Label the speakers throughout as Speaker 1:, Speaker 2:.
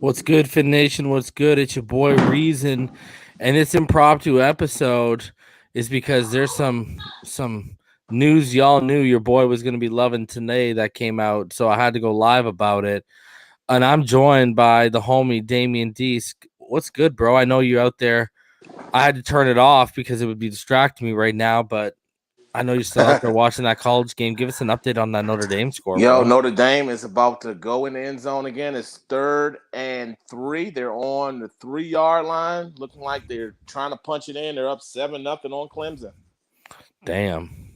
Speaker 1: What's good, Fin Nation? What's good? It's your boy Reason, and this impromptu episode is because there's some news y'all knew your boy was gonna be loving today that came out, so I had to go live about it. And I'm joined by the homie Damian Deese. What's good, bro? I know you're out there. I had to turn it off because it would be distracting me right now, but I know you're still out there watching that college game. Give us an update on that Notre Dame score,
Speaker 2: Yo,
Speaker 1: bro.
Speaker 2: Notre Dame is about to go in the end zone again. It's 3rd and 3. They're on the 3-yard line, looking like they're trying to punch it in. They're up 7-0 on Clemson.
Speaker 1: Damn.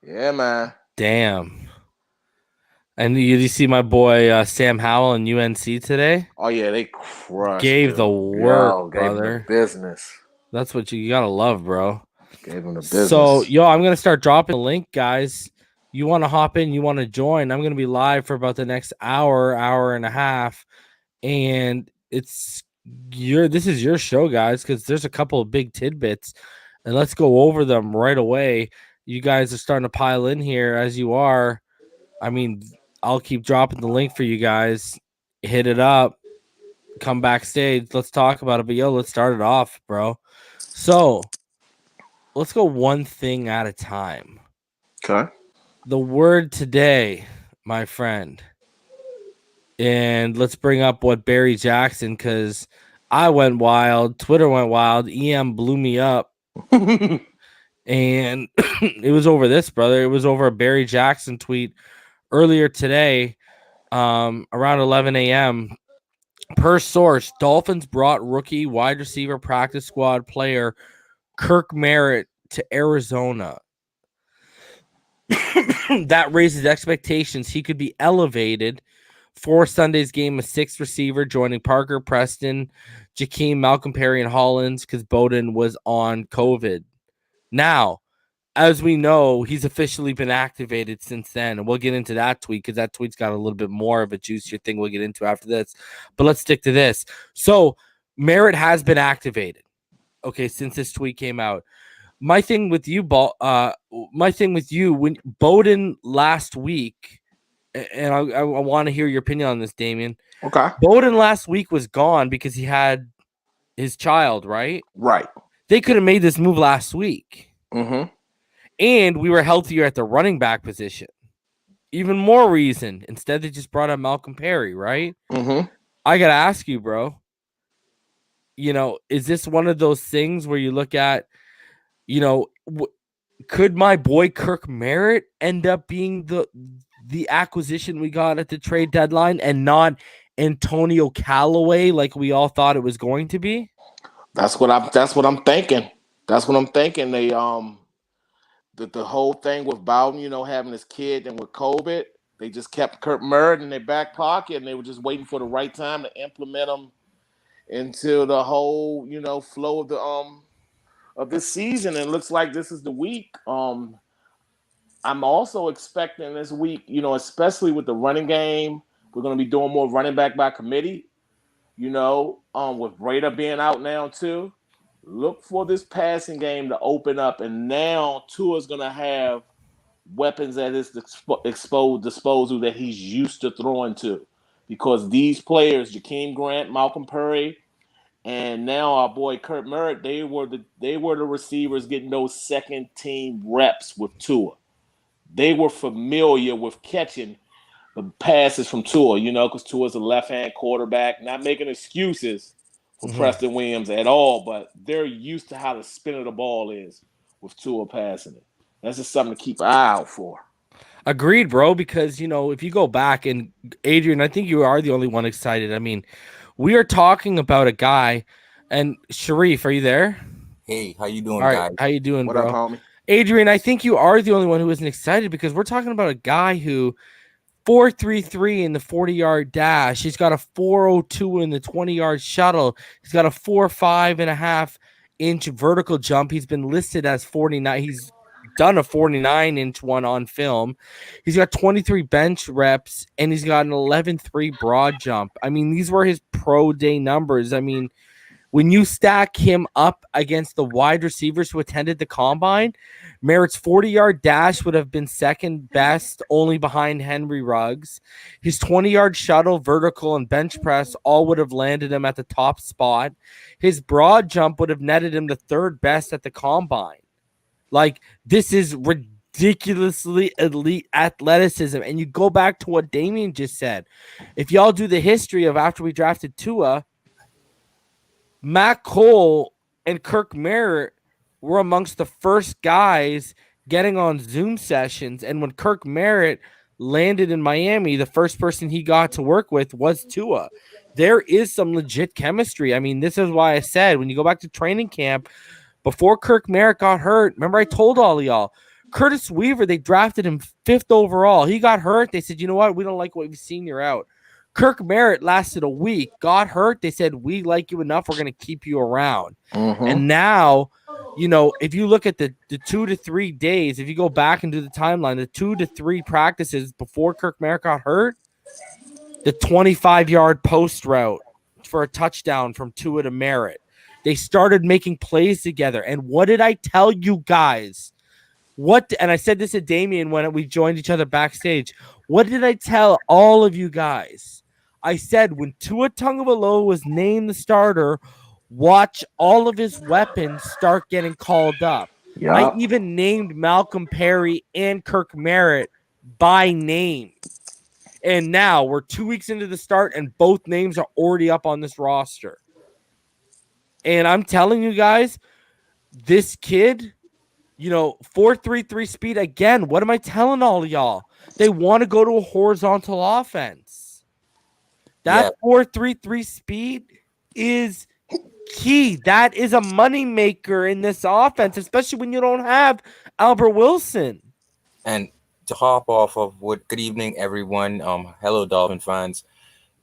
Speaker 2: Yeah, man.
Speaker 1: Damn. And you see my boy Sam Howell in UNC today?
Speaker 2: Oh yeah, they crushed.
Speaker 1: Gave the work,
Speaker 2: gave
Speaker 1: brother.
Speaker 2: them the business.
Speaker 1: That's what you gotta love, bro.
Speaker 2: Gave them the business.
Speaker 1: So, I'm gonna start dropping the link, guys. You want to hop in? You want to join? I'm gonna be live for about the next hour and a half, and this is your show, guys, because there's a couple of big tidbits, and let's go over them right away. You guys are starting to pile in here as you are. I mean, I'll keep dropping the link for you guys. Hit it up. Come backstage. Let's talk about it. But, let's start it off, bro. So, let's go one thing at a time.
Speaker 2: Okay.
Speaker 1: The word today, my friend. And let's bring up what Barry Jackson, because I went wild. Twitter went wild. EM blew me up. And it was over this, brother. It was over a Barry Jackson tweet earlier today, around 11 a.m. Per source, Dolphins brought rookie wide receiver practice squad player Kirk Merritt to Arizona. That raises expectations. He could be elevated for Sunday's game, a 6th receiver, joining Parker, Preston, Jakeem, Malcolm Perry, and Hollins, because Bowden was on COVID. Now, as we know, he's officially been activated since then, and we'll get into that tweet because that tweet's got a little bit more of a juicier thing we'll get into after this. But let's stick to this. So, Merritt has been activated, okay, since this tweet came out. My thing with you, when Bowden last week, and I want to hear your opinion on this, Damien.
Speaker 2: Okay.
Speaker 1: Bowden last week was gone because he had his child, right?
Speaker 2: Right.
Speaker 1: They could have made this move last week.
Speaker 2: Mm-hmm.
Speaker 1: And we were healthier at the running back position. Even more reason. Instead, they just brought up Malcolm Perry, right?
Speaker 2: Mm-hmm.
Speaker 1: I got to ask you, bro. Is this one of those things where you look at, could my boy Kirk Merritt end up being the acquisition we got at the trade deadline and not Antonio Callaway like we all thought it was going to be?
Speaker 2: That's what I'm thinking. That's what I'm thinking. They the whole thing with Bowden, having his kid and with COVID, they just kept Kirk Merritt in their back pocket, and they were just waiting for the right time to implement him into the whole, flow of this season. And it looks like this is the week. I'm also expecting this week, especially with the running game, we're going to be doing more running back by committee. With Raider being out now too. Look for this passing game to open up, and now Tua's going to have weapons at his disposal that he's used to throwing to, because these players, Jakeem Grant, Malcolm Perry, and now our boy Kirk Merritt, they were the receivers getting those second team reps with Tua. They were familiar with catching the passes from Tua, because Tua's a left-hand quarterback. Not making excuses for Preston Williams at all, but they're used to how the spin of the ball is with Tua passing it. That's just something to keep an eye out for.
Speaker 1: Agreed, bro, because, if you go back, and Adrian, I think you are the only one excited. I mean, we are talking about a guy, and Sharif, are you there?
Speaker 3: Hey, how you doing,
Speaker 1: all right,
Speaker 3: guys?
Speaker 1: How you doing,
Speaker 2: What
Speaker 1: bro?
Speaker 2: up, homie?
Speaker 1: Adrian, I think you are the only one who isn't excited, because we're talking about a guy who 4.33 in the 40-yard dash. He's got a 4.02 in the 20-yard shuttle. He's got a 4.5-inch vertical jump. He's been listed as 49. He's done a 49-inch one on film. He's got 23 bench reps, and he's got an 11.3 broad jump. I mean, these were his pro day numbers. I mean, When you stack him up against the wide receivers who attended the combine, Merritt's 40-yard dash would have been second best, only behind Henry Ruggs. His 20-yard shuttle, vertical, and bench press all would have landed him at the top spot. His broad jump would have netted him the third best at the combine. Like, this is ridiculously elite athleticism. And you go back to what Damien just said. If y'all do the history of after we drafted Tua, Matt Cole and Kirk Merritt were amongst the first guys getting on Zoom sessions. And when Kirk Merritt landed in Miami, the first person he got to work with was Tua. There is some legit chemistry. I mean, this is why I said when you go back to training camp, before Kirk Merritt got hurt, remember I told all of y'all, Curtis Weaver, they drafted him 5th overall. He got hurt. They said, you know what? We don't like what we've seen. You're out. Kirk Merritt lasted a week, got hurt. They said, we like you enough. We're going to keep you around. And now, you know, if you look at the 2 to 3 days, if you go back and do the timeline, the 2 to 3 practices before Kirk Merritt got hurt, the 25-yard post route for a touchdown from Tua to Merritt. They started making plays together. And what did I tell you guys? And I said this to Damien when we joined each other backstage. What did I tell all of you guys? I said when Tua Tagovailoa was named the starter, watch all of his weapons start getting called up. Yep. I even named Malcolm Perry and Kirk Merritt by name. And now we're 2 weeks into the start, and both names are already up on this roster. And I'm telling you guys, this kid, you know, 4.33 speed, again, what am I telling all of y'all? They want to go to a horizontal offense. That 4.33 speed is key. That is a moneymaker in this offense, especially when you don't have Albert Wilson.
Speaker 3: And to hop off of what, good evening, everyone. Hello, Dolphin fans.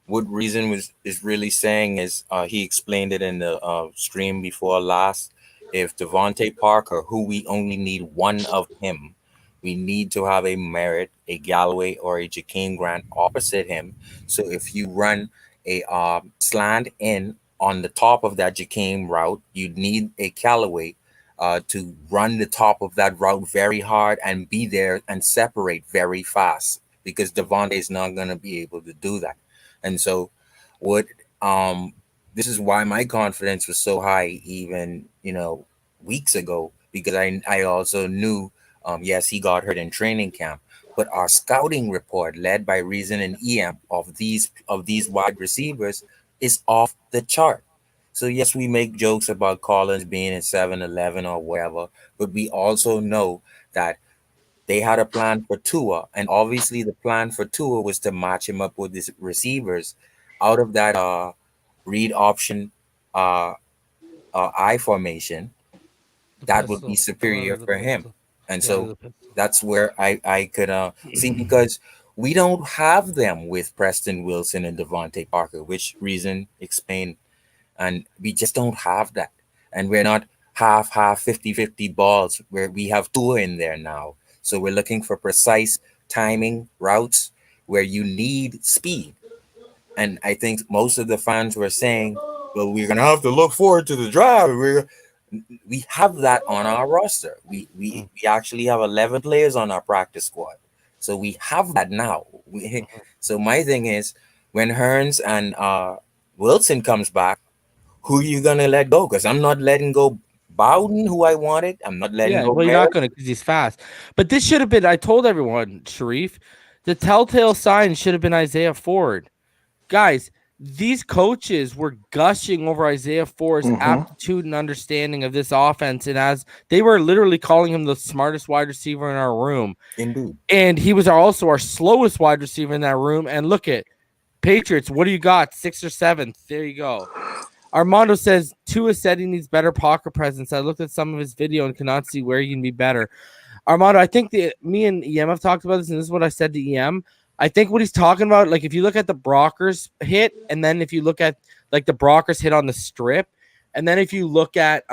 Speaker 3: What Reason is really saying is he explained it in the stream before last. If Devontae Parker, who we only need one of him, we need to have a Merritt, a Galloway, or a Jakeem Grant opposite him. So if you run a slant in on the top of that Jakeem route, you need a Galloway to run the top of that route very hard and be there and separate very fast, because Devontae is not going to be able to do that. And so what this is why my confidence was so high even, you know, weeks ago, because I also knew, yes, he got hurt in training camp, but our scouting report led by Reason and EM of these wide receivers is off the chart. So yes, we make jokes about Collins being in 7-11 or whatever, but we also know that they had a plan for Tua, and obviously the plan for Tua was to match him up with his receivers out of that read option I formation. That would be superior for him. And so that's where I could see, because we don't have them with Preston Wilson and Devontae Parker, which Reason explained. And we just don't have that. And we're not half 50-50 balls, where we have Tua in there now. So we're looking for precise timing routes where you need speed. And I think most of the fans were saying, well, we're going to have to look forward to the draft. We have that on our roster. We actually have 11 players on our practice squad. So we have that now. So my thing is, when Hearns and Wilson comes back, who are you going to let go? Because I'm not letting go Bowden, who I wanted. I'm not letting go.
Speaker 1: Well, you're not going to, because he's fast. But this should have been, I told everyone, Sharif, the telltale sign should have been Isaiah Ford. Guys, these coaches were gushing over Isaiah Ford's aptitude and understanding of this offense. And as they were literally calling him the smartest wide receiver in our room.
Speaker 3: Indeed.
Speaker 1: And he was also our slowest wide receiver in that room. And look at Patriots. What do you got? 6th or 7th. There you go. Armando says, Tua said he needs better pocket presence. I looked at some of his video and cannot see where he can be better. Armando, I think me and EM have talked about this, and this is what I said to EM. I think what he's talking about, like if you look at the Brockers hit, and then if you look at like the Brockers hit on the strip, and then if you look at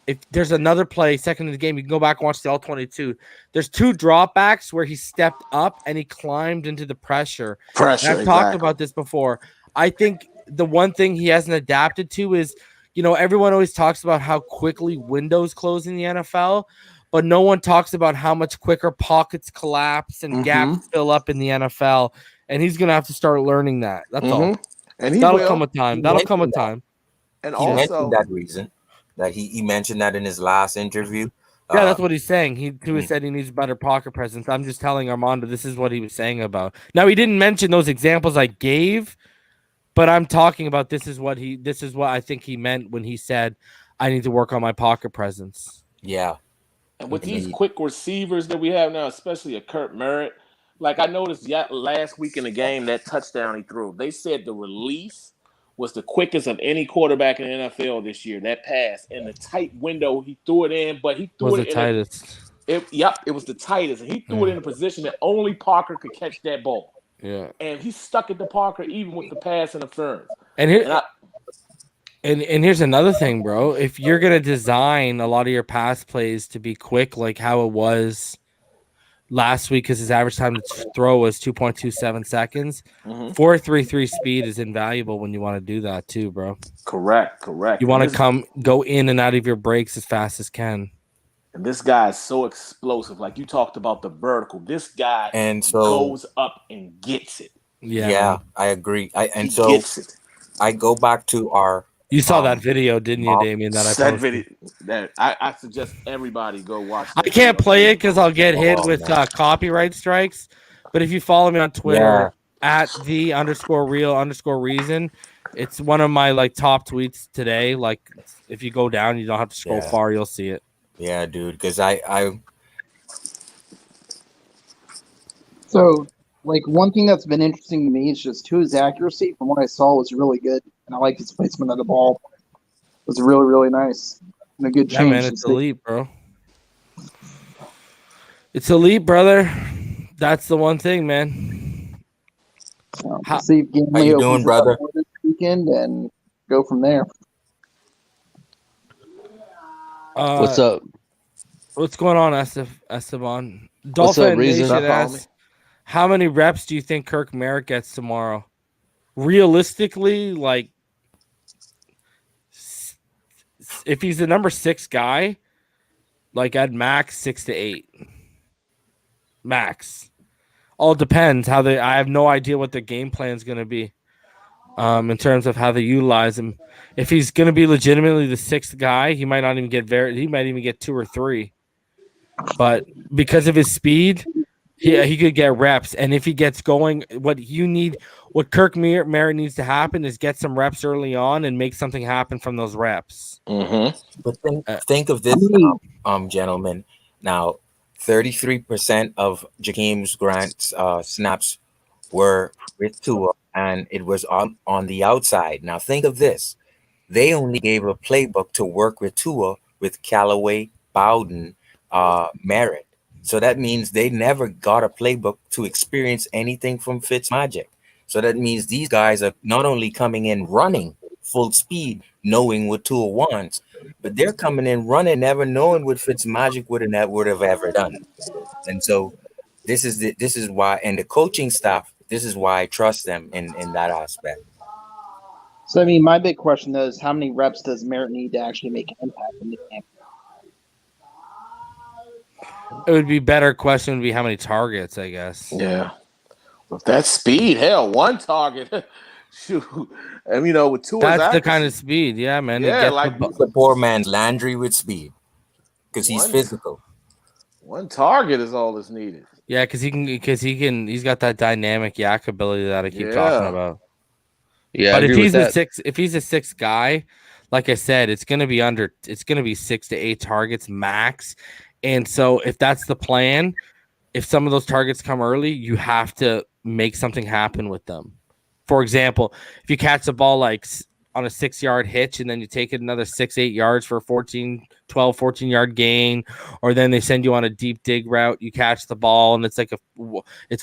Speaker 1: if there's another play second in the game, you can go back and watch the all 22. There's 2 dropbacks where he stepped up and he climbed into the pressure. I've talked about this before. I think the one thing he hasn't adapted to is, everyone always talks about how quickly windows close in the NFL, but no one talks about how much quicker pockets collapse and gaps fill up in the NFL. And he's gonna have to start learning that. That's all.
Speaker 2: And he
Speaker 1: That'll
Speaker 2: will.
Speaker 1: come with time. That'll come with time.
Speaker 2: And
Speaker 3: He
Speaker 2: also
Speaker 3: mentioned that reason. That he mentioned that in his last interview.
Speaker 1: Yeah, that's what he's saying. He said he needs better pocket presence. I'm just telling Armando this is what he was saying about. Now he didn't mention those examples I gave, but I'm talking about this is what I think he meant when he said I need to work on my pocket presence.
Speaker 3: Yeah.
Speaker 2: And with these quick receivers that we have now, especially a Kirk Merritt, like I noticed last week in the game, that touchdown he threw, they said the release was the quickest of any quarterback in the NFL this year. That pass in the tight window, he threw it in, but he threw
Speaker 1: Was
Speaker 2: it
Speaker 1: the
Speaker 2: in
Speaker 1: tightest.
Speaker 2: It was the tightest. And he threw it in a position that only Parker could catch that ball.
Speaker 1: Yeah.
Speaker 2: And he stuck it to Parker even with the pass interference.
Speaker 1: And here's another thing, bro. If you're gonna design a lot of your pass plays to be quick, like how it was last week, because his average time to throw was 2.27 seconds. 4.33 speed is invaluable when you want to do that too, bro.
Speaker 2: Correct.
Speaker 1: You want to go in and out of your breaks as fast as can.
Speaker 2: And this guy is so explosive. Like you talked about the vertical. This guy goes up and gets it.
Speaker 3: Yeah, I agree.
Speaker 2: He gets it.
Speaker 3: I go back to our.
Speaker 1: You saw that video, didn't you, Damien? That
Speaker 2: video that I suggest everybody go watch.
Speaker 1: I can't play it because I'll get hit with copyright strikes. But if you follow me on Twitter at @the_real_reason, it's one of my top tweets today. Like if you go down, you don't have to scroll far, you'll see it.
Speaker 3: Yeah, dude. Because I.
Speaker 4: So, one thing that's been interesting to me is just his accuracy from what I saw was really good. And I like his placement of the ball. It was really, really nice. And a good change.
Speaker 1: Yeah, man, it's elite, bro. It's elite, brother. That's the one thing, man.
Speaker 4: See if
Speaker 3: how you doing, brother?
Speaker 4: This weekend and go from there.
Speaker 5: What's up?
Speaker 1: What's going on, Esteban?
Speaker 5: What's up, Reason?
Speaker 1: Nation asks, how many reps do you think Kirk Merritt gets tomorrow? Realistically, if he's the number 6 guy, I'd max 6 to 8. Max. All depends how I have no idea what the game plan is going to be in terms of how they utilize him. If he's going to be legitimately the 6th guy, he might not even get he might even get 2 or 3. But because of his speed, he could get reps. And if he gets going, what Kirk Merritt needs to happen is get some reps early on and make something happen from those reps.
Speaker 3: But think of this, gentlemen. Now, 33% of Jakeem Grant's snaps were with Tua, and it was on the outside. Now, think of this. They only gave a playbook to work with Tua with Callaway, Bowden, Merritt. So that means they never got a playbook to experience anything from Fitzmagic. So that means these guys are not only coming in running full speed, knowing what Tua wants, but they're coming in running, never knowing what Fitzmagic would have ever done. And so this is why, and the coaching staff, this is why I trust them in that aspect.
Speaker 4: So, my big question though is how many reps does Merritt need to actually make an impact in the game?
Speaker 1: It would be better question would be how many targets, I guess.
Speaker 2: Yeah. With that speed, hell, 1 target. Shoot. And with 2,
Speaker 1: that's the kind of speed, yeah, man.
Speaker 2: Yeah,
Speaker 3: the poor man's Landry with speed. Because he's physical.
Speaker 2: 1 target is all that's needed.
Speaker 1: Yeah, he's got that dynamic yak ability that I keep talking about.
Speaker 5: Yeah,
Speaker 1: but if he's a 6th guy, like I said, it's gonna be 6 to 8 targets max. And so if that's the plan, if some of those targets come early, you have to make something happen with them. For example, if you catch the ball on a 6-yard hitch and then you take it another 6-8 yards for a 14-yard gain, or then they send you on a deep dig route, you catch the ball and it's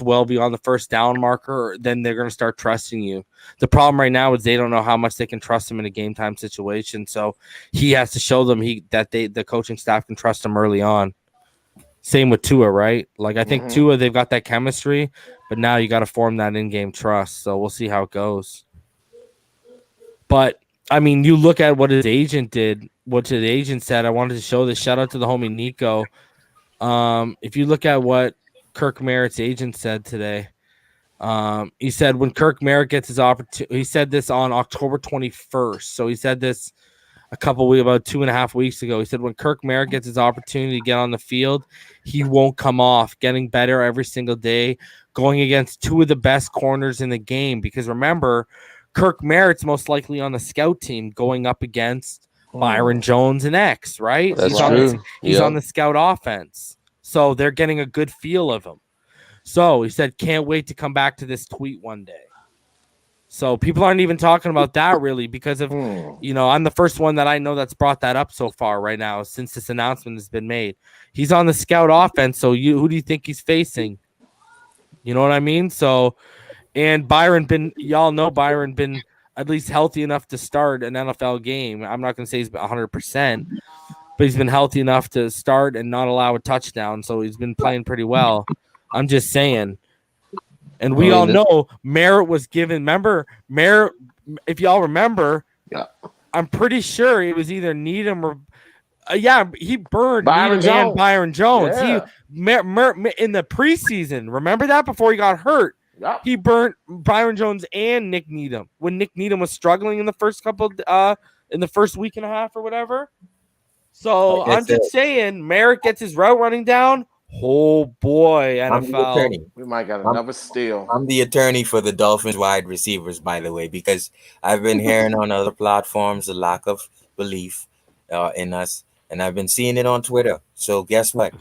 Speaker 1: well beyond the first down marker, then they're going to start trusting you. The problem right now is they don't know how much they can trust him in a game time situation. So he has to show them that the coaching staff can trust him early on. Same with Tua, right? I think Tua, they've got that chemistry, but now you got to form that in-game trust. So we'll see how it goes. But I mean, you look at what his agent did, what his agent said. I wanted to show this. Shout out to the homie Nico. If you look at what Kirk Merritt's agent said today, he said when Kirk Merritt gets his opportunity, he said this on October 21st. So he said this about 2.5 weeks ago. He said when Kirk Merritt gets his opportunity to get on the field, he won't come off, getting better every single day, going against two of the best corners in the game. Because remember, Kirk Merritt's most likely on the scout team going up against Byron Jones and X, right?
Speaker 5: That's
Speaker 1: true. He's on
Speaker 5: Yeah.
Speaker 1: the scout offense. So they're getting a good feel of him. So he said, can't wait to come back to this tweet one day. So people aren't even talking about that really because of, I'm the first one that I know that's brought that up so far right now since this announcement has been made. He's on the scout offense. So who do you think he's facing? You know what I mean? So, and y'all know Byron been at least healthy enough to start an NFL game. I'm not going to say he's 100%, but he's been healthy enough to start and not allow a touchdown. So he's been playing pretty well. I'm just saying. And we all know Merritt was given. Remember, Merritt, if y'all remember, I'm pretty sure it was either Needham or he burned Byron Jones.
Speaker 2: Yeah.
Speaker 1: He in the preseason. Remember that before he got hurt.
Speaker 2: Yep.
Speaker 1: He burnt Byron Jones and Nick Needham when Nick Needham was struggling in the first in the first week and a half or whatever. So I'm just saying, Merritt gets his route running down. Oh boy, NFL.
Speaker 2: We might got another steal.
Speaker 3: I'm the attorney for the Dolphins wide receivers, by the way, because I've been hearing on other platforms the lack of belief in us, and I've been seeing it on Twitter. So guess what?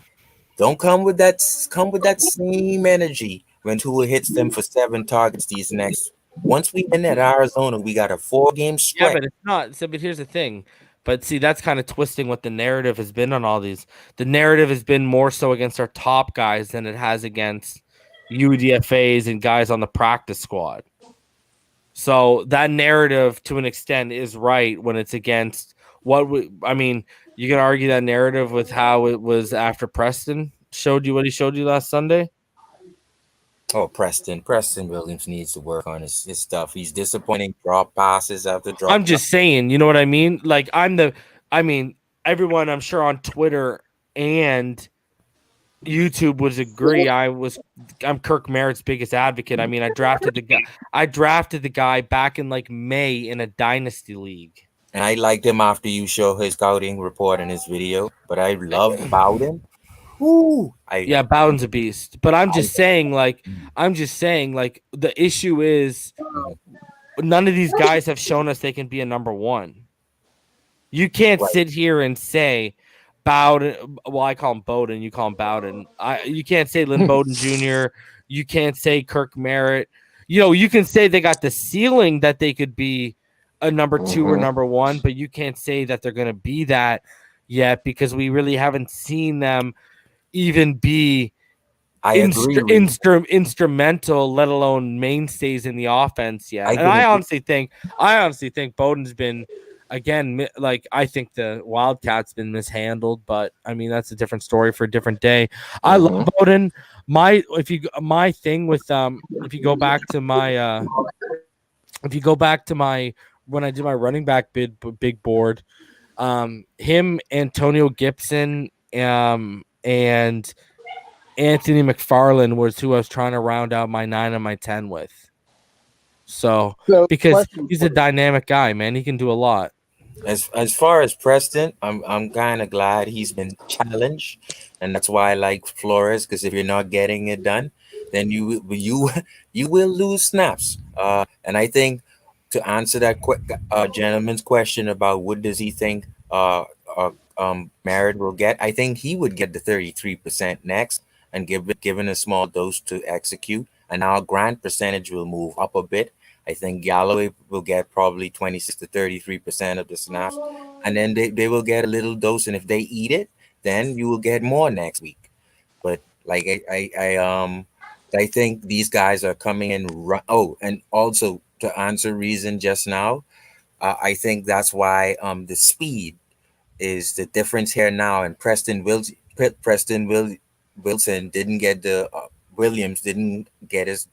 Speaker 3: Don't come with that same energy when Tua hits them for 7 targets these next. Once we win at Arizona, we got a 4-game stretch.
Speaker 1: Yeah, but it's not. So, but here's the thing. But see, that's kind of twisting what the narrative has been on all these. The narrative has been more so against our top guys than it has against UDFAs and guys on the practice squad. So that narrative, to an extent, is right when it's against you can argue that narrative with how it was after Preston showed you what he showed you last Sunday.
Speaker 3: Oh, Preston Williams needs to work on his stuff. He's disappointing drop passes after drop.
Speaker 1: I'm just saying, you know what I mean? Like everyone I'm sure on Twitter and YouTube would agree. I'm Kirk Merritt's biggest advocate. I mean, I drafted the guy back in like May in a dynasty league.
Speaker 3: And I liked him after you show his scouting report and his video, but I loved Bowden.
Speaker 1: Bowden's a beast. But I'm just saying, the issue is none of these guys have shown us they can be a number one. You can't sit here and say Bowden. Well, I call him Bowden. You call him Bowden. You can't say Lynn Bowden Jr. You can't say Kirk Merritt. You can say they got the ceiling that they could be a number 2 or number 1, but you can't say that they're going to be that yet because we really haven't seen them even be instrumental, let alone mainstays in the offense yet. I honestly think Bowden's been, again, like I think the Wildcat's been mishandled, but I mean that's a different story for a different day. I love Bowden. If you go back to my when I did my running back big board, him, Antonio Gibson, and Anthony McFarland was who I was trying to round out my 9 and my 10 with. So because he's a dynamic guy, man, he can do a lot.
Speaker 3: As far as Preston, I'm kind of glad he's been challenged, and that's why I like Flores, because if you're not getting it done, then you will lose snaps. And I think to answer that gentleman's question about what does he think Merritt will get, I think he would get the 33% next and given a small dose to execute, and our grant percentage will move up a bit. I think Galloway will get probably 26 to 33% of the snaps, and then they will get a little dose, and if they eat it, then you will get more next week. But like I think these guys are coming in. And also to answer Reason just now, I think that's why the speed is the difference here now. And Wilson didn't get the Williams didn't get his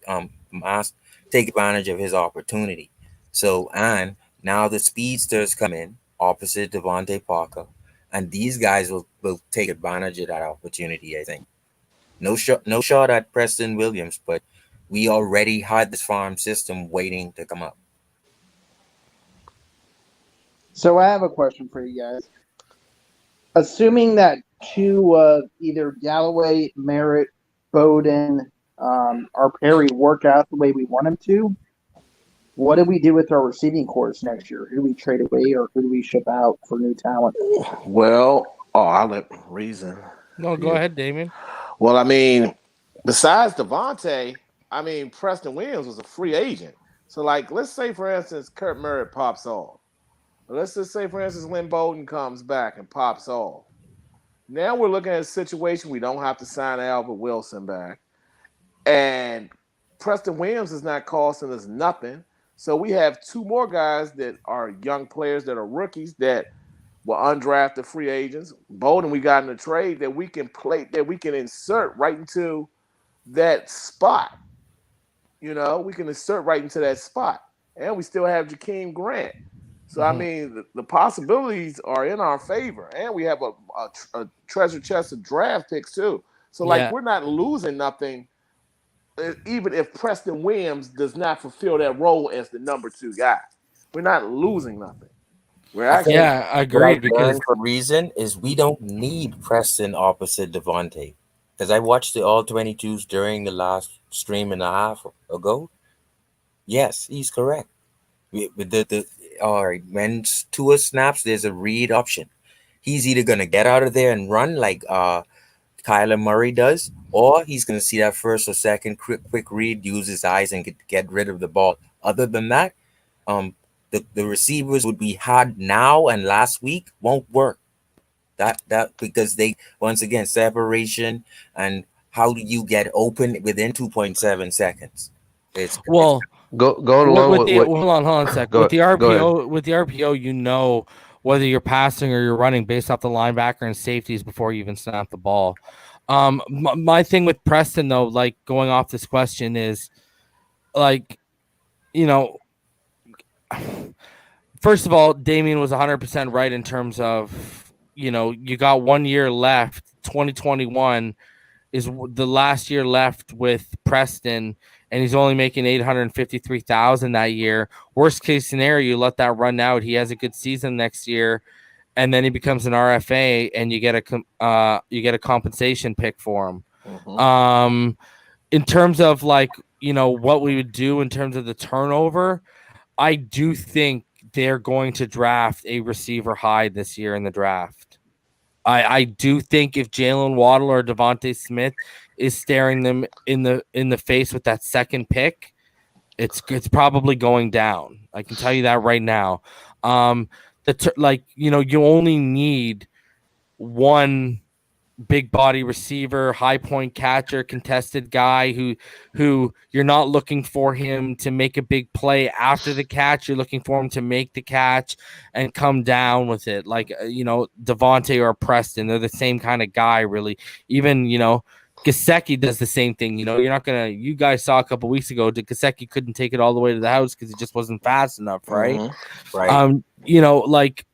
Speaker 3: take advantage of his opportunity. So, and Now the speedsters come in opposite Devontae Parker, and these guys will take advantage of that opportunity, I think. No shot at Preston Williams, but we already had this farm system waiting to come up.
Speaker 4: So I have a question for you guys. Assuming that two, either Galloway, Merritt, Bowden, or Perry work out the way we want them to, what do we do with our receiving corps next year? Who do we trade away or who do we ship out for new talent?
Speaker 2: Well, I'll let reason.
Speaker 1: No, go ahead, Damien.
Speaker 2: Well, I mean, besides Devontae, I mean, Preston Williams was a free agent. So, like, let's say, for instance, Kirk Merritt pops off. Let's just say, for instance, Lynn Bowden comes back and pops off. Now we're looking at a situation we don't have to sign Albert Wilson back. And Preston Williams is not costing us nothing. So we have two more guys that are young players that are rookies that were undrafted free agents. Bowden we got in the trade that we can play, that we can insert right into that spot. You know, we can insert right into that spot. And we still have Jakeem Grant. So, I mean, the possibilities are in our favor. And we have a treasure chest of draft picks, too. So, like, we're not losing nothing, even if Preston Williams does not fulfill that role as the number 2 guy. We're not losing nothing. We're actually,
Speaker 1: I agree. Because
Speaker 3: the reason is we don't need Preston opposite Devontae. Because I watched the all 22s during the last stream and a half ago. Yes, he's correct. When Tua snaps, there's a read option. He's either gonna get out of there and run like Kyler Murray does, or he's gonna see that first or second quick read, use his eyes, and get rid of the ball. Other than that, the receivers would be hard now and last week won't work. That because they once again separation and how do you get open within 2.7 seconds?
Speaker 5: Going along with
Speaker 1: hold on a sec. With the RPO, you know whether you're passing or you're running based off the linebacker and safeties before you even snap the ball. My thing with Preston though, like going off this question is, like, you know, first of all, Damien was 100% right in terms of, you know, you got 1 year left. 2021 is the last year left with Preston, and he's only making $853,000 that year. Worst case scenario, you let that run out. He has a good season next year, and then he becomes an RFA, and you get a compensation pick for him. In terms of, like, you know, what we would do in terms of the turnover, I do think they're going to draft a receiver high this year in the draft. I do think if Jalen Waddle or Devontae Smith is staring them in the face with that second pick, it's probably going down. I can tell you that right now. Like, you know, you only need one big body receiver, high point catcher, contested guy who you're not looking for him to make a big play after the catch. You're looking for him to make the catch and come down with it. Like, you know, Devontae or Preston, they're the same kind of guy, really. Even, you know, Gesicki does the same thing. You know, you guys saw a couple weeks ago that Gesicki couldn't take it all the way to the house because he just wasn't fast enough, right?
Speaker 3: Right.
Speaker 1: You know, like,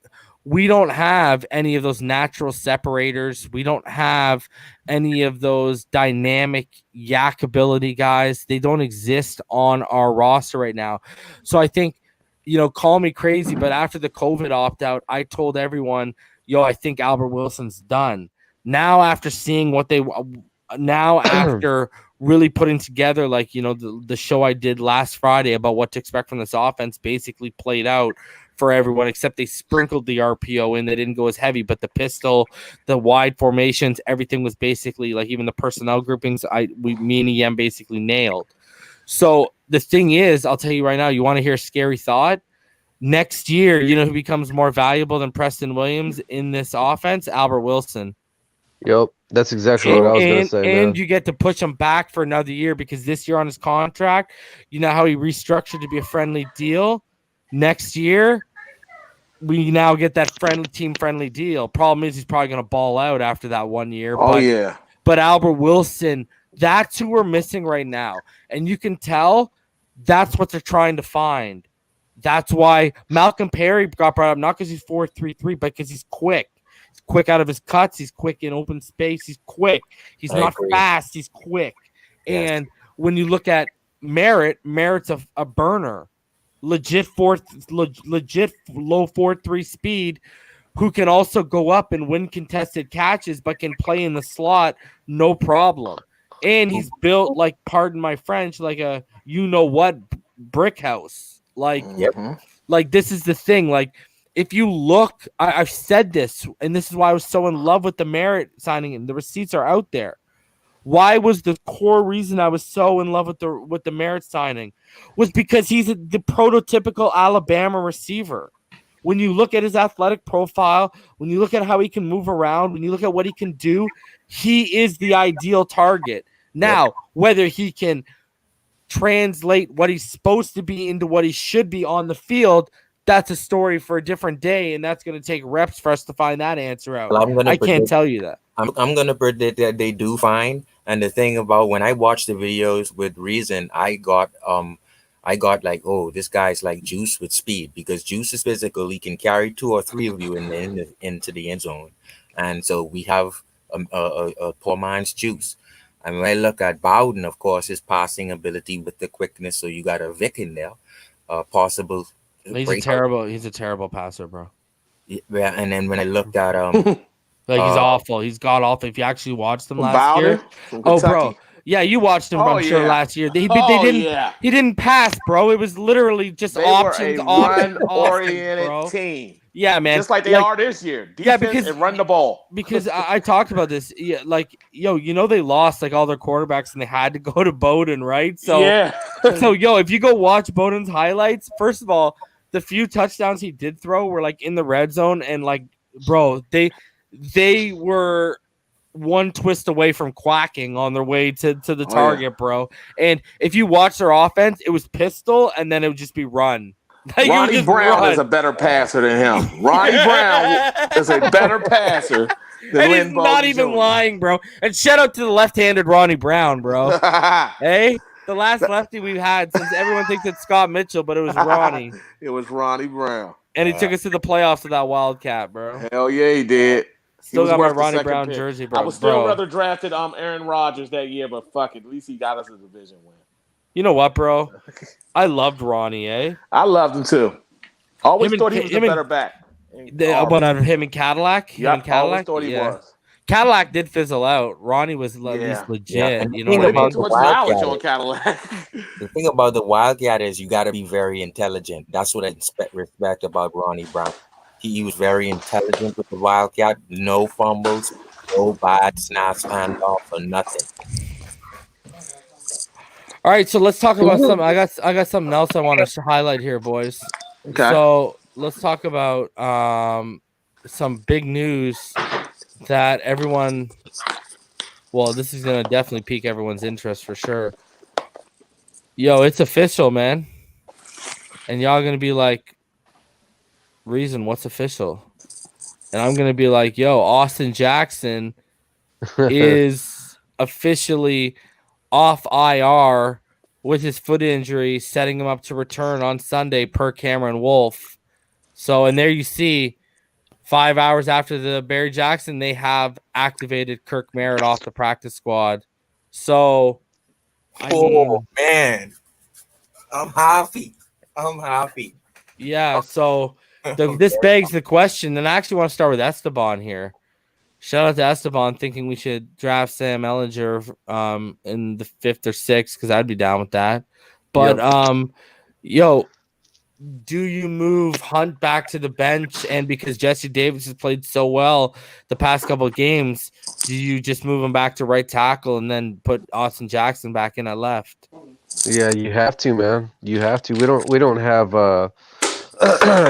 Speaker 1: we don't have any of those natural separators. We don't have any of those dynamic yak ability guys. They don't exist on our roster right now. So I think, you know, call me crazy, but after the COVID opt-out, I told everyone, I think Albert Wilson's done. Now, after seeing after really putting together, like, you know, the show I did last Friday about what to expect from this offense basically played out for everyone, except they sprinkled the RPO in. They didn't go as heavy, but the pistol, the wide formations, everything was basically, like, even the personnel groupings, me and EM basically nailed. So the thing is, I'll tell you right now, you want to hear a scary thought? Next year, you know who becomes more valuable than Preston Williams in this offense? Albert Wilson.
Speaker 5: Yep, that's exactly what I was going to say.
Speaker 1: And you get to push him back for another year because this year on his contract, you know how he restructured to be a friendly deal. Next year, we now get that team-friendly deal. Problem is, he's probably going to ball out after that 1 year. But Albert Wilson, that's who we're missing right now. And you can tell that's what they're trying to find. That's why Malcolm Perry got brought up, not because he's 4.33, but because he's quick. He's quick out of his cuts. He's quick in open space. He's quick. He's not fast. He's quick. Yes. And when you look at Merritt's a burner, legit low 4.3 speed, who can also go up and win contested catches, but can play in the slot, no problem. And he's built, like, pardon my French, like a you-know-what brick house. Like, like, this is the thing. Like, if you look, I've said this, and this is why I was so in love with the Merritt signing, and the receipts are out there. Why was the core reason I was so in love with the Merritt signing was because he's the prototypical Alabama receiver. When you look at his athletic profile, when you look at how he can move around, when you look at what he can do, he is the ideal target. Now, whether he can translate what he's supposed to be into what he should be on the field, that's a story for a different day, and that's going to take reps for us to find that answer out. Well, I can't tell you that.
Speaker 3: I'm going to predict that they do fine. And the thing about when I watch the videos with Reason, I got like, oh, this guy's like Juice with speed, because Juice is physical. He can carry 2 or 3 of you into the end zone. And so we have a poor man's Juice. And when I look at Bowden, of course, his passing ability with the quickness. So you got a Vic in there, possible.
Speaker 1: He's a terrible passer, bro.
Speaker 3: Yeah, and then when I looked at
Speaker 1: like, he's awful. He's god awful. If you actually watched him last year, bro, yeah, you watched him. I'm sure last year. He didn't pass, bro. It was literally just options,
Speaker 2: run-oriented team.
Speaker 1: Yeah, man.
Speaker 2: Just like they are this year. Defense and run the ball.
Speaker 1: Because I talked about this. Yeah, like, they lost like all their quarterbacks and they had to go to Bowden, right? So, if you go watch Bowden's highlights, first of all, the few touchdowns he did throw were like in the red zone, and like, bro, they were one twist away from quacking on their way to the target, bro. And if you watch their offense, it was pistol, and then it would just be run. Like,
Speaker 2: Ronnie Brown is a better passer than him. Ronnie Brown is a better passer than
Speaker 1: and he's not even lying, bro. And shout out to the left-handed Ronnie Brown, bro. Hey, the last lefty we've had since everyone thinks it's Scott Mitchell, but it was Ronnie.
Speaker 2: It was Ronnie Brown.
Speaker 1: And he took us to the playoffs with that Wildcat, bro.
Speaker 2: Hell yeah, he did.
Speaker 1: Still got my Ronnie Brown jersey, bro.
Speaker 2: I would still rather drafted Aaron Rodgers that year, but fuck it. At least he got us a division win.
Speaker 1: You know what, bro? I loved Ronnie,
Speaker 2: I loved him too. Always thought he was a better back.
Speaker 1: Him and Cadillac?
Speaker 2: Yeah, always thought he was.
Speaker 1: Cadillac did fizzle out. Ronnie was at least legit. Yeah.
Speaker 3: You know what I mean?
Speaker 2: Too much knowledge on Cadillac.
Speaker 3: The thing about the Wildcat is you got to be very intelligent. That's what I respect about Ronnie Brown. He was very intelligent with the Wildcat. No fumbles, no bad snaps, handoff, or nothing.
Speaker 1: All right, so let's talk about something. I got something else I want to highlight here, boys.
Speaker 2: Okay.
Speaker 1: So let's talk about some big news that everyone. Well, this is gonna definitely pique everyone's interest for sure. Yo, it's official, man, and y'all gonna be like, "Reason, what's official?" And I'm gonna be like, "Yo, Austin Jackson is officially off IR with his foot injury, setting him up to return on Sunday per Cameron Wolf." So, and there you see, 5 hours after the Barry Jackson, they have activated Kirk Merritt off the practice squad. So,
Speaker 3: man, I'm happy.
Speaker 1: Yeah, so this begs the question, and I actually want to start with Esteban here. Shout out to Esteban thinking we should draft Sam Ehlinger in the 5th or 6th, because I'd be down with that. But do you move Hunt back to the bench? And because Jesse Davis has played so well the past couple of games, do you just move him back to right tackle and then put Austin Jackson back in at left?
Speaker 5: Yeah, you have to, man. You have to. We don't have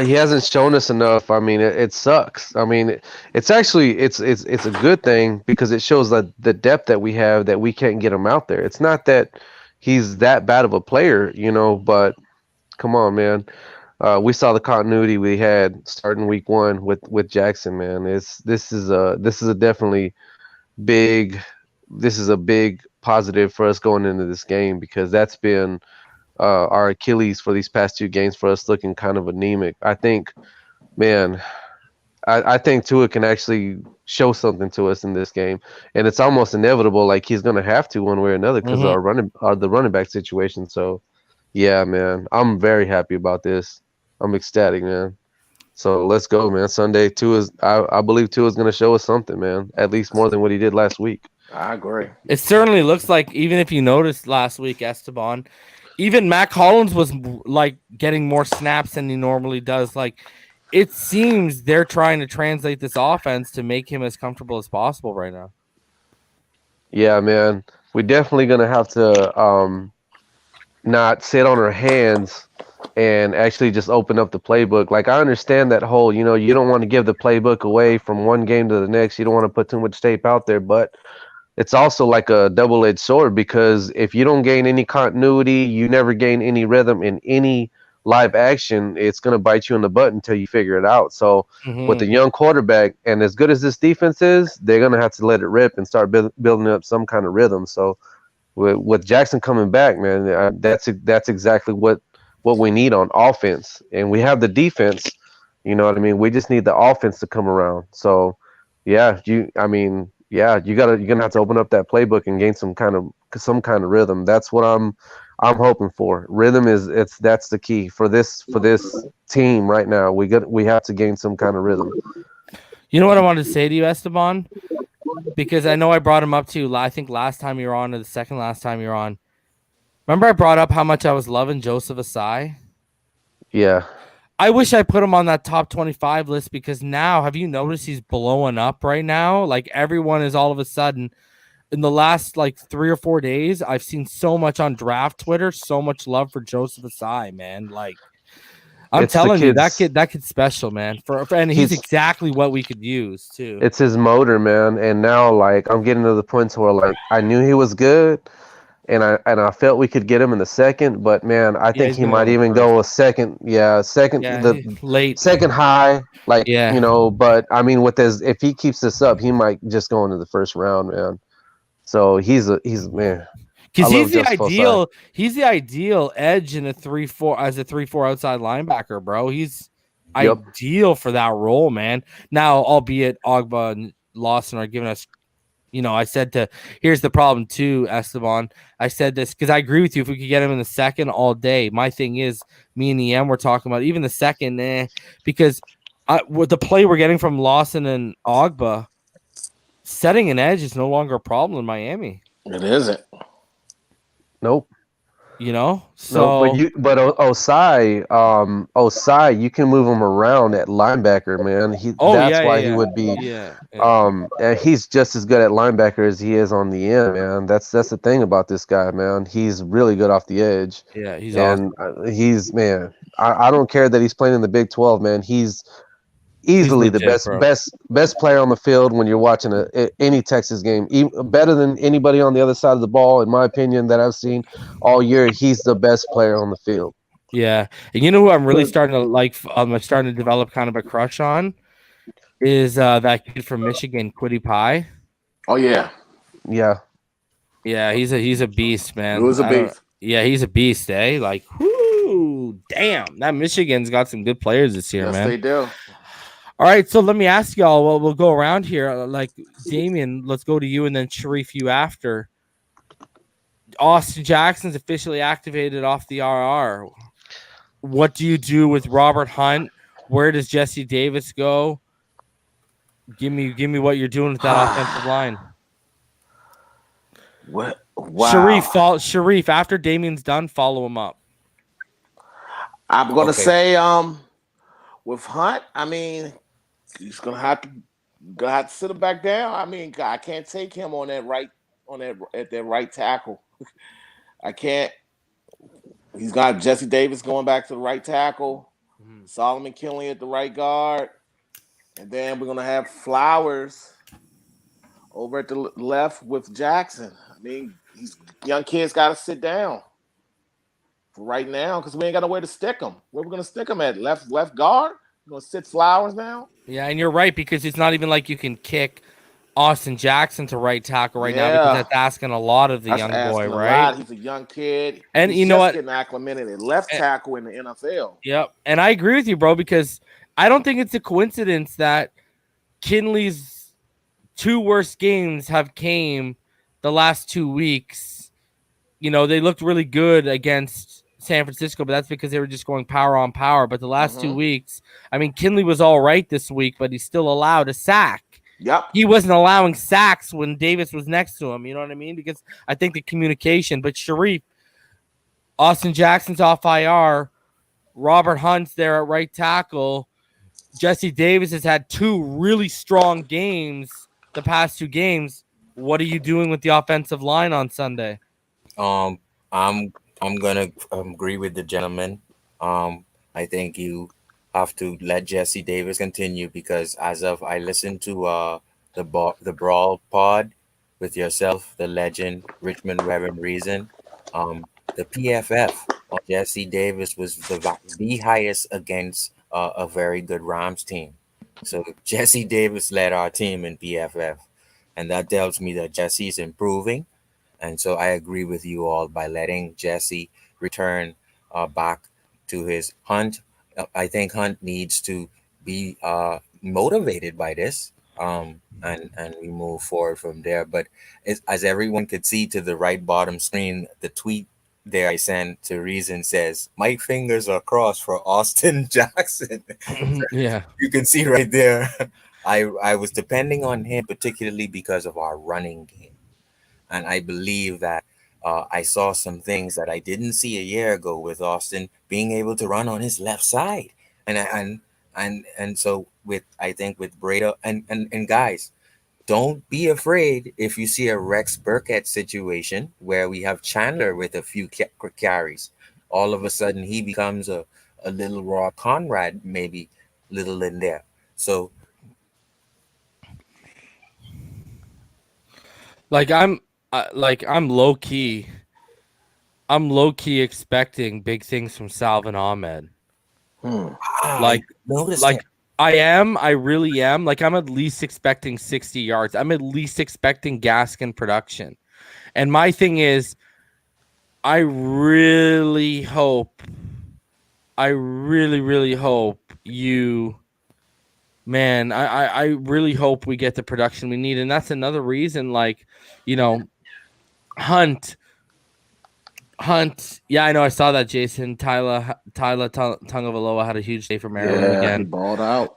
Speaker 5: he hasn't shown us enough. I mean, it sucks. I mean, it's actually it's a good thing, because it shows that the depth that we have, that we can't get him out there. It's not that he's that bad of a player, but come on, man. We saw the continuity we had starting week 1 with Jackson, man. This is a definitely big. This is a big positive for us going into this game, because that's been our Achilles for these past 2 games for us looking kind of anemic. I think, man, I think Tua can actually show something to us in this game, and it's almost inevitable. Like he's gonna have to one way or another because
Speaker 1: Mhm.
Speaker 5: the running back situation. So, yeah, man, I'm very happy about this. I'm ecstatic, man. So let's go, man. Sunday, I believe Tua is gonna show us something, man. At least more than what he did last week.
Speaker 2: I agree.
Speaker 1: It certainly looks like, even if you noticed last week, Esteban, even Matt Collins was like getting more snaps than he normally does. Like, it seems they're trying to translate this offense to make him as comfortable as possible right now.
Speaker 5: Yeah, man. We're definitely gonna have to not sit on our hands and actually just open up the playbook. Like I understand that whole, you don't want to give the playbook away from one game to the next. You don't want to put too much tape out there, but it's also like a double-edged sword because if you don't gain any continuity, you never gain any rhythm in any live action, it's going to bite you in the butt until you figure it out. So with a young quarterback and as good as this defense is, they're going to have to let it rip and start building up some kind of rhythm. So with Jackson coming back, man, that's exactly what we need on offense, and we have the defense. You know what I mean? We just need the offense to come around. So, yeah, you're gonna have to open up that playbook and gain some kind of rhythm. That's what I'm hoping for. Rhythm that's the key for this team right now. We have to gain some kind of rhythm.
Speaker 1: You know what I wanted to say to you, Esteban? Because I know I brought him up to you, I think last time you were on, or the second last time you were on. Remember I brought up how much I was loving Joseph Asai?
Speaker 5: Yeah.
Speaker 1: I wish I put him on that top 25 list because now, have you noticed he's blowing up right now? Like everyone is all of a sudden, in the last like 3 or 4 days, I've seen so much on draft Twitter, so much love for Joseph Asai, man. Like I'm telling you, that kid's special, man. And he's exactly what we could use too.
Speaker 5: It's his motor, man. And now like I'm getting to the point where like I knew he was good. And I felt we could get him in the second, but man, I think he might even go a second. Yeah,
Speaker 1: late,
Speaker 5: second high, like
Speaker 1: yeah.
Speaker 5: But I mean, if he keeps this up, he might just go into the first round, man. So he's man.
Speaker 1: Because he's the ideal edge in a 3-4 as a 3-4 outside linebacker, bro. He's ideal for that role, man. Now, albeit Ogba and Lawson are giving us. Here's the problem too, Esteban. I said this because I agree with you. If we could get him in the second all day, my thing is, me and EM were talking about even the second, because with the play we're getting from Lawson and Ogba, setting an edge is no longer a problem in Miami.
Speaker 2: It isn't.
Speaker 5: Nope.
Speaker 1: So
Speaker 5: Osai, you can move him around at linebacker, man. That's why he would be. And he's just as good at linebacker as he is on the end, man. That's the thing about this guy, man. He's really good off the edge.
Speaker 1: Yeah, he's awesome.
Speaker 5: Man. I don't care that he's playing in the Big 12, man. He's easily the best player on the field when you're watching any Texas game. Better than anybody on the other side of the ball, in my opinion, that I've seen all year. He's the best player on the field.
Speaker 1: Yeah, and you know who I'm really starting to like? I'm starting to develop kind of a crush on is that kid from Michigan, Quiddy Pie.
Speaker 2: Oh yeah,
Speaker 1: he's a beast, man.
Speaker 2: He was a beast.
Speaker 1: Yeah, he's a beast, eh? Like, whoo, damn, that Michigan's got some good players this year, man.
Speaker 2: Yes, they do.
Speaker 1: All right, so let me ask y'all. Well, we'll go around here. Like Damien, let's go to you, and then Sharif, you after. Austin Jackson's officially activated off the RR. What do you do with Robert Hunt? Where does Jesse Davis go? Give me what you're doing with that offensive line.
Speaker 2: What? Wow.
Speaker 1: Sharif, after Damien's done, follow him up.
Speaker 2: I'm gonna say, with Hunt, I mean, he's gonna have to sit him back down. I mean, I can't take him at that right tackle. I can't. He's got Jesse Davis going back to the right tackle, Solomon Kinley at the right guard, and then we're gonna have Flowers over at the left with Jackson. I mean, these young kids got to sit down for right now because we ain't got nowhere to stick them. Where we gonna stick them at? Left guard? We're gonna sit Flowers now?
Speaker 1: Yeah, and you're right because it's not even like you can kick Austin Jackson to right tackle right now because
Speaker 2: Yeah.
Speaker 1: that's asking a lot of the
Speaker 2: That's
Speaker 1: young
Speaker 2: asking
Speaker 1: boy,
Speaker 2: a
Speaker 1: right?
Speaker 2: lot. He's a young kid.
Speaker 1: And
Speaker 2: He's
Speaker 1: you know
Speaker 2: just
Speaker 1: what?
Speaker 2: getting acclimated at left tackle in the NFL.
Speaker 1: Yep. And I agree with you, bro, because I don't think it's a coincidence that Kinley's 2 worst games have came the last 2 weeks. You know, they looked really good against San Francisco, but that's because they were just going power on power. But the last 2 weeks, I mean, Kinley was all right this week, but he still allowed a sack.
Speaker 2: Yep.
Speaker 1: He wasn't allowing sacks when Davis was next to him. You know what I mean? Because I think the communication. But Sharif, Austin Jackson's off IR. Robert Hunt's there at right tackle. Jesse Davis has had 2 really strong games the past 2 games. What are you doing with the offensive line on Sunday?
Speaker 3: I'm I'm gonna agree with the gentleman. I think you have to let Jesse Davis continue because as of I listened to the Brawl Pod with yourself, the legend Richmond Reverend Reason, the PFF on Jesse Davis was the highest against a very good Rams team. So Jesse Davis led our team in PFF, and that tells me that Jesse's improving. And so I agree with you all by letting Jesse return back to his Hunt. I think Hunt needs to be motivated by this, and we move forward from there. But as everyone could see to the right bottom screen, the tweet there I sent to Reason says, "My fingers are crossed for Austin Jackson."
Speaker 1: Yeah.
Speaker 3: You can see right there. I was depending on him particularly because of our running game. And I believe that I saw some things that I didn't see a year ago with Austin being able to run on his left side. And so with I think with Breda and guys, don't be afraid if you see a Rex Burkhead situation where we have Chandler with a few carries. All of a sudden he becomes a little Raw Conrad, maybe little in there. So
Speaker 1: I'm low key. I'm low key expecting big things from Salvin Ahmed.
Speaker 3: I noticed
Speaker 1: like
Speaker 3: that.
Speaker 1: I really am. Like I'm at least expecting 60 yards. I'm at least expecting Gaskin production. And my thing is, I really hope you man, I really hope we get the production we need. And that's another reason, like, you know, Hunt. Yeah, I know. I saw that. Jason Tyler Tungavaloa had a huge day for Maryland
Speaker 2: He
Speaker 1: again.
Speaker 2: balled out.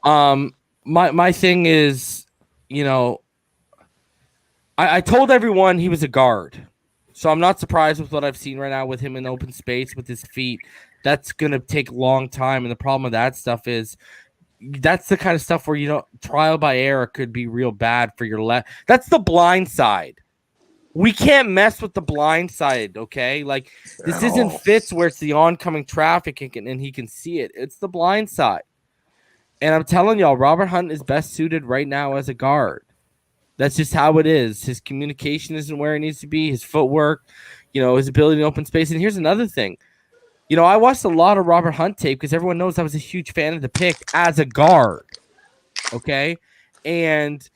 Speaker 1: My thing is, you know, I told everyone he was a guard, so I'm not surprised with what I've seen right now with him in open space with his feet. That's gonna take a long time, and the problem with that stuff is that's the kind of stuff where, you know, trial by error could be real bad for your left. That's the blind side. We can't mess with the blind side, okay? Like this isn't Fitz where it's the oncoming traffic and he can see it. It's the blind side. And I'm telling y'all, Robert Hunt is best suited right now as a guard. That's just how it is. His communication isn't where it needs to be. His footwork, you know, his ability to open space. And here's another thing. You know, I watched a lot of Robert Hunt tape because everyone knows I was a huge fan of the pick as a guard. Okay. And,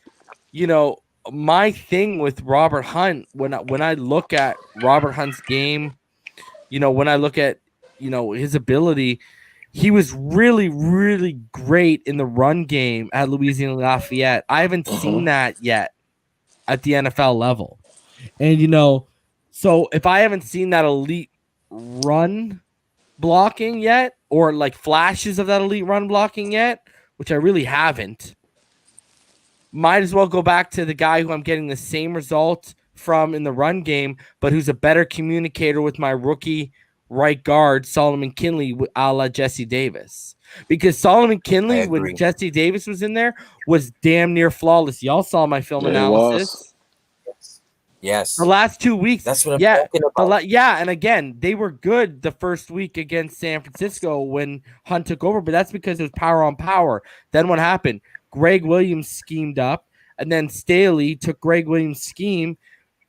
Speaker 1: you know, my thing with Robert Hunt, when I look at Robert Hunt's game, you know, when I look at, you know, his ability, he was really, really great in the run game at Louisiana Lafayette. I haven't seen that yet at the NFL level. And, you know, so if I haven't seen that elite run blocking yet, or like flashes of that elite run blocking yet, which I really haven't, might as well go back to the guy who I'm getting the same result from in the run game, but who's a better communicator with my rookie right guard, Solomon Kinley, a la Jesse Davis. Because Solomon Kinley, when Jesse Davis was in there, was damn near flawless. Y'all saw my film analysis.
Speaker 3: Yes.
Speaker 1: The last 2 weeks.
Speaker 3: That's what I'm talking about.
Speaker 1: And again, they were good the first week against San Francisco when Hunt took over, but that's because it was power on power. Then what happened? Greg Williams schemed up, and then Staley took Greg Williams' scheme,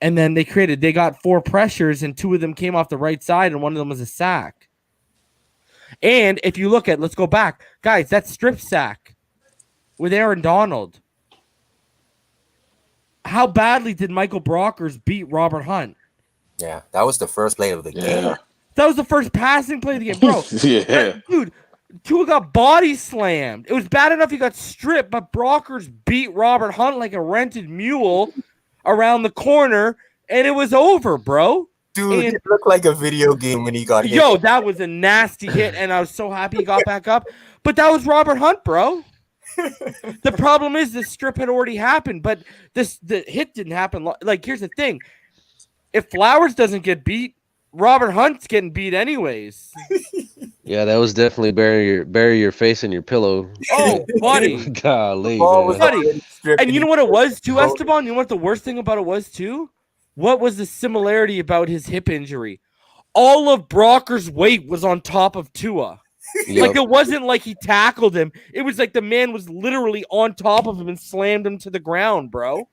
Speaker 1: and then they got 4 pressures, and 2 of them came off the right side, and one of them was a sack. And if you look at, let's go back. Guys, that strip sack with Aaron Donald. how badly did Michael Brockers beat Robert Hunt?
Speaker 3: Yeah, that was the first play of the game.
Speaker 2: Yeah.
Speaker 1: That was the first passing play of the game, bro.
Speaker 2: Yeah.
Speaker 1: Dude, Tua got body slammed. It was bad enough he got stripped, but Brockers beat Robert Hunt like a rented mule around the corner, and it was over, bro.
Speaker 3: Dude,
Speaker 1: And
Speaker 3: it looked like a video game when he got hit.
Speaker 1: yo, that was a nasty hit, and I was so happy he got back up. But that was Robert Hunt, bro. The problem is the strip had already happened, but the hit didn't happen. Like, here's the thing: if Flowers doesn't get beat, Robert Hunt's getting beat anyways.
Speaker 5: Yeah, that was definitely bury your face in your pillow.
Speaker 1: Oh, buddy.
Speaker 5: Golly,
Speaker 3: Ball was
Speaker 5: man.
Speaker 1: Buddy.
Speaker 3: already stripped
Speaker 1: And you know what it was too, Esteban? You know what the worst thing about it was too? What was the similarity about his hip injury? All of Brocker's weight was on top of Tua.
Speaker 5: Yep.
Speaker 1: Like, it wasn't like he tackled him. It was like the man was literally on top of him and slammed him to the ground, bro.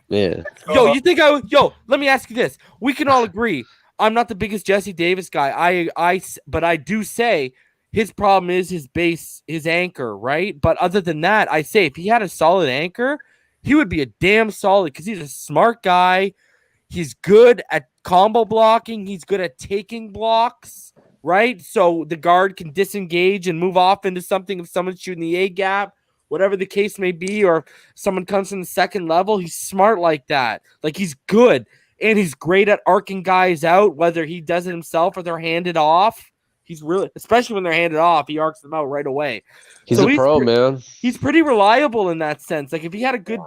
Speaker 5: Yeah.
Speaker 1: Yo, you think let me ask you this. We can all agree. I'm not the biggest Jesse Davis guy. But I do say his problem is his base, his anchor, right? But other than that, I say if he had a solid anchor, he would be a damn solid because he's a smart guy. He's good at combo blocking. He's good at taking blocks, right? So the guard can disengage and move off into something if someone's shooting the A gap, whatever the case may be, or someone comes from the second level. He's smart like that. Like, he's good. And he's great at arcing guys out, whether he does it himself or they're handed off. He's really, especially when they're handed off, he arcs them out right away.
Speaker 5: He's a pro, man.
Speaker 1: He's pretty reliable in that sense. Like, if he had a good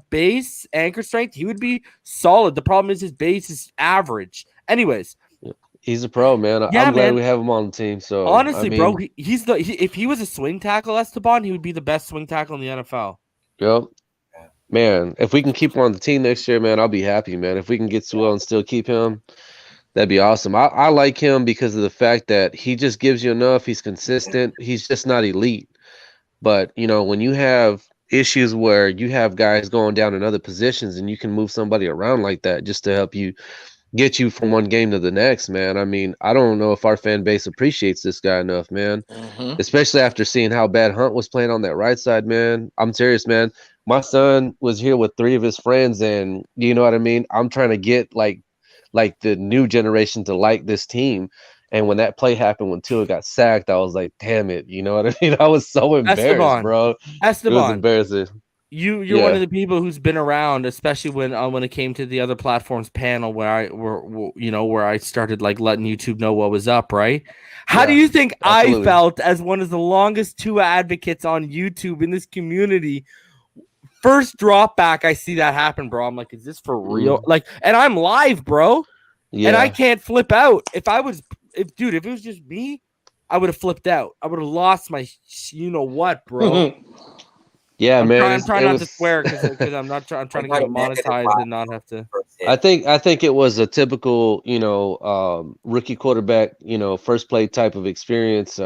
Speaker 1: base anchor strength, he would be solid. The problem is his base is average. Anyways.
Speaker 5: He's a pro, man.
Speaker 1: Yeah,
Speaker 5: I'm glad
Speaker 1: man.
Speaker 5: we have him on the team. So
Speaker 1: honestly, bro, if he was a swing tackle, Esteban, he would be the best swing tackle in the NFL.
Speaker 5: Yep. Man, if we can keep him on the team next year, man, I'll be happy, man. If we can get Sewell and still keep him, that'd be awesome. I like him because of the fact that he just gives you enough. He's consistent. He's just not elite. But, you know, when you have issues where you have guys going down in other positions and you can move somebody around like that just to help you get you from one game to the next, man. I mean, I don't know if our fan base appreciates this guy enough, man. Especially after seeing how bad Hunt was playing on that right side, man. I'm serious, man. My son was here with 3 of his friends, and you know what I mean? I'm trying to get like the new generation to like this team. And when that play happened, when Tua got sacked, I was like, damn it. You know what I mean? I was so embarrassed, bro. It was embarrassing.
Speaker 1: You're one of the people who's been around, especially when it came to the other platforms panel where I started like letting YouTube know what was up, right? How do you think I felt as one of the longest Tua advocates on YouTube in this community? First drop back, I see that happen, bro. I'm like, is this for real? Like, and I'm live, bro. Yeah. And I can't flip out. If it was just me, I would have flipped out. I would have lost my what, bro.
Speaker 5: Yeah, man.
Speaker 1: I'm trying not to swear because I'm trying to get it monetized and not have to.
Speaker 5: I think it was a typical, rookie quarterback, first play type of experience.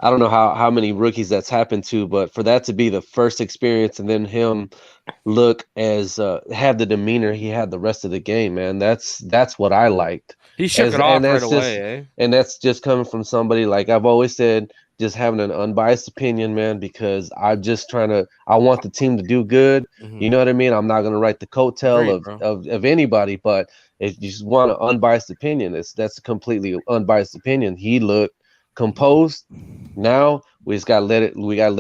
Speaker 5: I don't know how many rookies that's happened to, but for that to be the first experience and then him look as have the demeanor he had the rest of the game, man, that's what I liked.
Speaker 1: He shook it off right away, eh?
Speaker 5: And that's just coming from somebody, like I've always said, just having an unbiased opinion, man, because I'm just I want the team to do good. Mm-hmm. You know what I mean? I'm not going to write the coattail of anybody, but if you just want an unbiased opinion, that's a completely unbiased opinion. He looked composed. Now we just got to let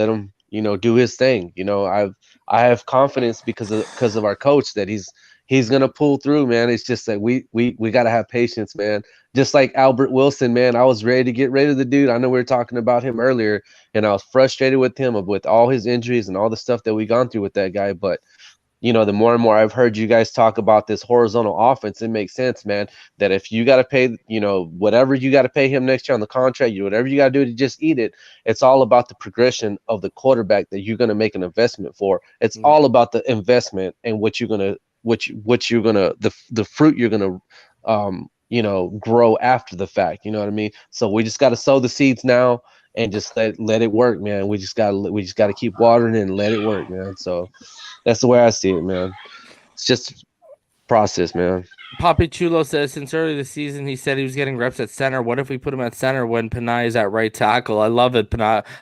Speaker 5: him, do his thing. I have confidence because of our coach that he's gonna pull through, man. It's just that we gotta have patience, man. Just like Albert Wilson, man. I was ready to get rid of the dude. I know we were talking about him earlier, and I was frustrated with him with all his injuries and all the stuff that we gone through with that guy. But the more and more I've heard you guys talk about this horizontal offense, it makes sense, man. That if you got to pay, whatever you got to pay him next year on the contract, whatever you got to do to just eat it, it's all about the progression of the quarterback that you're going to make an investment for. It's all about the investment and the fruit you're going to, grow after the fact. You know what I mean? So we just got to sow the seeds now and just let it work, man. We just got to keep watering it and let it work, man. So that's the way I see it, man. It's just process, man.
Speaker 1: Poppy Chulo says, since early this season, he said he was getting reps at center. What if we put him at center when Panay is at right tackle? I love it,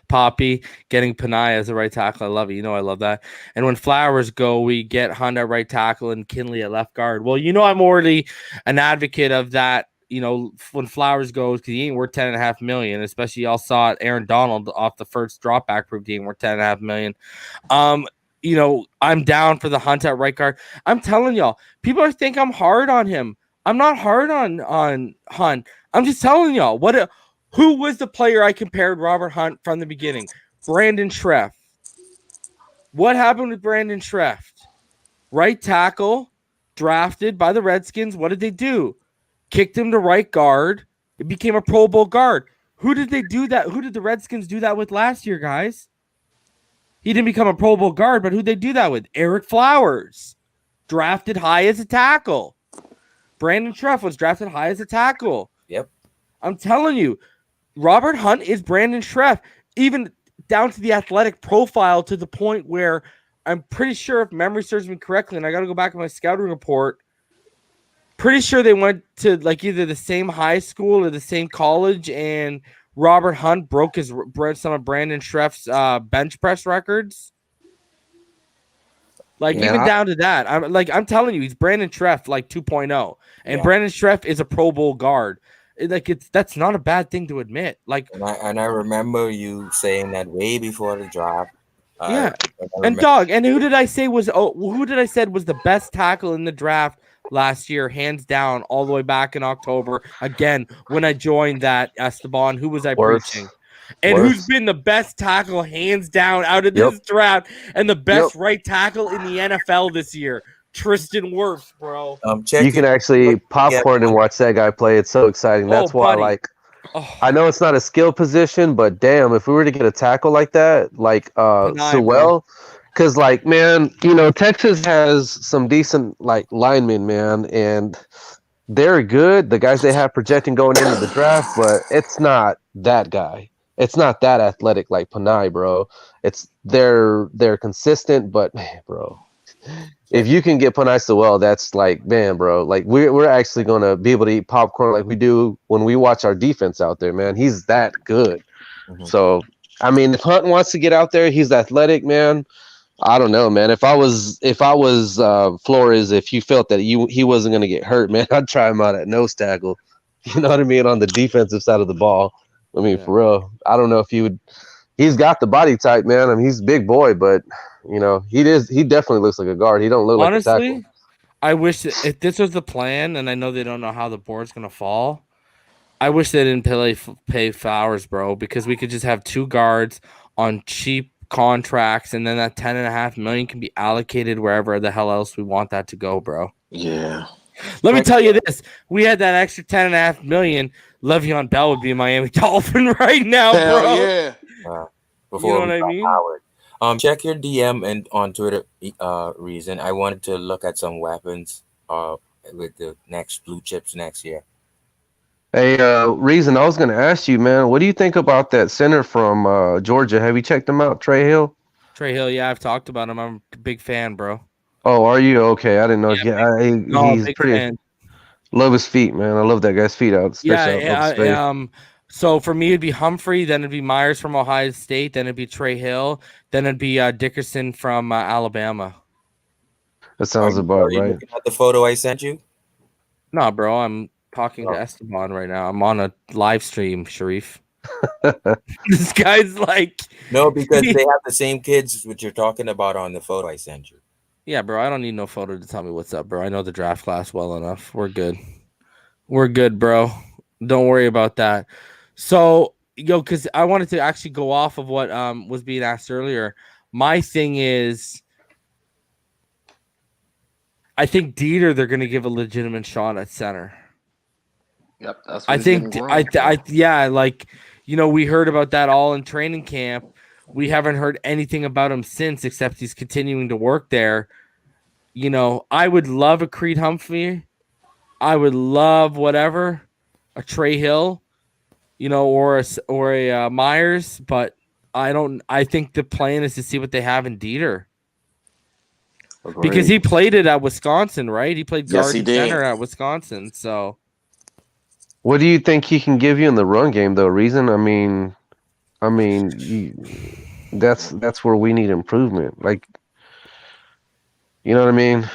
Speaker 1: Poppy getting Panay as a right tackle. I love it. You know, I love that. And when Flowers go, we get Hunt at right tackle and Kinley at left guard. Well, you know, I'm already an advocate of that. You know, when Flowers goes, because he ain't worth $10.5 million. Especially y'all saw it, Aaron Donald off the first drop back proved he ain't worth $10.5 million. You know, I'm down for the Hunt at right guard. I'm telling y'all, people think I'm hard on him. I'm not hard on Hunt. I'm just telling y'all who was the player I compared Robert Hunt from the beginning? Brandon Schreff. What happened with Brandon Schreff? Right tackle, drafted by the Redskins. What did they do? Kicked him to right guard. It became a Pro Bowl guard. Who did they do that? Who did the Redskins do that with last year, guys? He didn't become a Pro Bowl guard, but who'd they do that with? Eric Flowers, drafted high as a tackle. Brandon Schreff was drafted high as a tackle.
Speaker 3: Yep.
Speaker 1: I'm telling you, Robert Hunt is Brandon Schreff, even down to the athletic profile, to the point where I'm pretty sure, if memory serves me correctly, and I got to go back to my scouting report, pretty sure they went to like either the same high school or the same college, and Robert Hunt broke some of Brandon Schreff's bench press records. Like, even down to that. I'm telling you, he's Brandon Schreff like 2.0. And Brandon Schreff is a Pro Bowl guard. That's not a bad thing to admit. Like,
Speaker 3: and I remember you saying that way before the draft.
Speaker 1: Yeah. And dog, and who did I say was the best tackle in the draft last year, hands down, all the way back in October? Again, when I joined that Esteban, who was I preaching? And who's been the best tackle, hands down, out of this draft, and the best right tackle in the NFL this year? Tristan Wirfs, bro.
Speaker 5: You can actually popcorn and watch that guy play. It's so exciting. That's why, I know it's not a skill position, but damn, if we were to get a tackle like that, like Sewell, because man, you know, Texas has some decent linemen, man, and they're good. The guys they have projecting going into the draft, but it's not that guy. It's not that athletic like Panay, bro. They're consistent, but man, bro, if you can get Panay Sewell, that's man, bro. We're actually gonna be able to eat popcorn like we do when we watch our defense out there, man. He's that good. Mm-hmm. So, I mean, if Hunt wants to get out there, he's athletic, man. I don't know, man. If I was Flores, if you felt that he wasn't gonna get hurt, man, I'd try him out at nose tackle. You know what I mean, on the defensive side of the ball. I mean, for real. I don't know if he would. He's got the body type, man. I mean, he's a big boy, but you know, he definitely looks like a guard. He don't look like a tackle.
Speaker 1: I wish that if this was the plan, and I know they don't know how the board's gonna fall, I wish they didn't pay Flowers, bro, because we could just have two guards on cheap contracts, and then that $10.5 million can be allocated wherever the hell else we want that to go, bro.
Speaker 2: Yeah.
Speaker 1: Let me tell you this: we had that extra $10.5 million. Le'Veon Bell would be a Miami Dolphin right now,
Speaker 2: hell
Speaker 1: bro.
Speaker 2: Yeah.
Speaker 3: Before
Speaker 1: you know what I mean?
Speaker 3: Howard. Check your DM and on Twitter. Reason I wanted to look at some weapons. With the next blue chips next year.
Speaker 5: Hey, Reason, I was going to ask you, man, what do you think about that center from Georgia? Have you checked him out, Trey Hill?
Speaker 1: Trey Hill, yeah, I've talked about him. I'm a big fan, bro.
Speaker 5: Oh, are you? Okay, I didn't know. He's pretty. Fan. Love his feet, man. I love that guy's feet out.
Speaker 1: So for me, it'd be Humphrey, then it'd be Myers from Ohio State, then it'd be Trey Hill, then it'd be Dickerson from Alabama.
Speaker 5: That sounds about right.
Speaker 3: Looking at the photo I sent you?
Speaker 1: No, bro, I'm talking to Esteban right now. I'm on a live stream, Sharif. This guy's like...
Speaker 3: No, because they have the same kids which you're talking about on the photo I sent you.
Speaker 1: Yeah, bro, I don't need no photo to tell me what's up, bro. I know the draft class well enough. We're good. We're good, bro. Don't worry about that. So, because I wanted to actually go off of what was being asked earlier. My thing is, I think Dieter, they're going to give a legitimate shot at center.
Speaker 2: Yep, that's
Speaker 1: I
Speaker 2: what
Speaker 1: think, we heard about that all in training camp. We haven't heard anything about him since, except he's continuing to work there. You know, I would love a Creed Humphrey. I would love a Trey Hill, or a Myers, but I think the plan is to see what they have in Dieter. Because he played it at Wisconsin, right? He played
Speaker 2: Yes,
Speaker 1: guard
Speaker 2: he
Speaker 1: and
Speaker 2: did.
Speaker 1: center at Wisconsin. So
Speaker 5: What do you think he can give you in the run game, though? Reason? That's where we need improvement. Like, you know what I mean?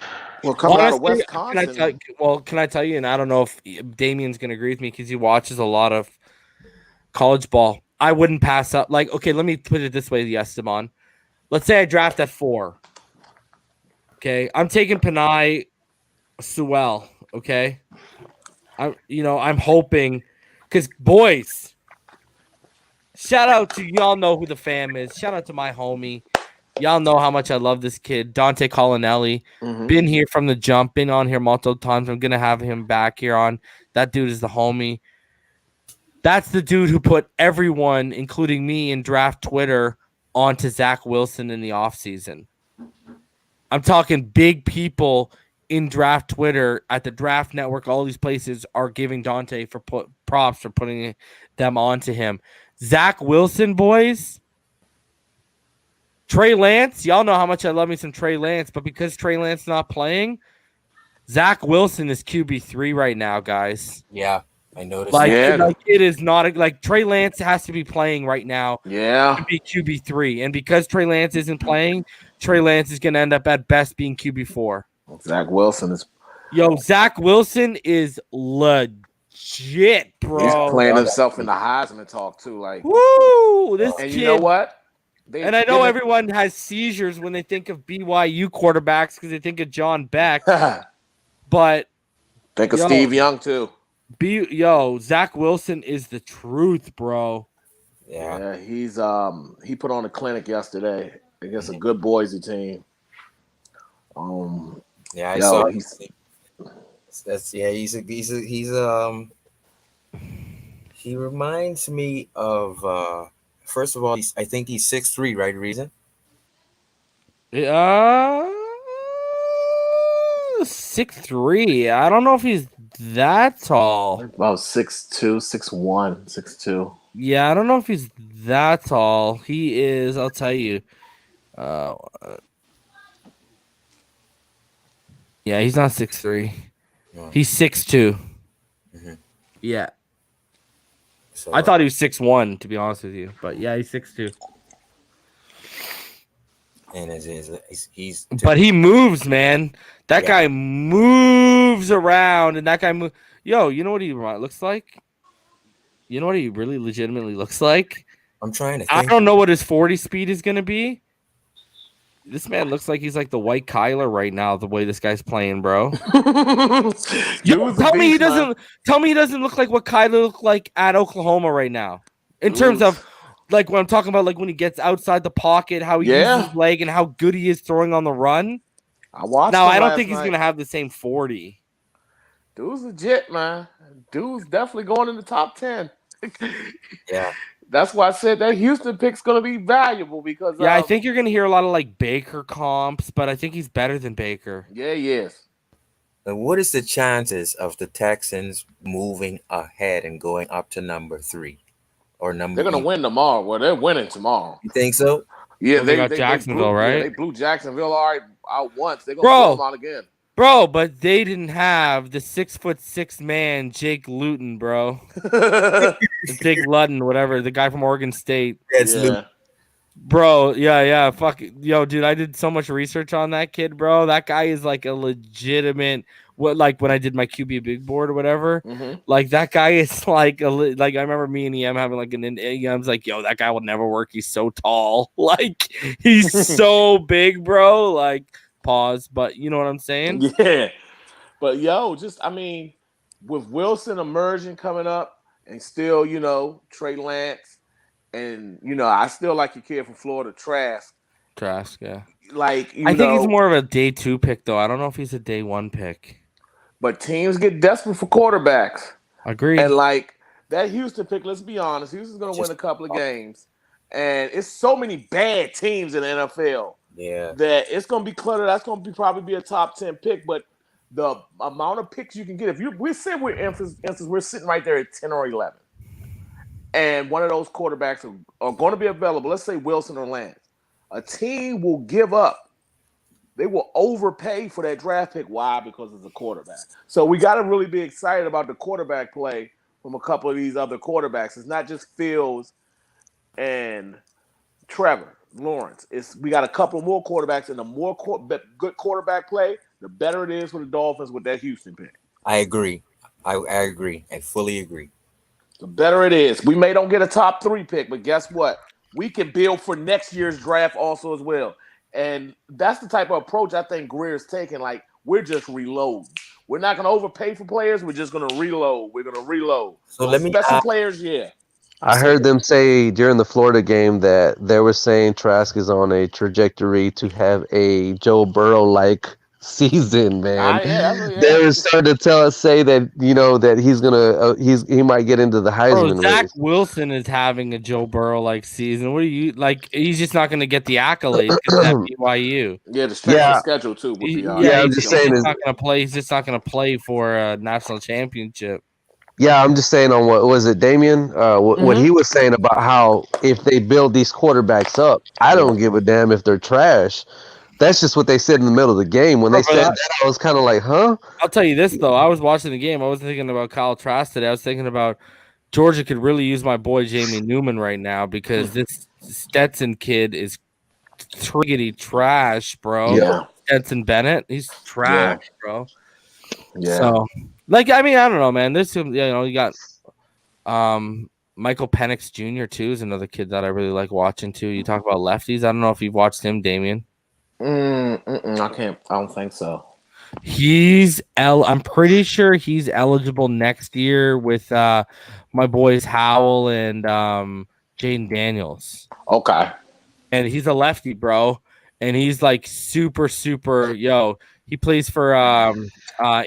Speaker 2: Well, coming out of
Speaker 1: honestly,
Speaker 2: Wisconsin,
Speaker 1: can I tell you? And I don't know if Damien's going to agree with me because he watches a lot of college ball. I wouldn't pass up. Like, okay, let me put it this way, Esteban. Let's say I draft at 4. Okay, I'm taking Panay Sewell. Okay, I'm hoping because boys, shout out to y'all know who the fam is. Shout out to my homie. Y'all know how much I love this kid, Dante Collinelli. Been here from the jump, been on here multiple times. I'm gonna have him back here on. That dude is the homie. That's the dude who put everyone, including me, in draft Twitter onto Zach Wilson in the offseason. I'm talking big people in draft Twitter at the Draft Network. All these places are giving Dante for props for putting them onto him. Zach Wilson, boys. Trey Lance, y'all know how much I love me some Trey Lance, but because Trey Lance not playing, Zach Wilson is QB3 right now, guys.
Speaker 3: Yeah, I noticed.
Speaker 1: Like
Speaker 3: that.
Speaker 1: it is not like Trey Lance has to be playing right now.
Speaker 2: Yeah,
Speaker 1: to be QB3, and because Trey Lance isn't playing, Trey Lance is going to end up at best being QB4.
Speaker 2: Zach Wilson is.
Speaker 1: Zach Wilson is legit, bro.
Speaker 2: He's playing himself in the Heisman talk too. Like,
Speaker 1: woo, this kid.
Speaker 2: You know what?
Speaker 1: And I know everyone has seizures when they think of BYU quarterbacks because they think of John Beck. But
Speaker 2: think of Steve Young too.
Speaker 1: Zach Wilson is the truth, bro.
Speaker 2: Yeah, he's he put on a clinic yesterday against a good Boise team.
Speaker 3: I saw. He reminds me of. First of all, I think he's 6'3", right? Reason?
Speaker 1: 6'3". I don't know if he's that tall.
Speaker 2: About 6'2", 6'1", 6'2".
Speaker 1: Yeah, I don't know if he's that tall. He is. I'll tell you. Yeah, he's not 6'3". He's 6'2".
Speaker 3: Mm-hmm.
Speaker 1: Yeah.
Speaker 3: So,
Speaker 1: I thought he was 6'1", to be honest with you, but yeah, he's 6'2".
Speaker 3: And he's
Speaker 1: but he moves, man. That guy moves around, and that guy moves. You know what he looks like? You know what he really legitimately looks like?
Speaker 3: I'm trying to think.
Speaker 1: I don't know what his 40 speed is going to be. This man looks like he's like the white Kyler right now, the way this guy's playing, bro. Tell me he doesn't look like what Kyler looked like at Oklahoma right now. In terms of like when I'm talking about like when he gets outside the pocket, how he uses his leg and how good he is throwing on the run.
Speaker 2: I watched.
Speaker 1: Now I don't think he's gonna have the same 40.
Speaker 2: Dude's legit, man. Dude's definitely going in the top 10.
Speaker 3: Yeah.
Speaker 2: That's why I said that Houston pick's going to be valuable because
Speaker 1: I think you're going to hear a lot of like Baker comps, but I think he's better than Baker.
Speaker 2: Yeah, he is.
Speaker 3: And what is the chances of the Texans moving ahead and going up to number 3 or number?
Speaker 2: They're going to win tomorrow. Well, they're winning tomorrow.
Speaker 3: You think so?
Speaker 2: Yeah,
Speaker 1: they got Jacksonville, right?
Speaker 2: Yeah, they blew Jacksonville out once. They're going to blow them out again.
Speaker 1: Bro, but they didn't have the 6'6" man, Jake Luton, bro. Jake Luton, whatever, the guy from Oregon State.
Speaker 3: Yeah.
Speaker 1: Bro, yeah. Fuck, dude, I did so much research on that kid, bro. That guy is like a legitimate. Like when I did my QB big board or whatever, like that guy is like I remember me and EM having like EM's like, that guy will never work. He's so tall, like he's so big, bro. Like. Pause, but you know what I'm saying?
Speaker 2: Yeah. But with Wilson emerging coming up and still, Trey Lance and, I still like your kid from Florida, Trask.
Speaker 1: Yeah.
Speaker 2: Like,
Speaker 1: I think he's more of a day 2 pick, though. I don't know if he's a day 1 pick.
Speaker 2: But teams get desperate for quarterbacks.
Speaker 1: Agreed.
Speaker 2: And like that Houston pick, let's be honest, Houston's going to win a couple of games. And it's so many bad teams in the NFL.
Speaker 3: Yeah,
Speaker 2: that it's gonna be cluttered. That's gonna probably be a top 10 pick, but the amount of picks you can get, we're sitting right there at 10 or 11, and one of those quarterbacks are going to be available. Let's say Wilson or Lance. A team will give up They will overpay for that draft pick. Why? Because it's a quarterback. So we got to really be excited about the quarterback play from a couple of these other quarterbacks. It's not just Fields and Trevor Lawrence. We got a couple more quarterbacks, and the more good quarterback play, the better it is for the Dolphins with that Houston pick.
Speaker 3: I agree. I agree. I fully agree.
Speaker 2: The better it is. We may don't get a top 3 pick, but guess what? We can build for next year's draft also as well. And that's the type of approach I think Greer's taking. Like, we're just reloading. We're not going to overpay for players. We're just going to reload. We're going to reload.
Speaker 3: So let me
Speaker 2: special players, yeah.
Speaker 5: I heard them say during the Florida game that they were saying Trask is on a trajectory to have a Joe Burrow-like season, man. They were starting to say that that he's gonna he might get into the Heisman race.
Speaker 1: Zach Wilson is having a Joe Burrow-like season. What are you like? He's just not going to get the accolades because at BYU.
Speaker 2: Yeah, the strength of schedule too.
Speaker 5: I'm just saying
Speaker 1: he's not going to play. He's just not going to play for a national championship.
Speaker 5: Yeah, I'm just saying on what was it, Damien? What he was saying about how if they build these quarterbacks up, I don't give a damn if they're trash. That's just what they said in the middle of the game. When they said that, I was kind of like, huh?
Speaker 1: I'll tell you this, though. I was watching the game. I wasn't thinking about Kyle Trask today. I was thinking about Georgia could really use my boy Jamie Newman right now because this Stetson kid is triggity trash, bro.
Speaker 2: Yeah.
Speaker 1: Stetson Bennett, he's trash, bro.
Speaker 2: Yeah.
Speaker 1: So, I don't know, man. This, you got Michael Penix Jr. too is another kid that I really like watching too. You talk about lefties. I don't know if you've watched him, Damien.
Speaker 2: I can't. I don't think so.
Speaker 1: I'm pretty sure he's eligible next year with my boys Howell and Jaden Daniels.
Speaker 2: Okay.
Speaker 1: And he's a lefty, bro. And he's like super. He plays for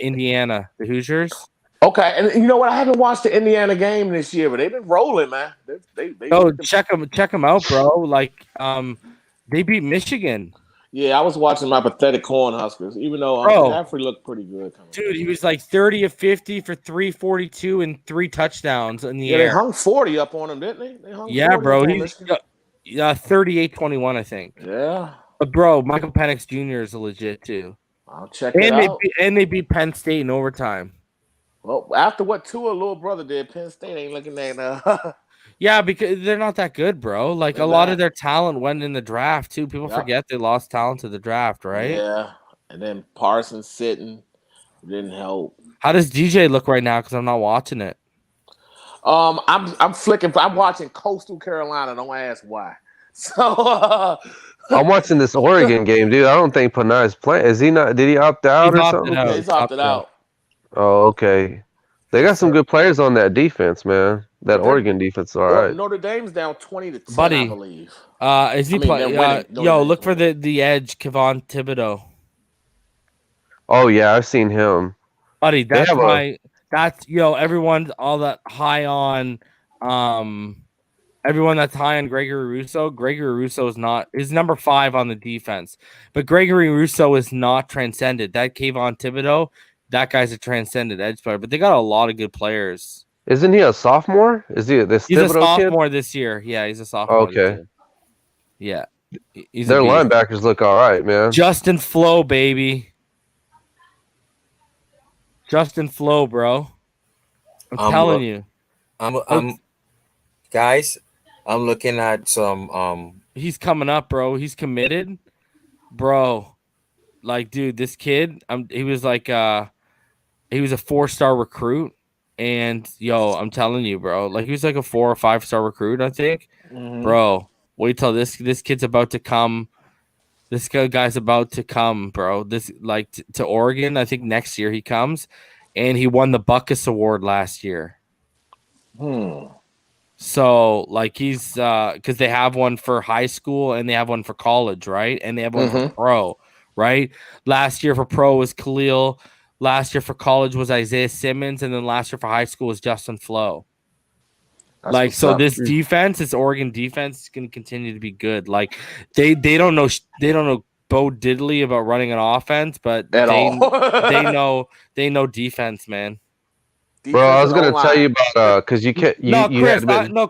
Speaker 1: Indiana, the Hoosiers.
Speaker 2: Okay, and you know what? I haven't watched the Indiana game this year, but they've been rolling, man. They
Speaker 1: check them out, bro. Like they beat Michigan.
Speaker 2: Yeah, I was watching my pathetic Cornhuskers, even though McCaffrey looked pretty good.
Speaker 1: Dude, he was like 30 of 50 for 342 and 3 touchdowns in the air.
Speaker 2: They hung 40 up on him, didn't they? They hung 40
Speaker 1: bro. He's 38-21, I think.
Speaker 2: Yeah.
Speaker 1: But bro, Michael Penix Jr. is legit too.
Speaker 2: I'll check it out.
Speaker 1: They beat Penn State in overtime.
Speaker 2: Well, after what Tua little brother did, Penn State ain't looking at
Speaker 1: Yeah, because they're not that good, bro. Like a lot of their talent went in the draft too. People forget they lost talent to the draft, right?
Speaker 2: Yeah, and then Parsons sitting didn't help.
Speaker 1: How does DJ look right now? Because I'm not watching it.
Speaker 2: I'm flicking. I'm watching Coastal Carolina. Don't ask why. So
Speaker 5: I'm watching this Oregon game, dude. I don't think Panay's playing. Is he not? Did he opt out or something?
Speaker 2: Yeah, he's opted out.
Speaker 5: Oh, okay. They got some good players on that defense, man. That Oregon defense is all right.
Speaker 2: Notre Dame's down 20-10,
Speaker 1: Buddy,
Speaker 2: I believe.
Speaker 1: Is he playing? Look for the edge, Kevon Thibodeau.
Speaker 5: Oh yeah, I've seen him.
Speaker 1: Buddy, everyone's all that high on everyone that's high on Gregory Rousseau. Gregory Rousseau is number 5 on the defense. But Gregory Rousseau is not transcended. That Kevon Thibodeau, that guy's a transcended edge player, but they got a lot of good players.
Speaker 5: Isn't he a sophomore? Is he this?
Speaker 1: He's a sophomore this year. Yeah, he's a sophomore.
Speaker 5: Okay.
Speaker 1: Yeah.
Speaker 5: Their linebackers look all right, man.
Speaker 1: Justin Flo, baby. Justin Flo, bro. I'm telling you.
Speaker 3: Guys, I'm looking at some
Speaker 1: he's coming up, bro. He's committed. Bro. Like, dude, this kid, he was a 4-star recruit. And I'm telling you, bro, like he was like a 4 or 5-star recruit, I think. Bro, wait till this kid's about to come. This guy's about to come, bro. This to Oregon. I think next year he comes, and he won the Buckus Award last year. So like he's because they have one for high school and they have one for college, right? And they have one for pro, right? Last year for pro was Khalil. Last year for college was Isaiah Simmons, and then last year for high school was Justin Flo. This defense, this Oregon defense, is going to continue to be good. Like they don't know Bo Diddley about running an offense, but they know defense, man.
Speaker 5: Bro, I was going to tell you about because you can't.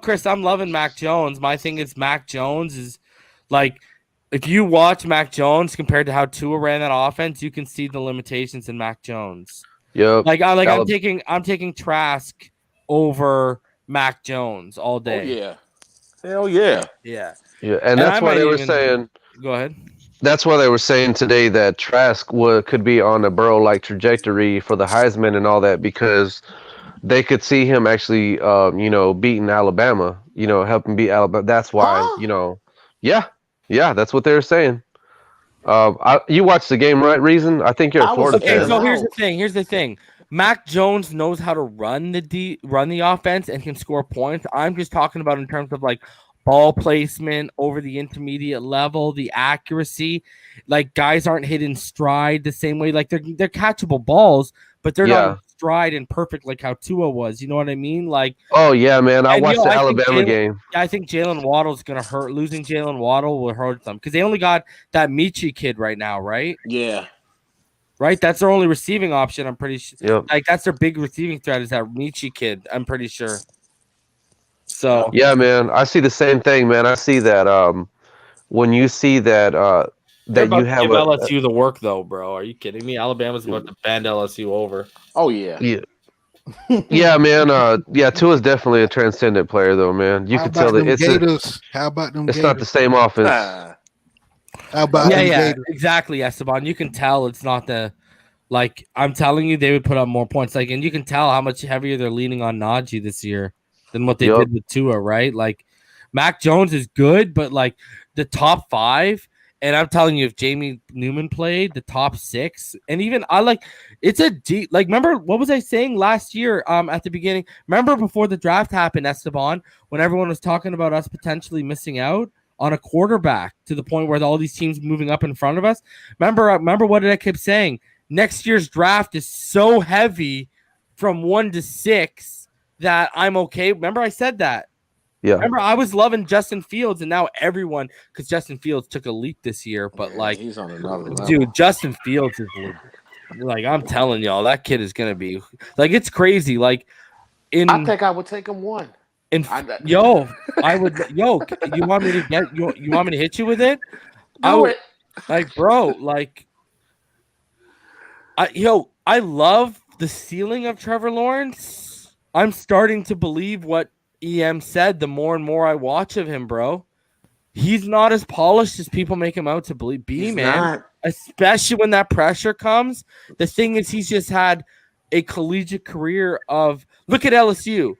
Speaker 1: Chris, I'm loving Mac Jones. My thing is Mac Jones is like if you watch Mac Jones compared to how Tua ran that offense, you can see the limitations in Mac Jones.
Speaker 5: Yep.
Speaker 1: I'm taking Trask over Mac Jones all day.
Speaker 2: Oh yeah. Hell yeah.
Speaker 1: Yeah.
Speaker 5: Yeah, and that's why they were saying.
Speaker 1: Go ahead.
Speaker 5: That's why they were saying today that Trask could be on a Burrow-like trajectory for the Heisman and all that, because they could see him actually, beating Alabama. Helping beat Alabama. That's why. Yeah, that's what they were saying. You watched the game, right? Reason? I think you're a Florida fan.
Speaker 1: So here's the thing. Mac Jones knows how to run the offense and can score points. I'm just talking about in terms of like ball placement over the intermediate level, the accuracy. Like guys aren't hitting stride the same way. Like they're catchable balls, but they're not stride and perfect like how Tua was. You know what I mean? Like,
Speaker 5: oh yeah, man. I watched the Alabama game.
Speaker 1: I think Jalen Waddle's gonna hurt. Losing Jalen Waddle will hurt them because they only got that Michi kid right now, right?
Speaker 2: Yeah.
Speaker 1: Right, that's their only receiving option. I'm pretty sure.
Speaker 5: Yep.
Speaker 1: Like that's their big receiving threat is that Michi kid. I'm pretty sure. So
Speaker 5: yeah, man, I see the same thing, man. I see that when you see that that you have
Speaker 1: give LSU the work though, bro. Are you kidding me? Alabama's about to bend LSU over.
Speaker 2: Oh yeah.
Speaker 5: Yeah, man. Tua's definitely a transcendent player, though, man. You can tell that it's
Speaker 6: Gators. How about them?
Speaker 5: It's not the same offense.
Speaker 6: How about
Speaker 1: Gators? Exactly, Esteban. You can tell it's not the like. I'm telling you, they would put up more points. Like, and you can tell how much heavier they're leaning on Najee this year than what they did with Tua, right? Like, Mac Jones is good, but like the top 5. And I'm telling you, if Jamie Newman played, the top 6, and even it's a deep. Like, remember what was I saying last year? At the beginning, remember before the draft happened, Esteban, when everyone was talking about us potentially missing out on a quarterback to the point where all these teams moving up in front of us. Remember what I kept saying? Next year's draft is so heavy from 1 to 6 that I'm okay. Remember I said that.
Speaker 5: Yeah.
Speaker 1: Remember, I was loving Justin Fields, and now everyone, because Justin Fields took a leap this year, but like,
Speaker 2: he's on another level.
Speaker 1: Dude, Justin Fields is like, I'm telling y'all, that kid is gonna be like, it's crazy. Like,
Speaker 2: I think I would take him 1.
Speaker 1: I would. You want me to get you? You want me to hit you with it? I would. Like, bro, like, I love the ceiling of Trevor Lawrence. I'm starting to believe what EM said the more and more I watch of him, bro. He's not as polished as people make him out to be, man. Not. Especially when that pressure comes. The thing is, he's just had a collegiate career of look at LSU.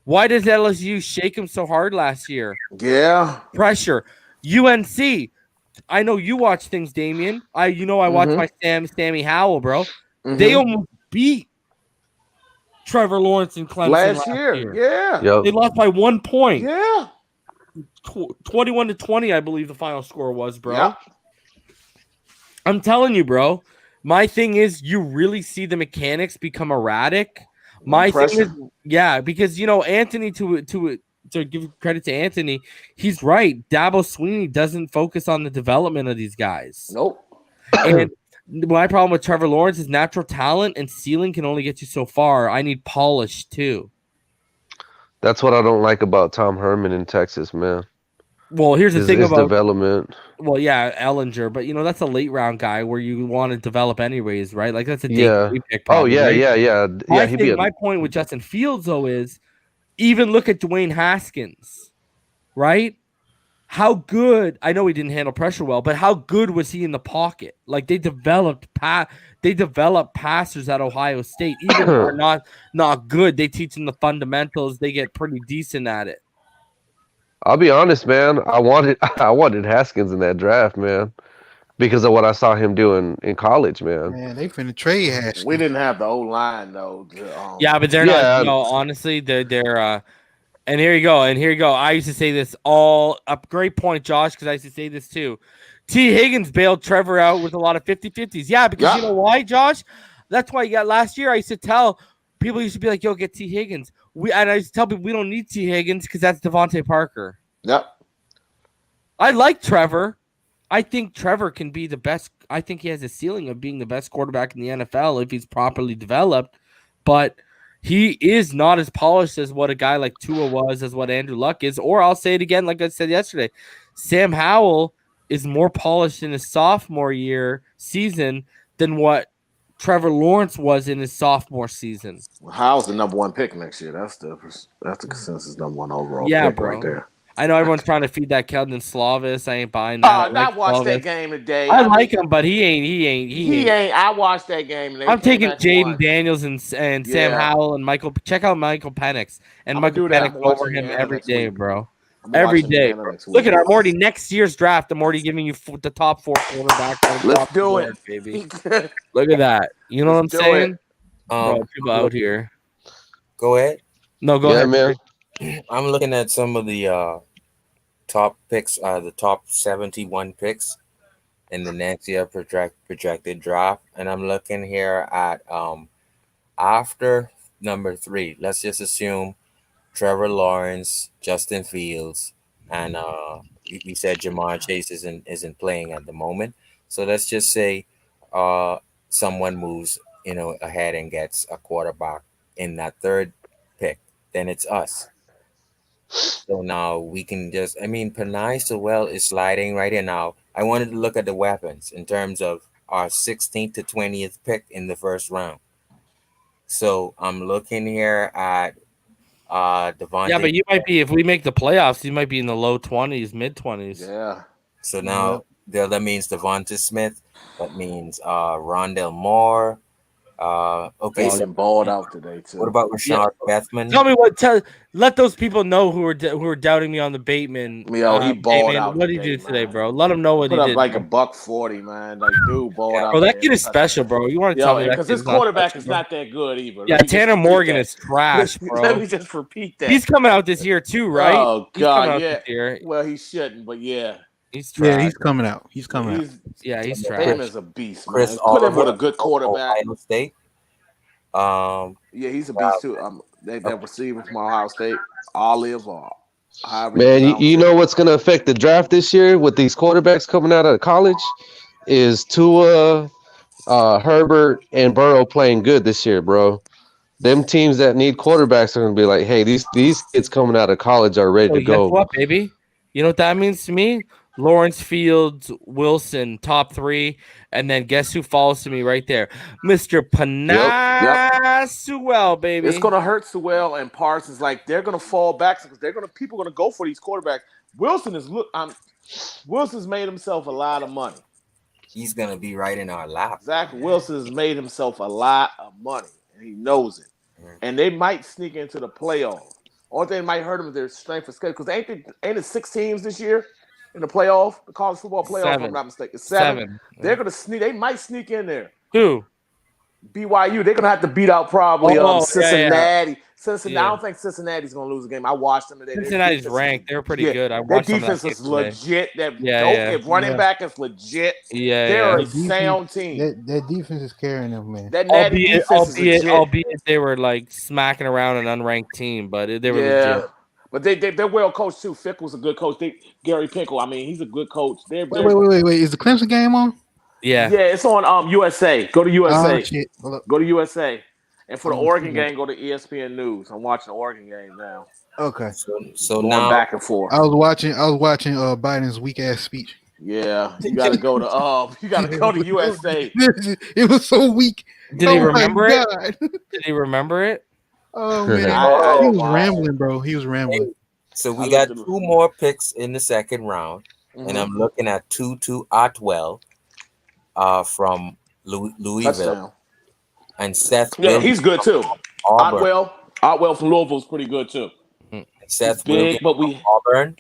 Speaker 1: Why does LSU shake him so hard last year?
Speaker 2: Yeah.
Speaker 1: Pressure. UNC. I know you watch things, Damien. I watch my Sammy Howell, bro. Mm-hmm. They almost beat Trevor Lawrence and Clemson last year.
Speaker 2: Yeah.
Speaker 5: Yep.
Speaker 1: They lost by 1 point.
Speaker 2: Yeah.
Speaker 1: 21-20, I believe the final score was, bro.
Speaker 2: Yep.
Speaker 1: I'm telling you, bro. My thing is, you really see the mechanics become erratic. My thing is, because Anthony, to give credit to Anthony, he's right. Dabo Swinney doesn't focus on the development of these guys.
Speaker 2: Nope.
Speaker 1: And my problem with Trevor Lawrence is natural talent and ceiling can only get you so far. I need polish too.
Speaker 5: That's what I don't like about Tom Herman in Texas, man.
Speaker 1: Well, here's the thing about
Speaker 5: development.
Speaker 1: Well, yeah, Ellinger, but that's a late round guy where you want to develop anyways, right? Like that's a day 3 pick. Probably, right? My point with Justin Fields though is even look at Dwayne Haskins, right? How good? I know he didn't handle pressure well, but how good was he in the pocket? Like they developed passers at Ohio State, even if they're not good. They teach them the fundamentals. They get pretty decent at it.
Speaker 5: I'll be honest, man. I wanted Haskins in that draft, man, because of what I saw him doing in college, man.
Speaker 6: Man, they finna trade Haskins.
Speaker 2: We didn't have the O-line though.
Speaker 1: But they're not. Honestly, they're. And here you go. I used to say this a great point, Josh, because I used to say this too. T. Higgins bailed Trevor out with a lot of 50-50s. Yeah, because you know why, Josh? That's why you got last year. I used to tell people used to be like, yo, get T. Higgins. I used to tell people we don't need T. Higgins because that's Devontae Parker.
Speaker 2: Yep.
Speaker 1: I like Trevor. I think Trevor can be the best. I think he has a ceiling of being the best quarterback in the NFL if he's properly developed. But he is not as polished as what a guy like Tua was, as what Andrew Luck is. Or I'll say it again, like I said yesterday, Sam Howell is more polished in his sophomore year season than what Trevor Lawrence was in his sophomore season.
Speaker 2: How's the number 1 pick next year? That's the consensus number 1 overall pick
Speaker 1: bro.
Speaker 2: right there.
Speaker 1: I know everyone's trying to feed that Keldon Slovis. I ain't buying that.
Speaker 2: I watched that game today.
Speaker 1: I like him, but he ain't.
Speaker 2: I watched that game. And
Speaker 1: I'm taking Jaden Daniels and Sam Howell and Michael. Check out Michael Penix and Michael Penix over him every day, bro. Every day. Look at I'm already next year's draft. I'm already giving you the top 4 quarterbacks.
Speaker 2: Let's do it,
Speaker 1: baby. Look at that. You know what I'm saying? Bro, people out here.
Speaker 3: Go ahead.
Speaker 1: No, go ahead,
Speaker 5: man.
Speaker 3: I'm looking at some of the top picks, the top 71 picks in the next year projected draft, and I'm looking here at after number 3. Let's just assume Trevor Lawrence, Justin Fields, and we said Jamar Chase isn't playing at the moment. So let's just say someone moves ahead and gets a quarterback in that 3rd pick. Then it's us. So now we can Penei Sewell is sliding right in now. I wanted to look at the weapons in terms of our 16th to 20th pick in the first round. So I'm looking here at Devontae.
Speaker 1: Yeah, but you might be, if we make the playoffs, you might be in the low 20s, mid 20s.
Speaker 2: Yeah.
Speaker 3: So now that means Devonta Smith. That means Rondell Moore. Okay,
Speaker 2: He's balled out today too.
Speaker 3: What about Rashad Bethman?
Speaker 1: Tell me let those people know who are doubting me on the Bateman.
Speaker 2: He balled out.
Speaker 1: What did he do today, bro? Let them know what he did.
Speaker 2: Like $140, man. Like, dude, balled out.
Speaker 1: Bro, that kid is special, bro. You want to tell me that?
Speaker 2: Because his quarterback is not that good either.
Speaker 1: Yeah, Tanner Morgan is trash, bro.
Speaker 2: Let me just repeat that.
Speaker 1: He's coming out this year too, right?
Speaker 2: Oh God,
Speaker 1: yeah.
Speaker 2: Well, he shouldn't, but yeah.
Speaker 1: He's trash.
Speaker 6: Yeah, he's coming out. He's trash.
Speaker 1: He's
Speaker 2: Bateman's a beast, man.
Speaker 3: Chris
Speaker 2: Put him
Speaker 3: Oliver
Speaker 2: with a good quarterback.
Speaker 3: Ohio State.
Speaker 2: He's a beast too. That receiver from Ohio State, Olive or
Speaker 5: man, you know what's going to affect the draft this year with these quarterbacks coming out of college is Tua, Herbert, and Burrow playing good this year, bro. Them teams that need quarterbacks are going to be like, hey, these kids coming out of college are ready to go.
Speaker 1: Guess what, baby? You know what that means to me? Lawrence, Fields, Wilson, top 3, and then guess who follows to me right there? Mr. Penei Sewell, baby.
Speaker 2: It's gonna hurt Sewell and Parsons. Like they're gonna fall back because people are gonna go for these quarterbacks. Wilson's made himself a lot of money.
Speaker 3: He's gonna be right in our lap.
Speaker 2: Zach Wilson has made himself a lot of money, and he knows it. And they might sneak into the playoffs. Only thing that might hurt them is their strength of schedule. Because ain't it 6 teams this year in the playoff, the college football playoff? If I'm not mistaken, 7. They're gonna sneak. They might sneak in there.
Speaker 1: Who?
Speaker 2: BYU. They're gonna have to beat out probably Cincinnati.
Speaker 1: Yeah.
Speaker 2: Cincinnati. I don't think Cincinnati's gonna lose a game. I watched them today.
Speaker 1: Cincinnati's ranked. They're pretty good. I watched
Speaker 2: their defense is legit.
Speaker 1: If
Speaker 2: running back is legit. They're a sound team.
Speaker 6: That defense is carrying them, man.
Speaker 1: Albeit they were like smacking around an unranked team, but they were legit.
Speaker 2: But they're well coached too. Fick was a good coach. Gary Pinkel. I mean, he's a good coach.
Speaker 6: Wait. Is the Clemson game on?
Speaker 1: Yeah,
Speaker 2: it's on USA. Go to USA.
Speaker 6: Oh, shit.
Speaker 2: Go to USA. And for the Oregon game, go to ESPN News. I'm watching the Oregon game now.
Speaker 6: Okay.
Speaker 3: So
Speaker 2: going
Speaker 3: now
Speaker 2: back and forth.
Speaker 6: I was watching Biden's weak ass speech.
Speaker 2: Yeah, you gotta go to USA.
Speaker 6: It was so weak.
Speaker 1: Did he remember it? Did he remember it?
Speaker 6: Oh man, he was rambling, bro. He was rambling.
Speaker 3: So we got 2 more picks in the second round, and I'm looking at Tutu Atwell from Louisville.
Speaker 2: Touchdown.
Speaker 3: And Seth.
Speaker 2: Yeah, he's good too.
Speaker 3: Auburn.
Speaker 2: Otwell from Louisville is pretty good too.
Speaker 3: Seth
Speaker 2: big, but
Speaker 3: Auburn.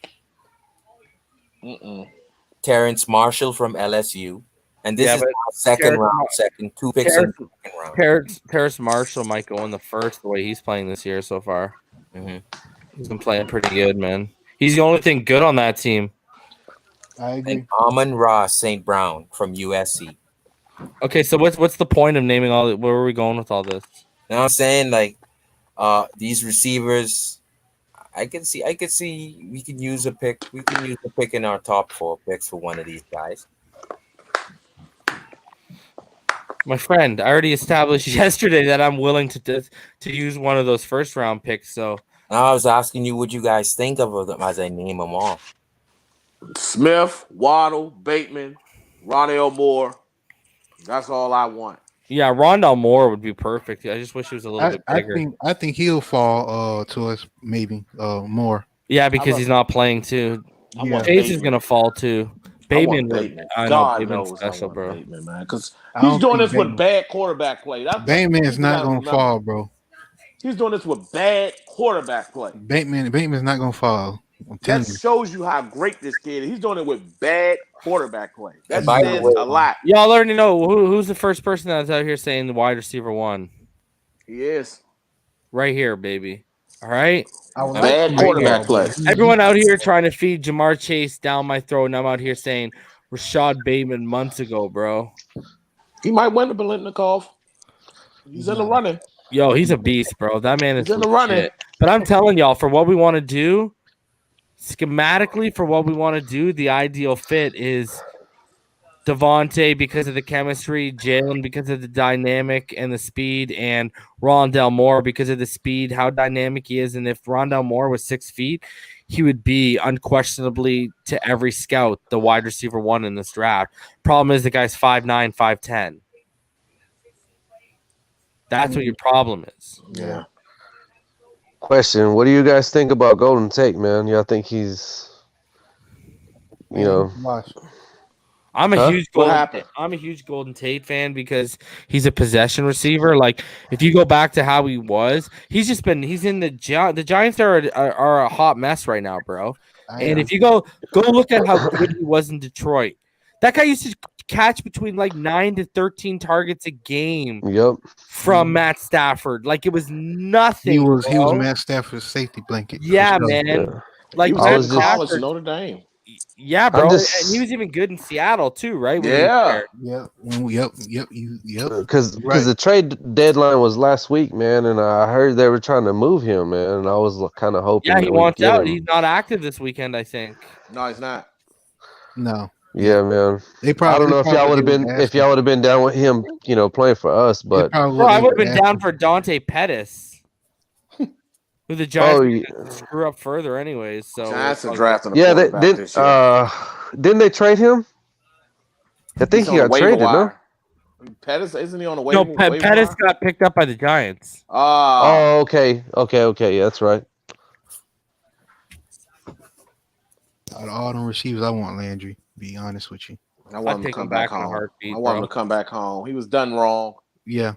Speaker 3: Terrence Marshall from LSU. And this is second round, 2 picks in the second round.
Speaker 1: Terrence Marshall might go in the first the way he's playing this year so far. He's been playing pretty good, man. He's the only thing good on that team.
Speaker 6: I agree.
Speaker 3: And Amon-Ra St. Brown from USC.
Speaker 1: Okay, so what's the point of naming all? Where are we going with all this?
Speaker 3: You know what I'm saying? Like these receivers, I could see we can use a pick. We can use a pick in our top 4 picks for one of these guys.
Speaker 1: My friend, I already established yesterday that I'm willing to use one of those first round picks. So
Speaker 3: now I was asking you what you guys think of them as I name them off.
Speaker 2: Smith, Waddle, Bateman, Ronell Moore. That's all I want.
Speaker 1: Yeah, Rondell Moore would be perfect. I just wish he was a little bit bigger.
Speaker 6: I think he'll fall to us maybe more.
Speaker 1: Yeah, because he's not playing too.
Speaker 2: I want
Speaker 1: Chase is
Speaker 2: Bateman.
Speaker 1: gonna fall too.
Speaker 2: I want
Speaker 1: Bateman,
Speaker 2: Bateman.
Speaker 1: I know
Speaker 2: God
Speaker 1: Bateman's
Speaker 2: knows
Speaker 1: special,
Speaker 2: I want
Speaker 1: bro.
Speaker 2: Bateman, man, because
Speaker 6: I
Speaker 2: he's
Speaker 6: don't
Speaker 2: doing
Speaker 6: think
Speaker 2: this with
Speaker 6: Bateman-
Speaker 2: bad quarterback play.
Speaker 6: Bateman is not
Speaker 2: people
Speaker 6: gonna
Speaker 2: gotta remember.
Speaker 6: fall, bro.
Speaker 2: He's doing this with bad quarterback play.
Speaker 6: Bateman's not gonna fall. I'm telling
Speaker 2: That
Speaker 6: you.
Speaker 2: shows you how great this kid is. He's doing it with bad quarterback play. That
Speaker 3: And by the
Speaker 2: says
Speaker 3: way-
Speaker 2: a lot.
Speaker 1: Y'all already know who's the first person that's out here saying the wide receiver one.
Speaker 2: He is.
Speaker 1: Right here, baby. All right.
Speaker 4: I would
Speaker 2: Bad
Speaker 4: like
Speaker 2: quarterback play.
Speaker 1: Everyone out here trying to feed Jamar Chase down my throat, and I'm out here saying Rashad Bateman months ago, bro.
Speaker 2: He might win the Biletnikoff. He's in the running.
Speaker 1: Yo, he's a beast, bro. That man is
Speaker 2: He's in the
Speaker 1: legit.
Speaker 2: running.
Speaker 1: But I'm telling y'all, for what we want to do, schematically, for what we want to do, the ideal fit is Devontae because of the chemistry, Jalen because of the dynamic and the speed, and Rondell Moore because of the speed, how dynamic he is. And if Rondell Moore was 6 feet, he would be unquestionably to every scout the wide receiver one in this draft. Problem is the guy's 5'9", 5'10". That's what your problem is.
Speaker 2: Yeah.
Speaker 5: Question: what do you guys think about Golden Tate, man? Y'all think he's, you know,
Speaker 6: Watch.
Speaker 1: I'm a
Speaker 5: Huh?
Speaker 1: huge
Speaker 2: What
Speaker 1: Golden
Speaker 2: happened?
Speaker 1: I'm a huge Golden Tate fan because he's a possession receiver. Like if you go back to how he was, he's in the Giants are a hot mess right now, bro. And if you go look at how good he was in Detroit, that guy used to catch between like 9 to 13 targets a game
Speaker 5: yep.
Speaker 1: from Matt Stafford. Like it was nothing.
Speaker 6: He was
Speaker 1: bro.
Speaker 6: Matt Stafford's safety blanket.
Speaker 1: Yeah,
Speaker 6: for sure.
Speaker 1: man.
Speaker 5: Yeah.
Speaker 1: Like
Speaker 2: He was
Speaker 5: I
Speaker 1: Matt
Speaker 5: was
Speaker 2: in
Speaker 5: just-
Speaker 2: college,
Speaker 1: Stafford,
Speaker 2: Notre Dame.
Speaker 1: yeah, bro.
Speaker 5: just-
Speaker 1: And he was even good in Seattle too, right? When he was
Speaker 2: Yeah.
Speaker 1: there.
Speaker 6: Yep.
Speaker 5: Because
Speaker 6: Right.
Speaker 5: the trade deadline was last week, man, and I heard they were trying to move him, man. And I was kind of hoping.
Speaker 1: Yeah, he
Speaker 5: that we'd
Speaker 1: wants
Speaker 5: get
Speaker 1: out.
Speaker 5: him.
Speaker 1: He's not active this weekend, I think.
Speaker 2: No, he's not.
Speaker 6: No.
Speaker 5: Yeah, man.
Speaker 6: They probably.
Speaker 5: I don't know if y'all would have been down with him, you know, playing for us, but
Speaker 1: Bro, I would have been down for Dante Pettis, who the Giants screw up further, anyways. So
Speaker 2: Giants are drafting a
Speaker 5: yeah, they
Speaker 2: quarterback this year.
Speaker 5: didn't they trade him? I think
Speaker 2: He's
Speaker 5: he
Speaker 2: on the
Speaker 5: got
Speaker 2: waiver
Speaker 5: traded, no?
Speaker 2: wire. Pettis, isn't he on the waiver?
Speaker 1: No,
Speaker 2: waiver
Speaker 1: Pettis
Speaker 2: wire?
Speaker 1: got picked up by the Giants.
Speaker 5: Oh, okay, yeah, that's right.
Speaker 6: Out of all them receivers, I want Landry. Be honest with you.
Speaker 2: I want him to
Speaker 1: take
Speaker 2: come
Speaker 1: him
Speaker 2: back
Speaker 1: back in a
Speaker 2: home.
Speaker 1: heartbeat,
Speaker 2: I want him
Speaker 1: bro.
Speaker 2: to come back home. He was done wrong.
Speaker 6: Yeah.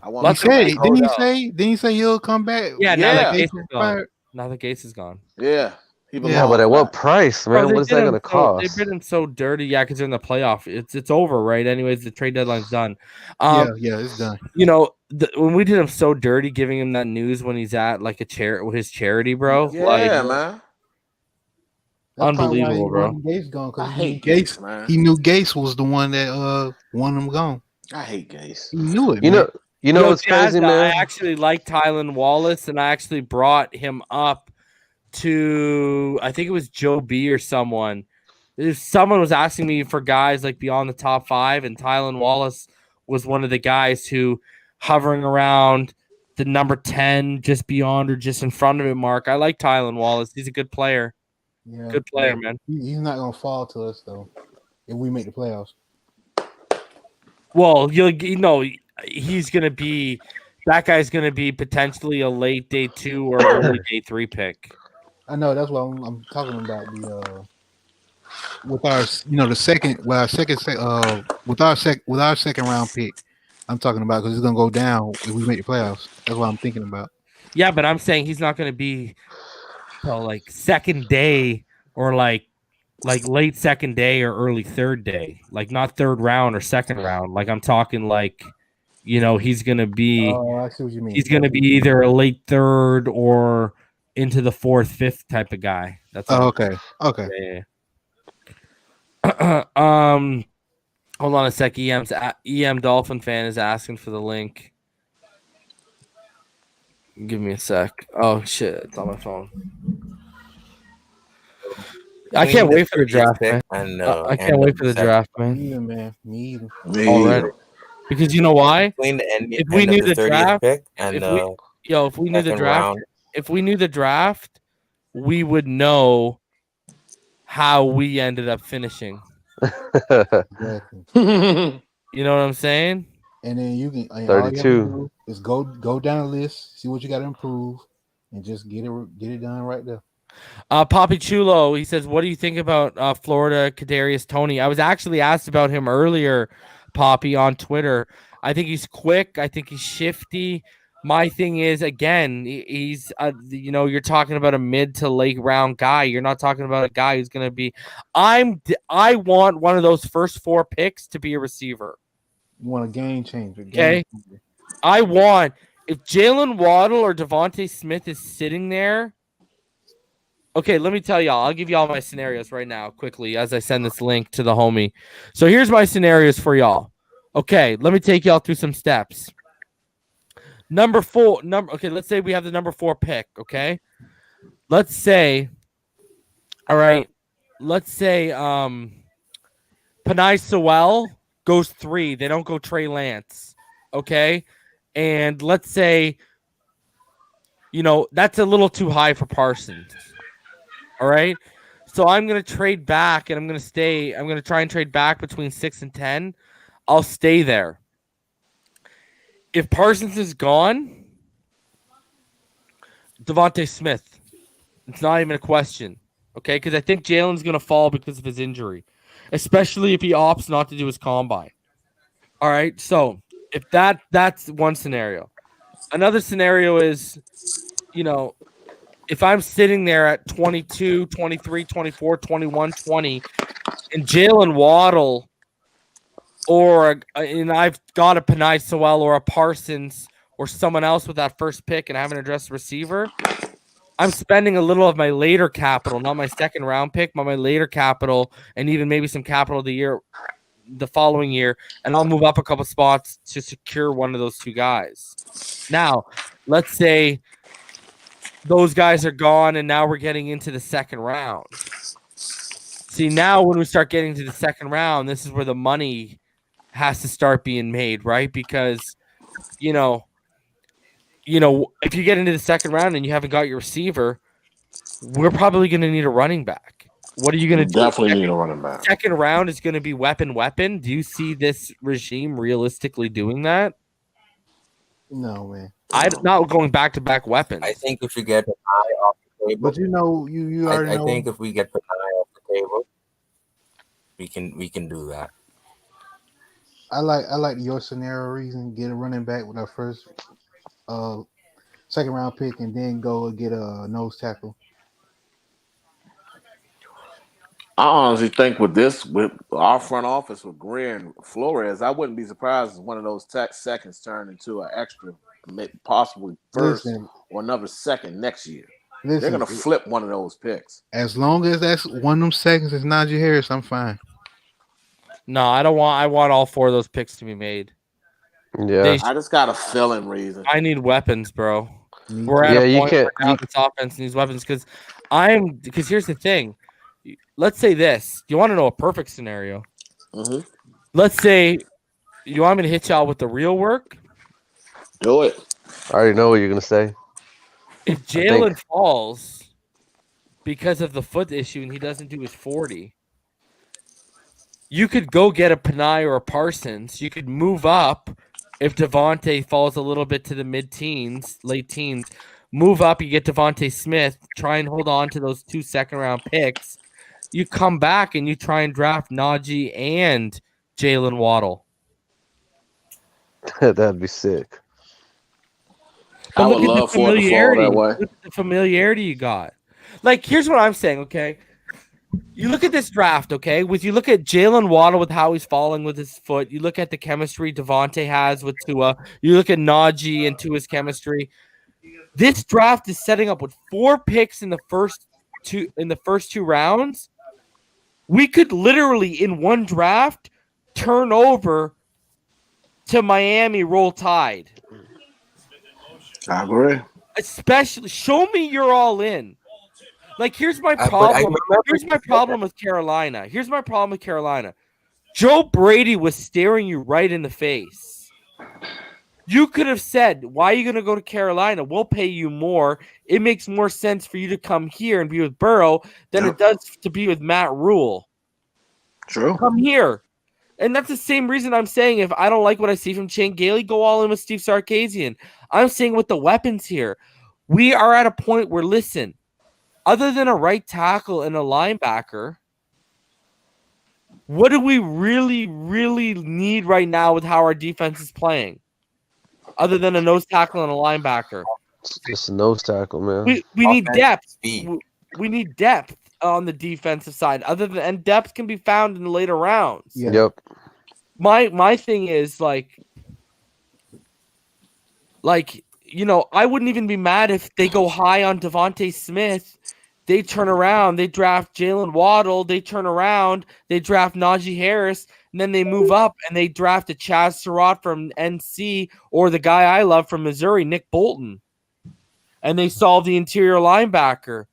Speaker 2: I want him
Speaker 1: Let's
Speaker 2: to come
Speaker 1: say-
Speaker 2: back home.
Speaker 6: Didn't he say he'll come back?
Speaker 1: Yeah, now
Speaker 2: Yeah.
Speaker 1: that Gase is gone. Now that Gase is gone.
Speaker 2: Yeah. He
Speaker 6: Yeah,
Speaker 5: Yeah,
Speaker 2: belongs
Speaker 5: but at what
Speaker 2: back.
Speaker 5: price,
Speaker 1: Bro,
Speaker 5: man?
Speaker 1: they
Speaker 5: What is
Speaker 1: did
Speaker 5: that
Speaker 1: him
Speaker 5: going to
Speaker 1: so-
Speaker 5: cost?
Speaker 1: They've been him so dirty, yeah, because they're in the playoff. It's over, right? Anyways, the trade deadline's done.
Speaker 6: Yeah, it's done.
Speaker 1: You know, when we did him so dirty, giving him that news when he's at like his charity, bro.
Speaker 2: Yeah,
Speaker 1: like,
Speaker 2: man.
Speaker 6: That's probably why
Speaker 1: Unbelievable,
Speaker 6: he
Speaker 1: bro.
Speaker 6: wanted Gase gone, 'cause
Speaker 2: I
Speaker 6: he
Speaker 2: hate
Speaker 6: knew
Speaker 2: Gase, man.
Speaker 6: He knew Gase was the one that wanted him gone.
Speaker 2: I hate Gase.
Speaker 6: He knew it.
Speaker 5: You
Speaker 6: man.
Speaker 5: know, Yo, what's
Speaker 1: Jazz,
Speaker 5: crazy, man?
Speaker 1: I actually like Tylan Wallace, and I actually brought him up to, I think it was Joe B or someone. Someone was asking me for guys like beyond the top 5, and Tylan Wallace was one of the guys who hovering around the number 10, just beyond or just in front of it mark. I like Tylan Wallace. He's a good player.
Speaker 6: Yeah,
Speaker 1: Good player, man.
Speaker 6: He's not gonna fall to us though if we make the playoffs.
Speaker 1: Well, you know, he's going to be – that guy's going to be potentially a late day 2 or early day 3 pick.
Speaker 6: I know that's what I'm talking about. The with our the second with our second round pick. I'm talking about because it's gonna go down if we make the playoffs. That's what I'm thinking about.
Speaker 1: Yeah, but I'm saying he's not going to be till like second day or like late second day or early third day, like not third round or second round. Like I'm talking like, he's going to be.
Speaker 6: Oh, I see what you mean.
Speaker 1: He's going to be either a late third or into the 4th, 5th type of guy. That's all.
Speaker 6: Okay.
Speaker 1: Yeah. Hold on a sec. EM Dolphin fan is asking for the link. Give me a sec. Oh shit, it's on my phone. I can't wait for the draft, man. I can't wait for the draft, man.
Speaker 6: Me either, man. Me either.
Speaker 1: Already. Because you know why?
Speaker 3: If
Speaker 1: we knew the
Speaker 3: 30th
Speaker 1: draft,
Speaker 3: pick and
Speaker 1: if we knew the
Speaker 3: second
Speaker 1: draft,
Speaker 3: round.
Speaker 1: if we knew the draft, we would know how we ended up finishing.
Speaker 6: Exactly.
Speaker 1: You know what I'm saying?
Speaker 6: And then you can all you have to
Speaker 5: 32.
Speaker 6: do is go down the list, see what you got to improve, and just get it done right there.
Speaker 1: Poppy Chulo, he says, what do you think about Florida Kadarius Toney? I was actually asked about him earlier, Poppy, on Twitter. I think he's quick. I think he's shifty. My thing is, again, he's you're talking about a mid to late round guy. You're not talking about a guy who's going to be. I want one of those first 4 picks to be a receiver.
Speaker 6: You want a game changer.
Speaker 1: Okay. I want, if Jalen Waddle or Devontae Smith is sitting there. Okay, let me tell y'all. I'll give y'all my scenarios right now quickly as I send this link to the homie. So here's my scenarios for y'all. Okay, let me take y'all through some steps. Okay, let's say we have the number 4 pick, okay? Let's say Panay Sewell goes 3. They don't go Trey Lance, okay? And let's say, that's a little too high for Parsons. All right. So I'm going to trade back and I'm going to try and trade back between 6 and 10. I'll stay there. If Parsons is gone, Devontae Smith. It's not even a question. Okay. Because I think Jalen's going to fall because of his injury, especially if he opts not to do his combine. All right. So if that's one scenario. Another scenario is, if I'm sitting there at 22, 23, 24, 21, 20, and Jalen Waddle and I've got a Panay Sewell or a Parsons or someone else with that first pick and I haven't addressed the receiver, I'm spending a little of my later capital, not my second round pick, but my later capital and even maybe some capital the following year, and I'll move up a couple spots to secure one of those 2 guys. Now, let's say those guys are gone, and now we're getting into the second round. See, now when we start getting to the second round, this is where the money has to start being made, right? Because, if you get into the second round and you haven't got your receiver, we're probably going to need a running back. What are you going to do?
Speaker 2: Definitely need a running back.
Speaker 1: Second round is going to be weapon. Do you see this regime realistically doing that?
Speaker 6: No, man.
Speaker 1: I'm not going back-to-back weapons.
Speaker 3: I think if you get Panay off the table,
Speaker 6: But you already know.
Speaker 3: I think if we get Panay off the table, we can do that.
Speaker 6: I like your scenario reason. Get a running back with our first second round pick, and then go and get a nose tackle.
Speaker 2: I honestly think with our front office with Greer and Flores, I wouldn't be surprised if one of those seconds turned into an extra, possibly first or another second next year. They're going to flip one of those picks.
Speaker 6: As long as that's one of them seconds is Najee Harris, I'm fine.
Speaker 1: No, I don't want. I want all 4 of those picks to be made.
Speaker 5: Yeah,
Speaker 2: I just got a feeling reason.
Speaker 1: I need weapons, bro. We're at a point where now this offense needs weapons because here's the thing. Let's say this. You want to know a perfect scenario?
Speaker 2: Mm-hmm.
Speaker 1: Let's say you want me to hit y'all with the real work.
Speaker 2: Do it.
Speaker 5: I already know what you're gonna say.
Speaker 1: If Jalen falls because of the foot issue and he doesn't do his 40, you could go get a Panay or a Parsons. You could move up if Devontae falls a little bit to the mid-teens, late teens. Move up, you get Devontae Smith. Try and hold on to those 2 second-round picks. You come back and you try and draft Najee and Jalen Waddle.
Speaker 5: That'd be sick.
Speaker 2: I would love for it to fall that way.
Speaker 1: Look at the familiarity you got. Like, here's what I'm saying, okay? You look at this draft, okay? You look at Jalen Waddle with how he's falling with his foot. You look at the chemistry Devontae has with Tua. You look at Najee and Tua's chemistry. This draft is setting up with 4 picks in the first 2 rounds. We could literally, in one draft, turn over to Miami Roll Tide.
Speaker 2: I agree.
Speaker 1: Especially, show me you're all in. Like, here's my problem. Here's my problem with Carolina. Joe Brady was staring you right in the face. You could have said, why are you going to go to Carolina? We'll pay you more. It makes more sense for you to come here and be with Burrow than it does to be with Matt Rule.
Speaker 2: True.
Speaker 1: Come here. And that's the same reason I'm saying if I don't like what I see from Shane Gailey, go all in with Steve Sarkisian. I'm saying with the weapons here, we are at a point where, listen, other than a right tackle and a linebacker, what do we really, really need right now with how our defense is playing? Other than a nose tackle and a linebacker.
Speaker 5: It's just a nose tackle, man.
Speaker 1: We need depth.
Speaker 3: Speed.
Speaker 1: We need depth on the defensive side. And depth can be found in the later rounds.
Speaker 6: Yeah.
Speaker 5: Yep.
Speaker 1: My thing is like, I wouldn't even be mad if they go high on Devontae Smith. They turn around, they draft Jalen Waddle, they turn around, they draft Najee Harris, and then they move up and they draft a Chaz Surratt from NC or the guy I love from Missouri, Nick Bolton. And they solve the interior linebacker.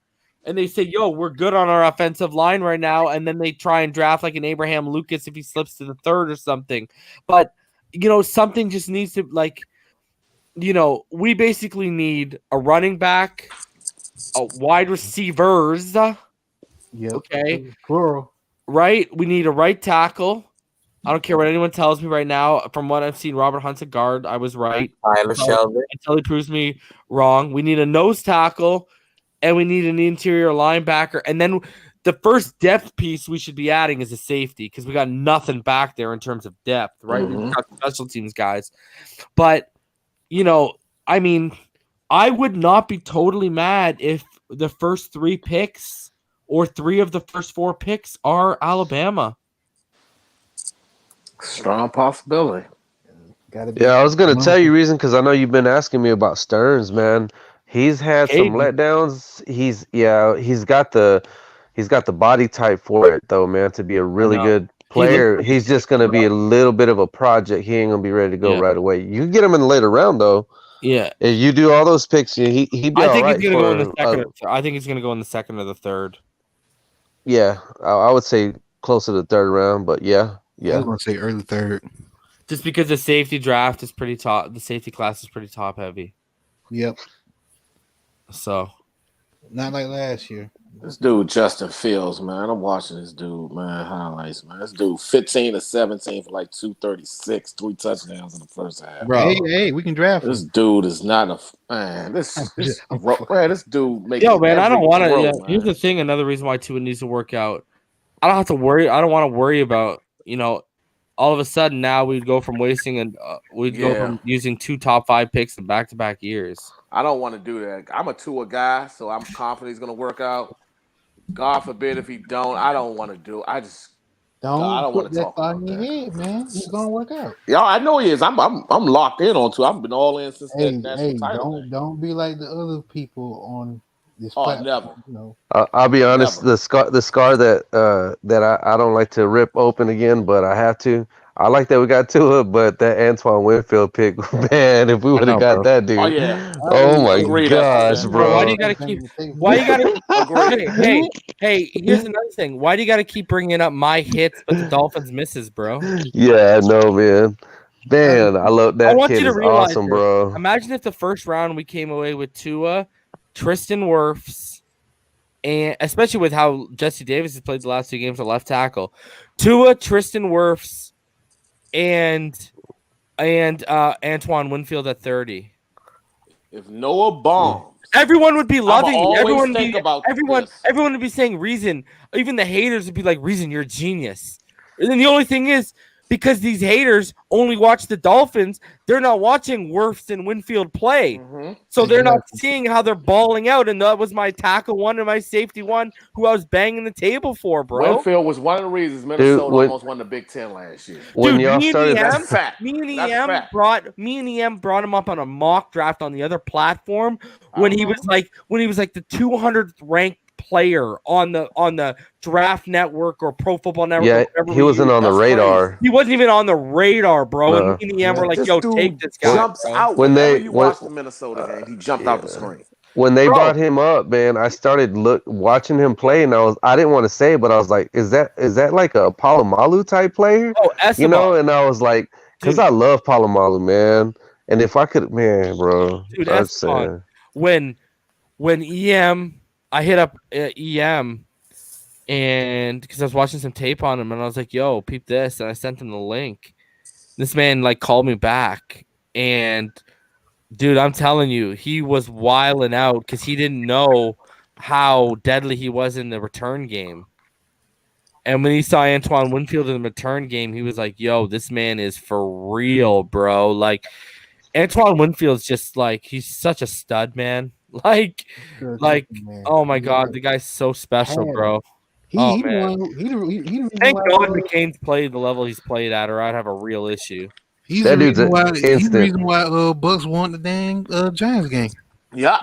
Speaker 1: And they say, yo, we're good on our offensive line right now. And then they try and draft like an Abraham Lucas if he slips to the third or something. But, something just needs to, we basically need a running back, a wide receivers.
Speaker 6: Yep.
Speaker 1: Okay.
Speaker 6: Plural.
Speaker 1: Right? We need a right tackle. I don't care what anyone tells me right now. From what I've seen, Robert Hunt's a guard. I was right.
Speaker 3: Tyler Shelby.
Speaker 1: Until he proves me wrong. We need a nose tackle, and we need an interior linebacker. And then the first depth piece we should be adding is a safety because we got nothing back there in terms of depth, right?
Speaker 2: Mhm.
Speaker 1: We've got special teams guys. But, I would not be totally mad if the first 3 picks or 3 of the first 4 picks are Alabama.
Speaker 2: Strong possibility.
Speaker 5: Yeah, I was gonna tell you reason because I know you've been asking me about Stearns, man. He's had some letdowns. He's got the body type for it though, man, to be a really good player. He's just gonna be a little bit of a project. He ain't gonna be ready to go right away. You can get him in the later round though.
Speaker 1: Yeah.
Speaker 5: If you do all those picks, he'd be
Speaker 1: I think
Speaker 5: all right
Speaker 1: he's gonna go in the
Speaker 5: for,
Speaker 1: second. I think he's gonna go in the second or the third.
Speaker 5: Yeah, I would say closer to the third round, but yeah.
Speaker 6: I was gonna say early third.
Speaker 1: Just because the safety draft is pretty top, the safety class is pretty top heavy.
Speaker 6: Yep.
Speaker 1: So,
Speaker 6: not like last year.
Speaker 2: This dude Justin Fields, man. I'm watching this dude, man. Highlights, man. This dude 15 to 17 for like 236, 3 touchdowns in the first half.
Speaker 6: Bro. Hey, we can draft
Speaker 2: this
Speaker 6: him.
Speaker 2: dude is not a man. This dude makes
Speaker 1: man, I don't want to. Here's the thing: another reason why Tua needs to work out. I don't have to worry. I don't want to worry about all of a sudden now we'd go from wasting go from using 2 top 5 picks in back-to-back years.
Speaker 2: I don't want to do that. I'm a Tua guy, so I'm confident he's gonna work out. God forbid if he don't. I don't want to do. I don't want to talk about
Speaker 6: that. Head, man. He's gonna work out.
Speaker 2: Yeah, I know he is. I'm locked in on Tua. I've been all in since that national title.
Speaker 6: Don't be like the other people on this
Speaker 2: platform.
Speaker 6: Never.
Speaker 5: I'll be honest. Never. The scar that I don't like to rip open again, but I have to. I like that we got to it, but that Antoine Winfield pick, man, if we would have got that dude.
Speaker 2: Oh yeah.
Speaker 5: Oh my gosh, bro.
Speaker 1: Why do you gotta keep? Why you gotta? hey. Here's another thing. Why do you gotta keep bringing up my hits, but the Dolphins misses, bro?
Speaker 5: Yeah, I know, man. Man, I love that. I want kid. You to realize awesome, bro.
Speaker 1: Imagine if the first round we came away with Tua, Tristan Wirfs, and especially with how Jesse Davis has played the last 2 games at left tackle, Tua, Tristan Wirfs, and Antoine Winfield at 30.
Speaker 2: If Noah bombs,
Speaker 1: everyone would be loving it. Everyone would be saying Reason. Even the haters would be like, Reason, you're a genius. And then the only thing is, because these haters only watch the Dolphins, they're not watching Wirfs and Winfield play. Mm-hmm. So they're not seeing how they're balling out. And that was my tackle one and my safety one who I was banging the table for, bro.
Speaker 2: Winfield was one of the reasons Minnesota almost won the Big Ten last year.
Speaker 5: When y'all started,
Speaker 1: me and EM brought him up on a mock draft on the other platform when he was like the 200th ranked player on the Draft Network or Pro Football Network.
Speaker 5: Yeah, he wasn't on the radar.
Speaker 1: He wasn't even on the radar, bro. And me and EM were like, "Yo, take this guy."
Speaker 2: Jumps out when you watch the Minnesota game. He jumped out the screen.
Speaker 5: When they brought him up, man, I started watching him play, and I didn't want to say it, but I was like, "Is that like a Palomalu type player?"
Speaker 1: Oh, Esteban.
Speaker 5: And I was like, because I love Palomalu, man. And if I could, man, bro,
Speaker 1: Dude,
Speaker 5: I'm
Speaker 1: Esteban,
Speaker 5: saying,
Speaker 1: when I hit up EM, and because I was watching some tape on him, and I was like, "Yo, peep this," and I sent him the link. This man like called me back, and dude, I'm telling you, he was wilding out because he didn't know how deadly he was in the return game. And when he saw Antoine Winfield in the return game, he was like, "Yo, this man is for real, bro." Like Antoine Winfield's just like he's such a stud, man. Like,
Speaker 6: man.
Speaker 1: oh my god, the guy's so special,
Speaker 6: Had-
Speaker 1: bro.
Speaker 6: He
Speaker 1: Oh
Speaker 6: the
Speaker 1: man,
Speaker 6: one. He the reason
Speaker 1: thank
Speaker 6: why,
Speaker 1: God McCain's played the level he's played at, or I'd have a real issue.
Speaker 6: he's
Speaker 5: That
Speaker 6: the
Speaker 5: dude's
Speaker 6: reason why.
Speaker 5: an
Speaker 6: He's the
Speaker 5: instant.
Speaker 6: reason why Bucks won the dang Giants game.
Speaker 2: Yeah.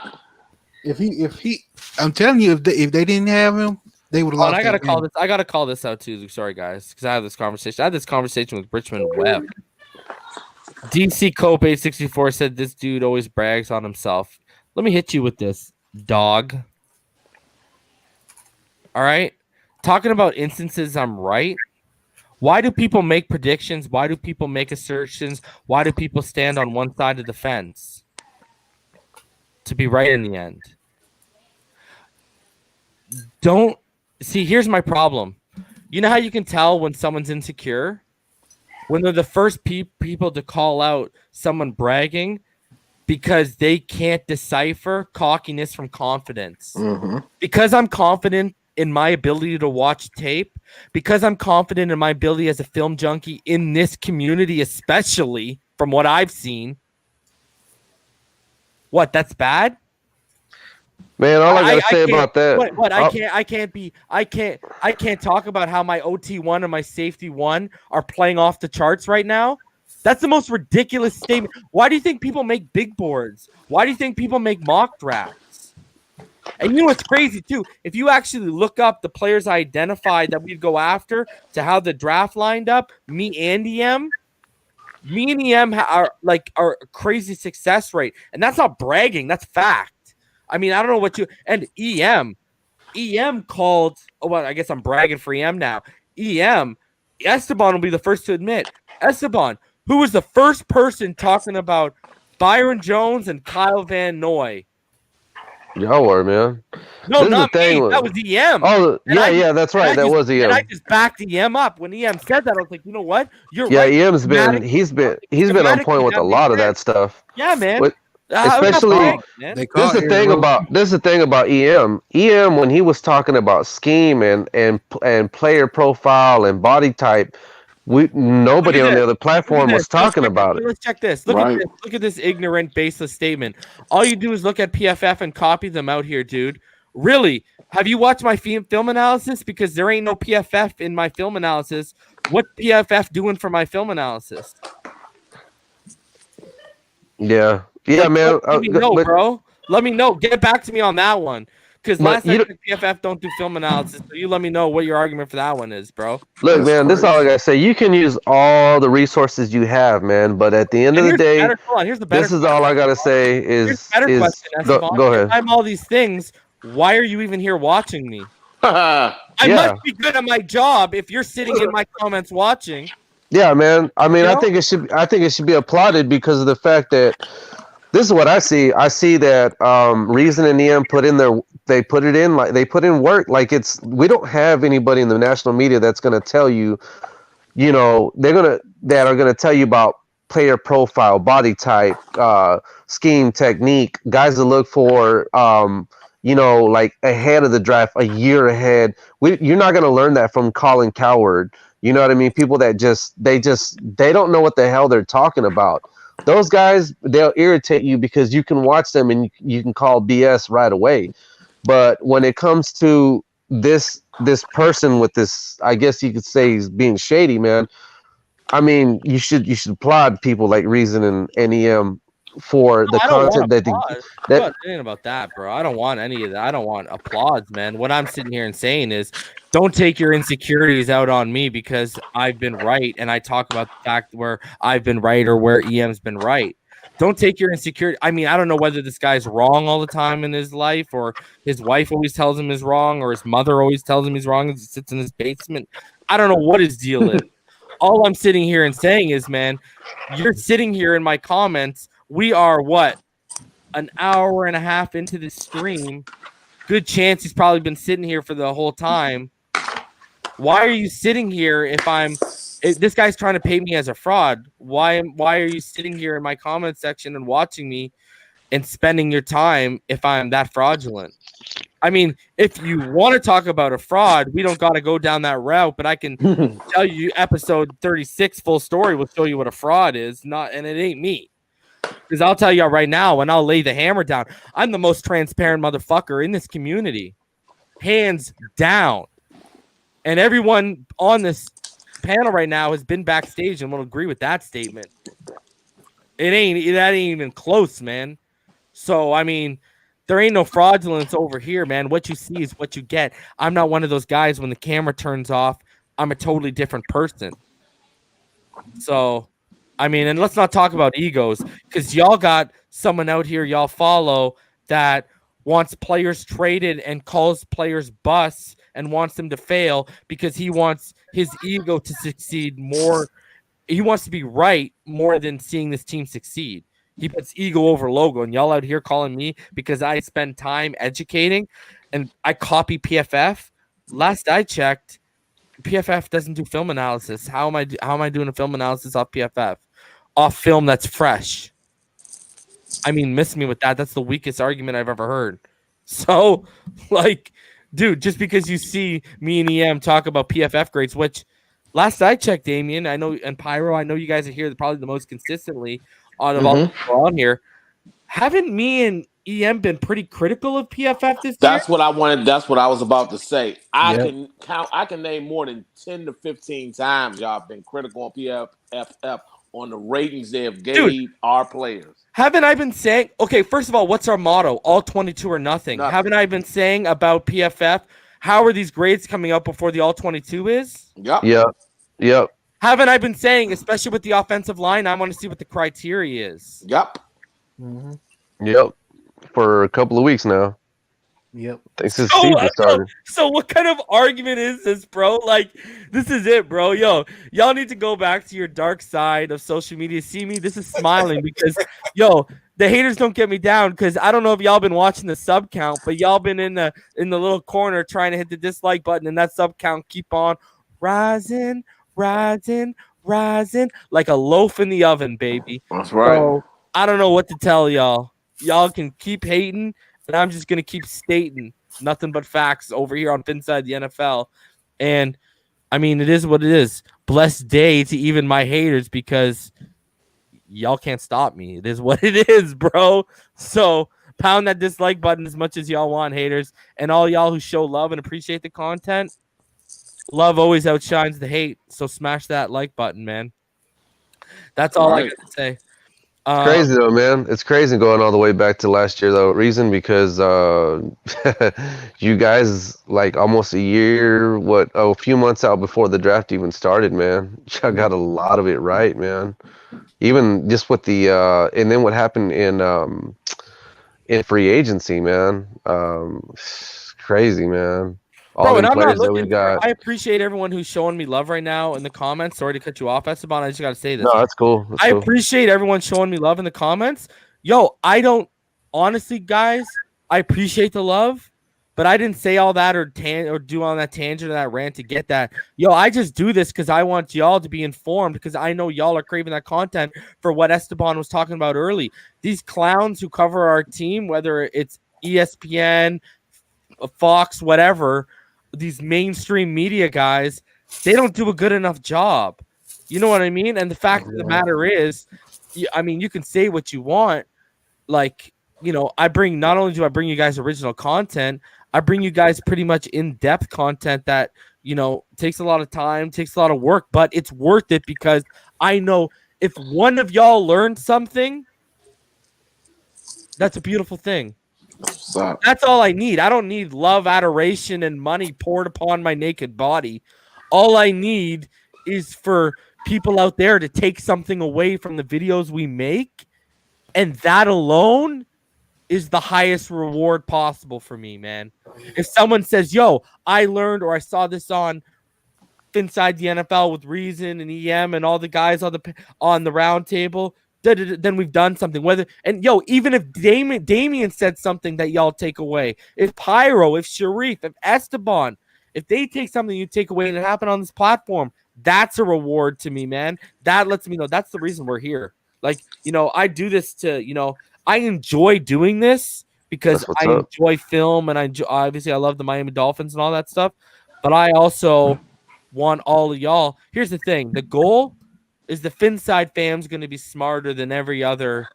Speaker 6: If he, I'm telling you, if they didn't have him, they would have
Speaker 1: Oh,
Speaker 6: lost.
Speaker 1: and I gotta
Speaker 6: that
Speaker 1: call
Speaker 6: game.
Speaker 1: this. I gotta call this out too. Sorry, guys, because I had this conversation. I had this conversation with Richmond Webb. DC Cope 864 said this dude always brags on himself. Let me hit you with this, dog. All right, talking about instances I'm right. Why do people make predictions? Why do people make assertions? Why do people stand on one side of the fence? To be right in the end. Don't see. Here's my problem. You know how you can tell when someone's insecure? When they're the first people to call out someone bragging because they can't decipher cockiness from confidence.
Speaker 2: Mm-hmm.
Speaker 1: Because I'm confident in my ability to watch tape, because I'm confident in my ability as a film junkie in this community, especially from what I've seen. What, that's bad?
Speaker 5: Man, all I gotta say about that.
Speaker 1: What I can't talk about how my OT1 and my safety 1 are playing off the charts right now. That's the most ridiculous statement. Why do you think people make big boards? Why do you think people make mock drafts? And you know what's crazy too? If you actually look up the players I identified that we'd go after to how the draft lined up, me and EM are our crazy success rate, and that's not bragging. That's fact. I mean, I don't know what you and EM called. Oh, well, I guess I'm bragging for EM now. Esteban will be the first to admit. Esteban, who was the first person talking about Byron Jones and Kyle Van Noy?
Speaker 5: Y'all were, man.
Speaker 1: No,
Speaker 5: This is
Speaker 1: not
Speaker 5: the thing
Speaker 1: me.
Speaker 5: with-
Speaker 1: That was EM.
Speaker 5: Oh,
Speaker 1: And
Speaker 5: yeah, that's right. That was
Speaker 1: And
Speaker 5: EM.
Speaker 1: I just backed EM up when EM said that. I was like, you know what? You're
Speaker 5: Yeah,
Speaker 1: right.
Speaker 5: EM's been he's been on point with a lot of that stuff.
Speaker 1: Yeah, man.
Speaker 5: With- especially
Speaker 1: bragging, man.
Speaker 6: They
Speaker 5: This
Speaker 6: call
Speaker 5: is the
Speaker 6: Aaron
Speaker 5: thing
Speaker 6: Rodgers.
Speaker 5: about EM. EM, when he was talking about scheme and player profile and body type, nobody on the other platform was talking about it.
Speaker 1: Let's check this. Look at this. Look at this ignorant, baseless statement. All you do is look at PFF and copy them out here, dude. Really? Have you watched my film analysis? Because there ain't no PFF in my film analysis. What's PFF doing for my film analysis?
Speaker 5: Yeah, man.
Speaker 1: Let me know, bro. Let me know. Get back to me on that one. Because last night PFF don't do film analysis. So you let me know what your argument for that one is, bro.
Speaker 5: Look, man, this is all I gotta say. You can use all the resources you have, man. But at the end of the day,
Speaker 1: here's the better
Speaker 5: this is all I gotta say is
Speaker 1: question,
Speaker 5: go ahead.
Speaker 1: If I'm all these things, why are you even here watching me?
Speaker 2: Mm-hmm.
Speaker 1: I must be good at my job if you're sitting in my comments watching.
Speaker 5: Yeah, man. I mean,
Speaker 1: You know?
Speaker 5: I think it should be applauded because of the fact that this is what I see. I see that Reason and EM put in they put in work. Like we don't have anybody in the national media that's gonna tell you, that are gonna tell you about player profile, body type, scheme, technique, guys to look for, like ahead of the draft, a year ahead. You're not gonna learn that from Colin Cowherd. You know what I mean? People that they don't know what the hell they're talking about. Those guys, they'll irritate you because you can watch them and you can call BS right away. But when it comes to this person with this, I guess you could say he's being shady, man. I mean, you should applaud people like Reason and EM for the content that
Speaker 1: I'm not saying about that, bro. I don't want any of that. I don't want applause, man. What I'm sitting here and saying is, don't take your insecurities out on me because I've been right, and I talk about the fact where I've been right or where EM's been right. Don't take your insecurity. I mean, I don't know whether this guy's wrong all the time in his life, or his wife always tells him he's wrong, or his mother always tells him he's wrong as he sits in his basement. I don't know what his deal is. All I'm sitting here and saying is, man, you're sitting here in my comments We are what? An hour and a half into the stream. Good chance he's probably been sitting here for the whole time. Why are you sitting here if this guy's trying to pay me as a fraud? Why are you sitting here in my comment section and watching me and spending your time if I'm that fraudulent? I mean, if you want to talk about a fraud, we don't got to go down that route, but I can tell you episode 36 full story will show you what a fraud is, and it ain't me. Because I'll tell you right now, and I'll lay the hammer down, I'm the most transparent motherfucker in this community. Hands down. And everyone on this panel right now has been backstage and will agree with that statement. That ain't even close, man. So, I mean, there ain't no fraudulence over here, man. What you see is what you get. I'm not one of those guys when the camera turns off, I'm a totally different person. So, I mean, and let's not talk about egos, because y'all got someone out here y'all follow that wants players traded and calls players busts and wants them to fail because he wants his ego to succeed more. He wants to be right more than seeing this team succeed. He puts ego over logo, and y'all out here calling me because I spend time educating and I copy PFF. Last I checked, PFF doesn't do film analysis. How am I doing a film analysis off PFF? Off film that's fresh. I mean, miss me with that. That's the weakest argument I've ever heard. So, like, dude, just because you see me and EM talk about PFF grades, which last I checked, Damien, I know, and Pyro, I know you guys are here probably the most consistently out of all the people on here. Haven't me and EM been pretty critical of PFF this year?
Speaker 2: That's what I wanted. That's what I was about to say. I can name more than 10 to 15 times y'all been critical on PFF on the ratings they have gave our players.
Speaker 1: Haven't I been saying, okay, first of all, what's our motto? All 22 or nothing. Haven't I been saying about PFF, how are these grades coming out before the all 22 is?
Speaker 5: Yep.
Speaker 1: Haven't I been saying, especially with the offensive line, I want to see what the criteria is?
Speaker 2: Yep.
Speaker 5: Yep. For a couple of weeks now.
Speaker 6: Yep.
Speaker 5: Thanks to season started.
Speaker 1: So what kind of argument is this, bro? Like, this is it, bro. Yo, y'all need to go back to your dark side of social media. See me? This is smiling because, yo, the haters don't get me down because I don't know if y'all been watching the sub count, but y'all been in the little corner trying to hit the dislike button, and that sub count keep on rising like a loaf in the oven, baby.
Speaker 2: That's right.
Speaker 1: So I don't know what to tell y'all. Y'all can keep hating, and I'm just going to keep stating nothing but facts over here on Finside the NFL. And, I mean, it is what it is. Blessed day to even my haters because y'all can't stop me. It is what it is, bro. So pound that dislike button as much as y'all want, haters. And all y'all who show love and appreciate the content, love always outshines the hate. So smash that like button, man. That's all I got to say.
Speaker 5: It's crazy though, man. It's crazy going all the way back to last year though. Reason because you guys like almost a few months out before the draft even started, man. Y'all got a lot of it right, man. Even just with the and then what happened in free agency, man. Crazy, man.
Speaker 1: Bro, and I'm not looking I appreciate everyone who's showing me love right now in the comments. Sorry to cut you off, Esteban. I just got to say this.
Speaker 5: No, that's cool.
Speaker 1: I appreciate everyone showing me love in the comments. Yo, I don't honestly, guys, I appreciate the love, but I didn't say all that or do on that tangent or that rant to get that. Yo, I just do this because I want y'all to be informed because I know y'all are craving that content for what Esteban was talking about early. These clowns who cover our team, whether it's ESPN, Fox, whatever, these mainstream media guys, they don't do a good enough job. You know what I mean? And the fact of the matter is, I mean, you can say what you want. Like, you know, not only do I bring you guys original content, I bring you guys pretty much in-depth content that, you know, takes a lot of time, takes a lot of work, but it's worth it because I know if one of y'all learned something, that's a beautiful thing. That's all I need. I don't need love, adoration, and money poured upon my naked body. All I need is for people out there to take something away from the videos we make, and that alone is the highest reward possible for me, man. If someone says, yo, I learned or I saw this on Inside the NFL with Reason and EM and all the guys on the round table, then we've done something. Even if Damien said something that y'all take away, if Pyro, if Sharif, if Esteban, if they take something you take away and it happened on this platform, that's a reward to me, man. That lets me know that's the reason we're here. Like, I do this to, I enjoy doing this because I enjoy film and obviously I love the Miami Dolphins and all that stuff. But I also want all of y'all. Here's the thing. The goal is the Finside fam's going to be smarter than every other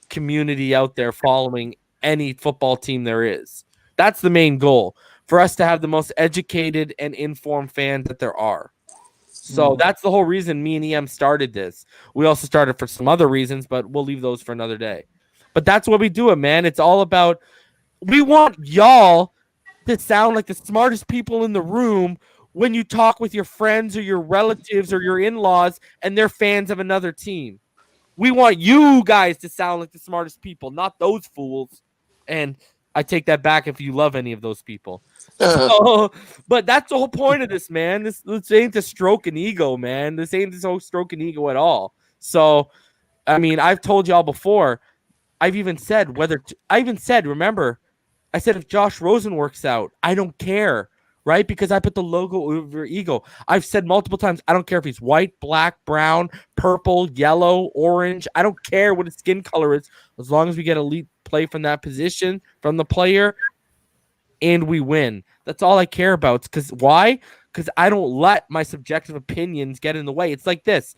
Speaker 1: community out there following any football team there is. That's the main goal, for us to have the most educated and informed fans that there are. So that's the whole reason me and EM started this. We also started for some other reasons, but we'll leave those for another day. But that's what we do it, man. It's all about, we want y'all to sound like the smartest people in the room when you talk with your friends or your relatives or your in-laws and they're fans of another team. We want you guys to sound like the smartest people, not those fools. And I take that back if you love any of those people. So, but that's the whole point of this, man. This ain't to stroke an ego, man. This ain't to stroke an ego at all. So, I mean, I've told y'all before. I've even said remember, I said if Josh Rosen works out, I don't care, right? Because I put the logo over ego. I've said multiple times, I don't care if he's white, black, brown, purple, yellow, orange. I don't care what his skin color is, as long as we get elite play from that position, from the player, and we win. That's all I care about. Because why? Because I don't let my subjective opinions get in the way. It's like this.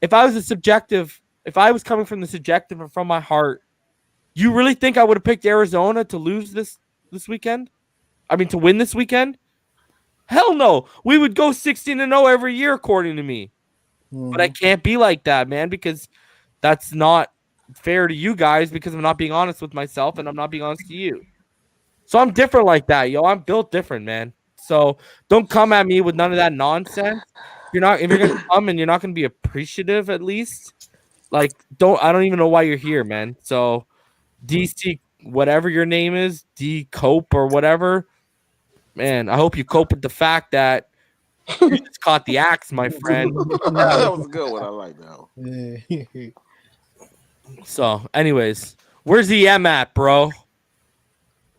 Speaker 1: If I was coming from the subjective and from my heart, you really think I would have picked Arizona to lose this weekend? I mean, to win this weekend? Hell no. We would go 16-0 every year, according to me. But I can't be like that, man, because that's not fair to you guys, because I'm not being honest with myself and I'm not being honest to you. So I'm different like that, yo. I'm built different, man. So don't come at me with none of that nonsense. If you're gonna come and you're not gonna be appreciative, at least, like, I don't even know why you're here, man. So DC, whatever your name is, D Cope or whatever, man, I hope you cope with the fact that you just caught the axe, my friend.
Speaker 2: That was a good one. I like that.
Speaker 1: So, anyways, where's the EM at, bro?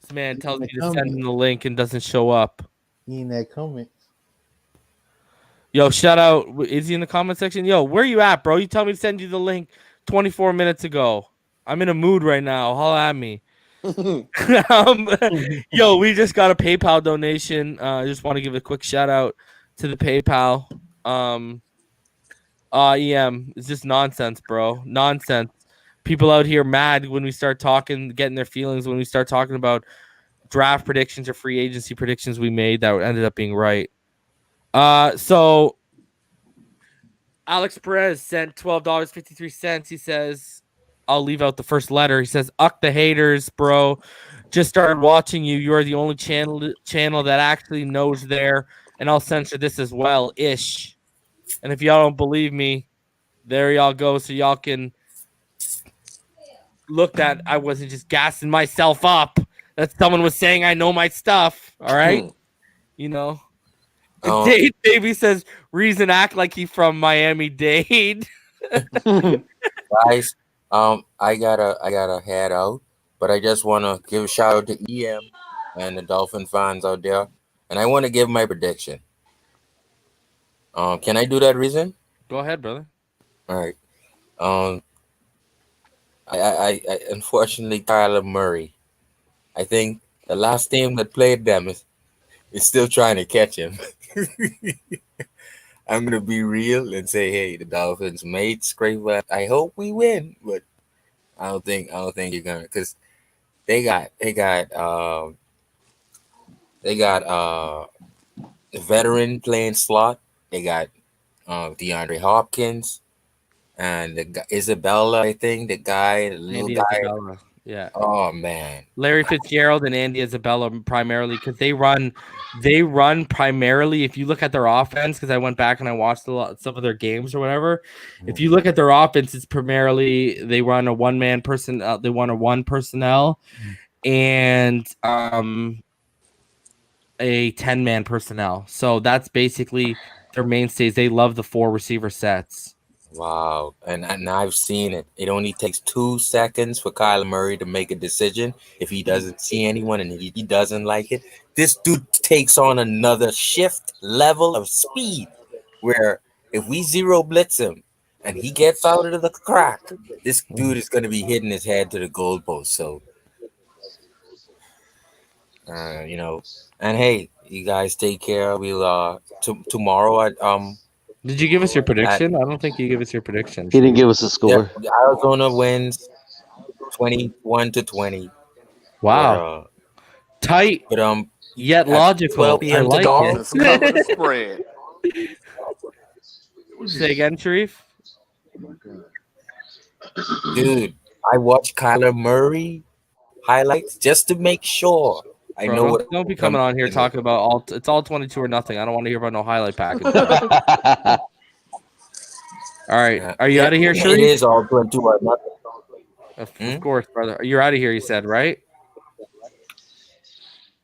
Speaker 1: This man tells me to send him the link and doesn't show up.
Speaker 6: He in that comment.
Speaker 1: Yo, shout out. Is he in the comment section? Yo, where you at, bro? You tell me to send you the link 24 minutes ago. I'm in a mood right now. Holla at me. Yo, we just got a PayPal donation. I just want to give a quick shout out to the PayPal. EM, it's just nonsense, bro. Nonsense. People out here mad when we start talking, getting their feelings when we start talking about draft predictions or free agency predictions we made that ended up being right. So Alex Perez sent $12.53. He says, I'll leave out the first letter. He says, "Uck the haters, bro. Just started watching you. You are the only channel that actually knows there, and I'll censor this as well, ish." And if y'all don't believe me, there y'all go, so y'all can look that I wasn't just gassing myself up. That someone was saying I know my stuff. All right, you know. Dade Baby says, "Reason act like he from Miami Dade."
Speaker 3: Guys, I gotta head out, but I just want to give a shout out to EM and the Dolphin fans out there, and I want to give my prediction. Can I do that, Reason?
Speaker 1: Go ahead, brother.
Speaker 3: All right. I unfortunately, Kyler Murray. I think the last team that played them is still trying to catch him. I'm gonna be real and say, hey, the Dolphins made scrape. I hope we win, but I don't think you're gonna, because they got a veteran playing slot. They got DeAndre Hopkins and Isabella. I think the little
Speaker 1: Andy
Speaker 3: guy.
Speaker 1: Isabella. Yeah.
Speaker 3: Oh man.
Speaker 1: Larry Fitzgerald and Andy Isabella primarily, because they run primarily. If you look at their offense, because I went back and I watched some of their games or whatever. If you look at their offense, it's primarily they run a one-man person. They run a one personnel, and a 10-man personnel. So that's basically their mainstays. They love the 4 receiver sets.
Speaker 3: Wow. And I've seen it. It only takes 2 seconds for Kyler Murray to make a decision. If he doesn't see anyone and he doesn't like it, this dude takes on another shift level of speed where if we zero blitz him and he gets out of the crack, this dude is going to be hitting his head to the goalpost. So, you know, and hey, you guys take care. We'll tomorrow
Speaker 1: Did you give us your
Speaker 3: at
Speaker 1: prediction? I don't think you gave us your prediction,
Speaker 5: He didn't
Speaker 1: Sharif.
Speaker 5: give us a
Speaker 3: yep,
Speaker 5: score.
Speaker 3: Arizona wins 21-20. But
Speaker 1: Wow. Tight
Speaker 3: but
Speaker 1: yet
Speaker 3: at
Speaker 1: logical.
Speaker 3: 12
Speaker 1: I
Speaker 3: p.m.
Speaker 2: The
Speaker 1: like
Speaker 3: tomorrow,
Speaker 2: Dolphins cover the
Speaker 1: it.
Speaker 2: spread.
Speaker 1: Say again, Sharif.
Speaker 3: dude, I watch Kyler Murray highlights just to make sure I
Speaker 1: Bro,
Speaker 3: know what
Speaker 1: don't be
Speaker 3: I'm
Speaker 1: coming on here
Speaker 3: dealing with.
Speaker 1: talking about all. It's all 22 or nothing. I don't want to hear about no highlight package. All right, are you
Speaker 3: Yeah,
Speaker 1: out of here,
Speaker 3: it
Speaker 1: Sharif?
Speaker 3: is all 22 or nothing.
Speaker 1: Of course, brother. You're out of here. You said right.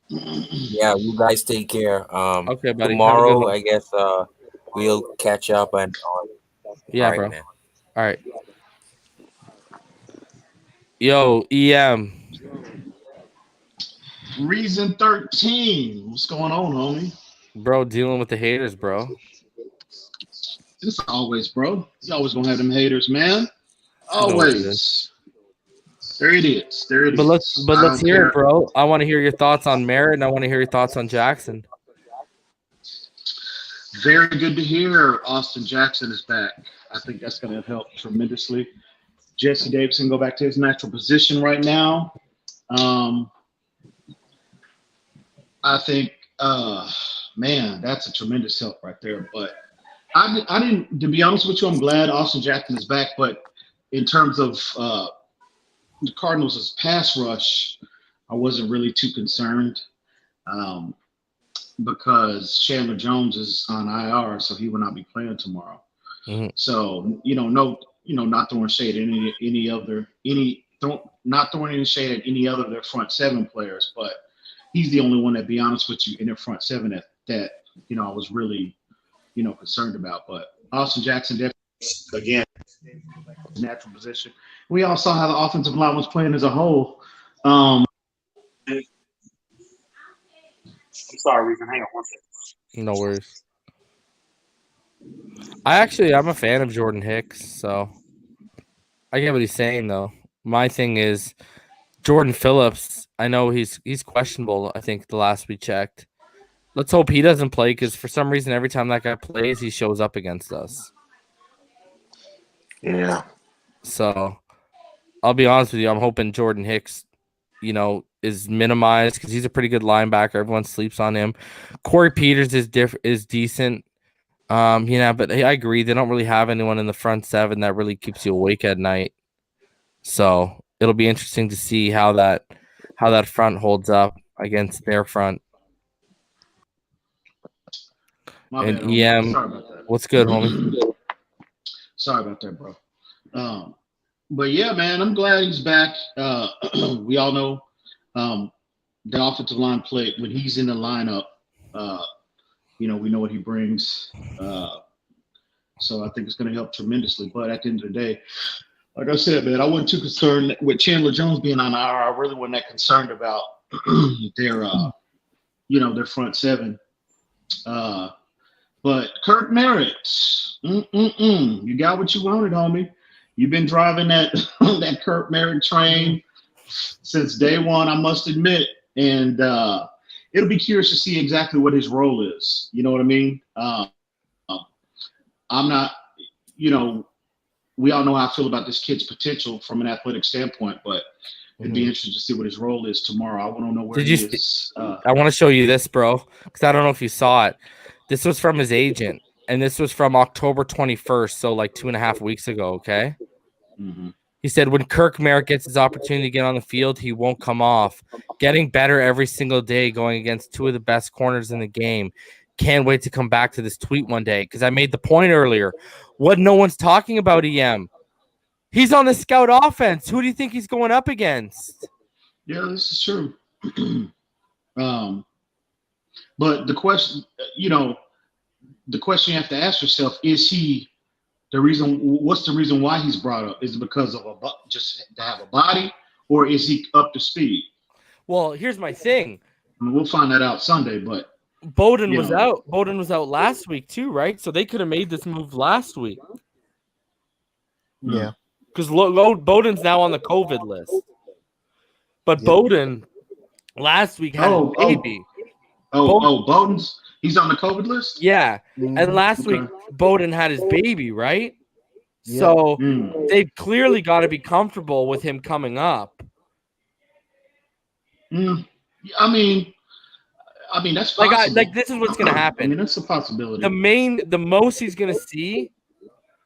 Speaker 3: Yeah, you guys take care.
Speaker 1: Okay, buddy. Have a good
Speaker 3: Tomorrow,
Speaker 1: one.
Speaker 3: I guess we'll catch up and all
Speaker 1: Yeah,
Speaker 3: right,
Speaker 1: bro.
Speaker 3: man.
Speaker 1: All right. Yo, EM.
Speaker 7: Reason 13. What's going on, homie?
Speaker 1: Bro, dealing with the haters, bro.
Speaker 7: It's always, bro. You always gonna have them haters, man.
Speaker 1: You know what it is.
Speaker 7: Always. There it is. There it
Speaker 1: But let's
Speaker 7: is.
Speaker 1: but
Speaker 7: I
Speaker 1: let's
Speaker 7: don't
Speaker 1: hear it,
Speaker 7: care.
Speaker 1: bro. I want to hear your thoughts on Merritt, and I want to hear your thoughts on Jackson.
Speaker 7: Very good to hear Austin Jackson is back. I think that's gonna help tremendously. Jesse Davidson go back to his natural position right now. I think man, that's a tremendous help right there. But I didn't, to be honest with you, I'm glad Austin Jackson is back. But in terms of the Cardinals' pass rush, I wasn't really too concerned um, because Chandler Jones is on IR, so he will not be playing tomorrow.
Speaker 1: Mhm.
Speaker 7: So not throwing shade at not throwing any shade at any other of their front seven players, but he's the only one, to be honest with you, in their front seven that I was really concerned about. But Austin Jackson definitely, again, natural position. We all saw how the offensive line was playing as a whole. I'm sorry, Reason. Hang on one second.
Speaker 1: No worries. I'm a fan of Jordan Hicks, so I get what he's saying though. My thing is Jordan Phillips. I know he's questionable. I think the last we checked. Let's hope he doesn't play because for some reason every time that guy plays, he shows up against us.
Speaker 2: Yeah.
Speaker 1: So I'll be honest with you. I'm hoping Jordan Hicks, is minimized because he's a pretty good linebacker. Everyone sleeps on him. Corey Peters is decent. But I agree. They don't really have anyone in the front seven that really keeps you awake at night. So it'll be interesting to see how that front holds up against their front.
Speaker 7: My
Speaker 1: And
Speaker 7: bad, homie.
Speaker 1: EM,
Speaker 7: Sorry about that.
Speaker 1: what's good, homie?
Speaker 7: Sorry about that, bro. But yeah, man, I'm glad he's back. We all know the offensive line play when he's in the lineup. We know what he brings. So I think it's going to help tremendously. But at the end of the day, like I said, man, I wasn't too concerned with Chandler Jones being on IR. I really wasn't that concerned about their front seven. But Kirk Merritt, you got what you wanted, homie. You've been driving that Kirk Merritt train since day one, I must admit. And it'll be curious to see exactly what his role is. You know what I mean? I'm not, we all know how I feel about this kid's potential from an athletic standpoint, but it'd be interesting to see what his role is tomorrow. I want to know where he is.
Speaker 1: I want to show you this, bro, because I don't know if you saw it. This was from his agent, and this was from October 21st, so like 2.5 weeks ago, okay?
Speaker 7: Mm-hmm.
Speaker 1: He said, when Kirk Merritt gets his opportunity to get on the field, he won't come off. Getting better every single day, going against two of the best corners in the game. Can't wait to come back to this tweet one day, because I made the point earlier. What no one's talking about, EM. He's on the scout offense. Who do you think he's going up against?
Speaker 7: Yeah, this is true. But the question you have to ask yourself, is he What's the reason why he's brought up? Is it because of just to have a body, or is he up to speed?
Speaker 1: Well, here's my thing.
Speaker 7: I mean, we'll find that out Sunday, but
Speaker 1: Bowden was out. Bowden was out last week too, right? So they could have made this move last week.
Speaker 6: Yeah.
Speaker 1: Because Bowden's now on the COVID list. But Bowden last week had a baby.
Speaker 7: Bowden's he's on the COVID list?
Speaker 1: Yeah. And last week Bowden had his baby, right? So they've clearly got to be comfortable with him coming up.
Speaker 7: I mean that's possible.
Speaker 1: like this is what's gonna happen.
Speaker 7: I mean, that's a possibility.
Speaker 1: The most he's gonna see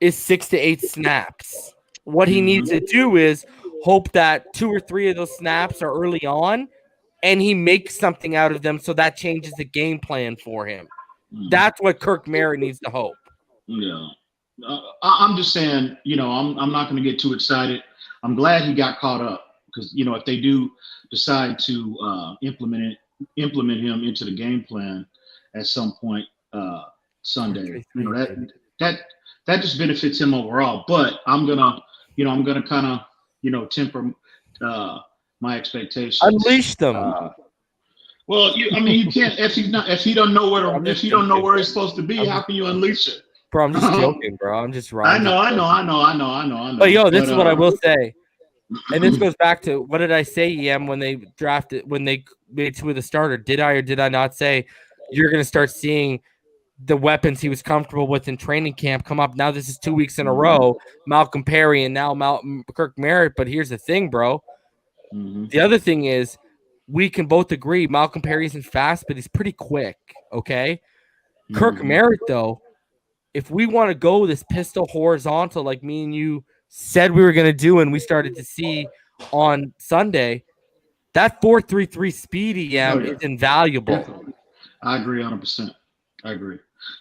Speaker 1: is 6 to 8 snaps. What he needs to do is hope that 2 or 3 of those snaps are early on, and he makes something out of them, so that changes the game plan for him. That's what Kirk Merritt needs to hope.
Speaker 7: Yeah, I'm just saying. I'm not going to get too excited. I'm glad he got caught up because if they do decide to implement him into the game plan at some point Sunday, that just benefits him overall. But I'm gonna kind of temper my expectations.
Speaker 1: Unleash them.
Speaker 7: Well, you can't if he don't know where he's supposed to be. How can you unleash it?
Speaker 1: Bro, I'm just joking, bro. I'm just wrong.
Speaker 7: I know.
Speaker 1: But this is what I will say. And this goes back to what did I say, EM, when they made 2 of the starter? Did I or did I not say you're going to start seeing the weapons he was comfortable with in training camp come up? Now this is 2 weeks in a row, Malcolm Perry and now Kirk Merritt. But here's the thing, bro. The other thing is we can both agree Malcolm Perry isn't fast, but he's pretty quick, okay? Kirk Merritt, though, if we want to go this pistol horizontal like me and you said we were going to do and we started to see on Sunday, that 4.33 speed EM is invaluable.
Speaker 7: Definitely. I agree 100%. I agree.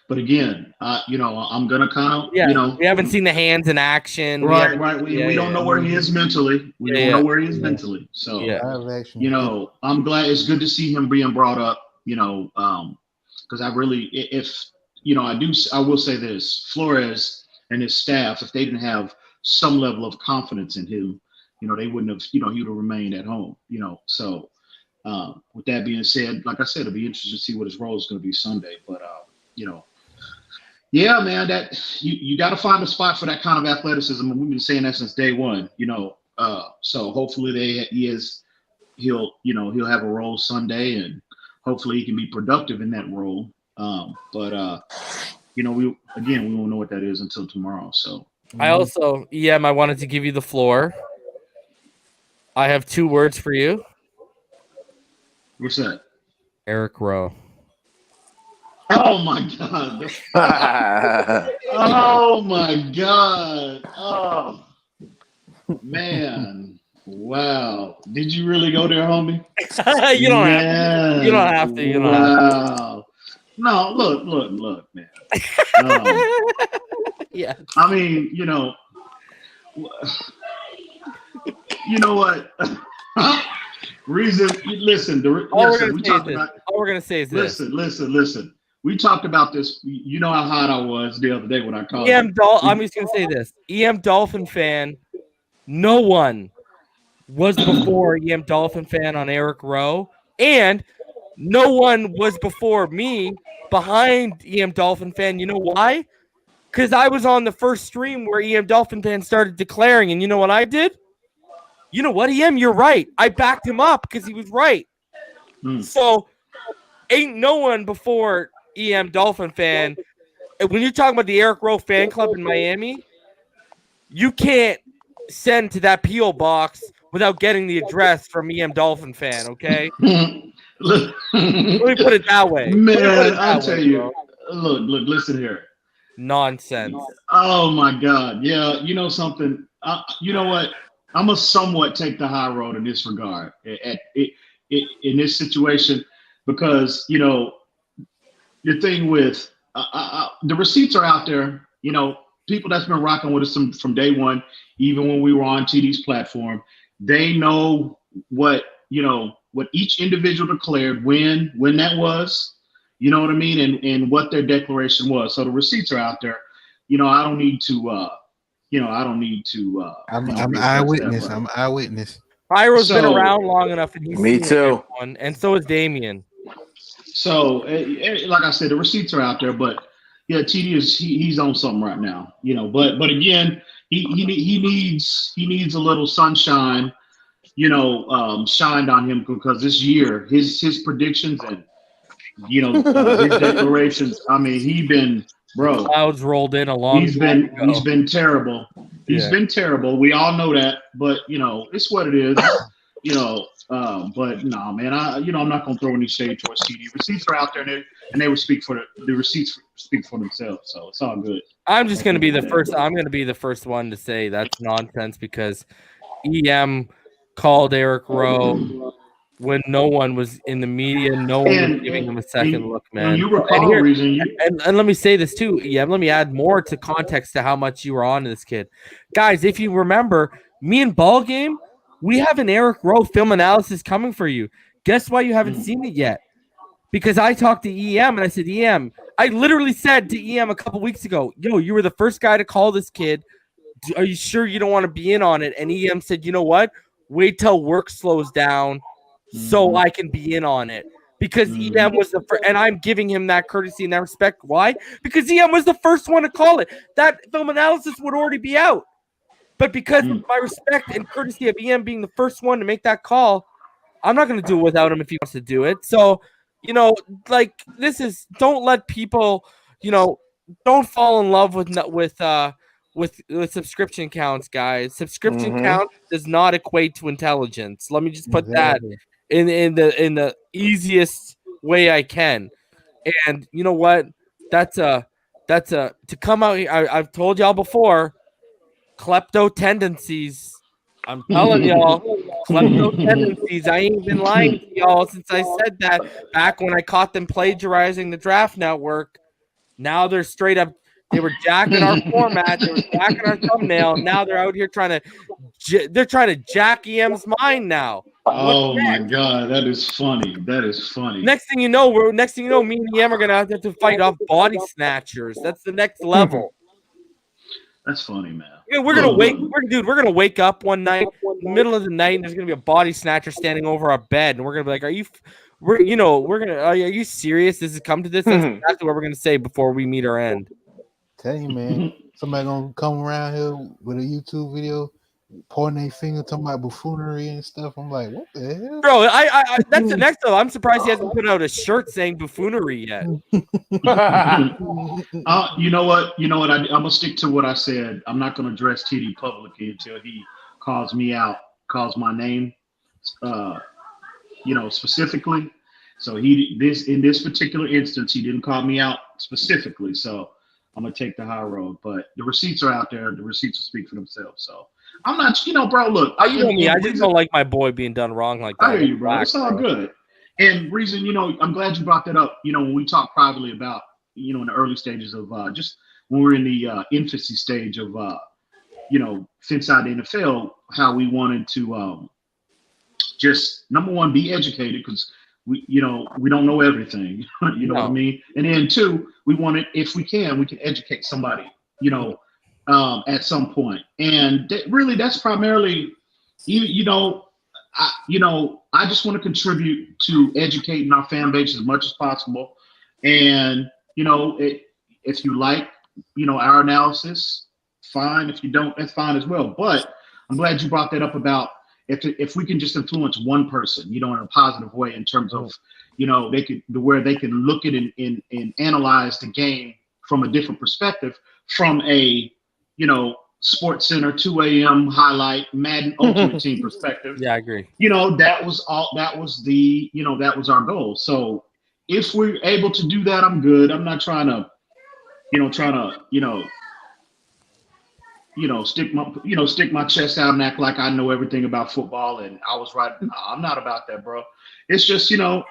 Speaker 7: But again, I'm going to kind of,
Speaker 1: we haven't seen the hands in action.
Speaker 7: Right. We don't know where he is mentally. We don't know where he is mentally. So, I'm glad. It's good to see him being brought up, because I really, I will say this, Flores and his staff, if they didn't have some level of confidence in him, they wouldn't have, he would have remained at home, So with that being said, like I said, it'll be interesting to see what his role is going to be Sunday. But, yeah, man, that you got to find a spot for that kind of athleticism. And we've been saying that since day one, so hopefully he'll have a role Sunday and hopefully he can be productive in that role. But we won't know what that is until tomorrow. So
Speaker 1: I also, I wanted to give you the floor. I have 2 words for you.
Speaker 7: What's that?
Speaker 1: Eric Rowe.
Speaker 7: Oh my God. Oh my God. Oh man. Wow. Did you really go there, homie?
Speaker 1: You don't have to. You don't have to.
Speaker 7: Wow. No, look, man.
Speaker 1: Yeah.
Speaker 7: I mean, you know what? Listen.
Speaker 1: All we're gonna say is this.
Speaker 7: Listen. We talked about this. You know how hot I was the other day when I called.
Speaker 1: I'm just gonna say this. EM Dolphin fan. No one was before EM Dolphin fan on Eric Rowe, and no one was before me behind EM Dolphin fan. You know why? Because I was on the first stream where EM Dolphin fan started declaring, and you know what I did? You know what, EM? You're right. I backed him up because he was right. So ain't no one before EM Dolphin fan. And when you're talking about the Eric Rowe fan club in Miami, you can't send to that P.O. box without getting the address from EM Dolphin fan, okay? Let me put it that way.
Speaker 7: Man, I'll tell you. Look, listen here.
Speaker 1: Nonsense.
Speaker 7: Oh, my God. Yeah, you know something? You know what? I'm going to somewhat take the high road in this regard, in this situation, because, the thing with the receipts are out there, people that's been rocking with us from day one, even when we were on TD's platform, they know what each individual declared, when that was, you know what I mean, and what their declaration was. So the receipts are out there. I don't need to. I don't need to.
Speaker 6: I'm
Speaker 7: readdress
Speaker 6: eyewitness.
Speaker 7: that,
Speaker 6: I'm eyewitness.
Speaker 1: Pyro's been
Speaker 7: So-
Speaker 1: around long enough, and he's
Speaker 2: Me
Speaker 1: seen
Speaker 2: too.
Speaker 1: everyone, and so is Damien.
Speaker 7: So, like I said, the receipts are out there, but yeah, TD he's on something right now, But again, he needs a little sunshine, shined on him, because this year his predictions and his declarations. I mean,
Speaker 1: Clouds rolled in a long.
Speaker 7: he's been terrible. He's been terrible. We all know that, but it's what it is. But no, man, I'm not gonna throw any shade towards TD. Receipts are out there, and they will speak for the receipts speak for themselves. So it's all good.
Speaker 1: I'm just gonna be the first. I'm gonna be the first one to say that's nonsense, because EM called Eric Rowe when no one was in the media, no one was giving him a second look, man.
Speaker 7: And you recall
Speaker 1: and let me say this too, EM. Let me add more to context to how much you were on to this kid, guys. If you remember, me and Ball Game, we have an Eric Rowe film analysis coming for you. Guess why you haven't seen it yet? Because I talked to EM and I said, EM, I literally said to EM a couple weeks ago, yo, you were the first guy to call this kid. Are you sure you don't want to be in on it? And EM said, you know what? Wait till work slows down so I can be in on it. Because EM was the first, and I'm giving him that courtesy and that respect. Why? Because EM was the first one to call it. That film analysis would already be out. But because of my respect and courtesy of EM being the first one to make that call, I'm not going to do it without him if he wants to do it. So, don't let people, don't fall in love with subscription counts, guys. Subscription count does not equate to intelligence. Let me just put that in the easiest way I can. And you know what? That's to come out here. I've told y'all before, klepto tendencies. I'm telling y'all, klepto tendencies. I ain't been lying to y'all since I said that back when I caught them plagiarizing the Draft Network. Now they're straight up. They were jacking our format. They were jacking our thumbnail. Now they're out here trying to jack EM's mind now.
Speaker 7: Oh my God, that is funny. That is funny.
Speaker 1: Next thing you know, me and EM are gonna have to fight off body snatchers. That's the next level.
Speaker 7: That's funny, man.
Speaker 1: Yeah, we're gonna wake up one night, in the middle of the night, and there's gonna be a body snatcher standing over our bed, and we're gonna be like, are you serious? This has come to this? That's exactly what we're gonna say before we meet our end.
Speaker 6: Tell you, man, somebody gonna come around here with a YouTube video, pointing their finger, talking about buffoonery and stuff. I'm like, what the hell,
Speaker 1: bro? I that's the next level. I'm surprised he hasn't put out a shirt saying buffoonery yet.
Speaker 7: You know what? I'm gonna stick to what I said. I'm not gonna address TD publicly until he calls me out, calls my name, specifically. So in this particular instance, he didn't call me out specifically. So I'm gonna take the high road. But the receipts are out there. The receipts will speak for themselves. So I'm not, bro. Look,
Speaker 1: I just don't like my boy being done wrong like that.
Speaker 7: I hear you, bro. It's all good. And reason, I'm glad you brought that up. When we talked privately about, in the early stages of just when we're in the infancy stage of, inside the NFL, how we wanted to just, number one, be educated, because we don't know everything. You know what I mean? And then two, we wanted, if we can educate somebody, at some point. And that's primarily, I just want to contribute to educating our fan base as much as possible. And, if you like, our analysis, fine. If you don't, that's fine as well. But I'm glad you brought that up about if we can just influence one person, in a positive way, in terms of, they can look at and analyze the game from a different perspective, from a, Sports Center 2 a.m. highlight Madden Ultimate Team perspective.
Speaker 1: Yeah, I agree.
Speaker 7: That was our goal. So if we're able to do that, I'm good. I'm not trying to stick my chest out and act like I know everything about football and I was right. No, I'm not about that, bro. It's just, again,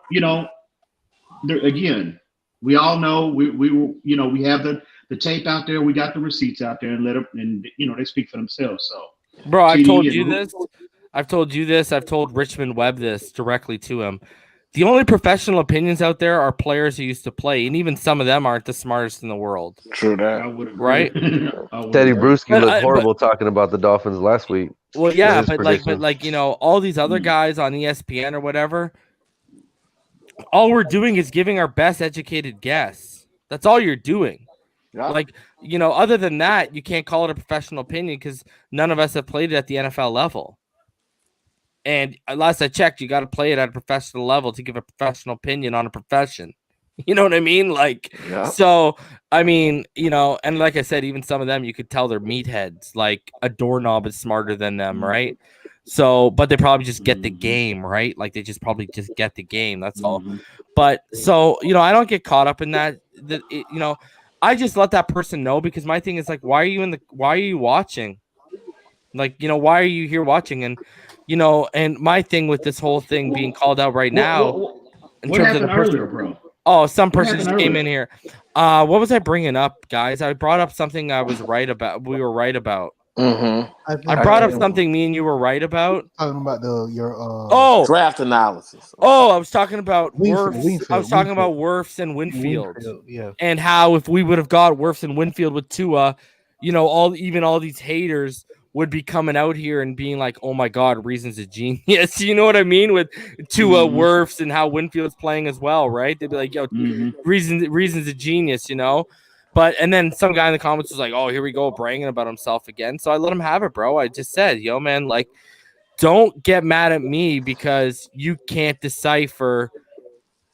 Speaker 7: we all know we have the tape out there, we got the receipts out there, and they speak for themselves. So,
Speaker 1: bro, I've told you this. I've told Richmond Webb this directly to him. The only professional opinions out there are players who used to play, and even some of them aren't the smartest in the world.
Speaker 2: True that.
Speaker 7: I would agree.
Speaker 1: Right?
Speaker 5: Teddy Bruschi looked horrible talking about the Dolphins last week.
Speaker 1: Well, yeah,
Speaker 5: his
Speaker 1: but
Speaker 5: prediction.
Speaker 1: like you know, all these other guys on ESPN or whatever, all we're doing is giving our best educated guess. That's all you're doing.
Speaker 2: Yeah.
Speaker 1: Like, you know, other than that, you can't call it a professional opinion because none of us have played it at the NFL level. And last I checked, you got to play it at a professional level to give a professional opinion on a profession. You know what I mean? Like, so, I mean, you know, and like I said, even some of them, you could tell they're meatheads. Like a doorknob is smarter than them, right? So, but they probably just get the game, right? Like they just probably just get the game. That's all. But so, you know, I don't get caught up in that. You know, I just let that person know because my thing is like, why are you watching? Like, you know, why are you here watching? And, you know, and my thing with this whole thing being called out right now, in
Speaker 7: what
Speaker 1: terms
Speaker 7: happened
Speaker 1: of the person,
Speaker 7: earlier, bro?
Speaker 1: Oh, some person just came in here. What was I bringing up, guys? I brought up something I was right about. We were right about. I brought up something me and you were right about.
Speaker 6: Talking about your
Speaker 2: draft analysis.
Speaker 1: Oh, I was talking about
Speaker 6: Winfield,
Speaker 1: I was talking about Wirfs and Winfield.
Speaker 6: Yeah.
Speaker 1: And how if we would have got Wirfs and Winfield with Tua, you know, all these haters would be coming out here and being like, "Oh my God, Reason's a genius." You know what I mean? With Tua, Wirfs, and how Winfield's playing as well, right? They'd be like, "Yo, Reason's a genius," you know. But and then some guy in the comments was like, "Oh, here we go, bragging about himself again." So I let him have it, bro. I just said, "Yo, man, like, don't get mad at me because you can't decipher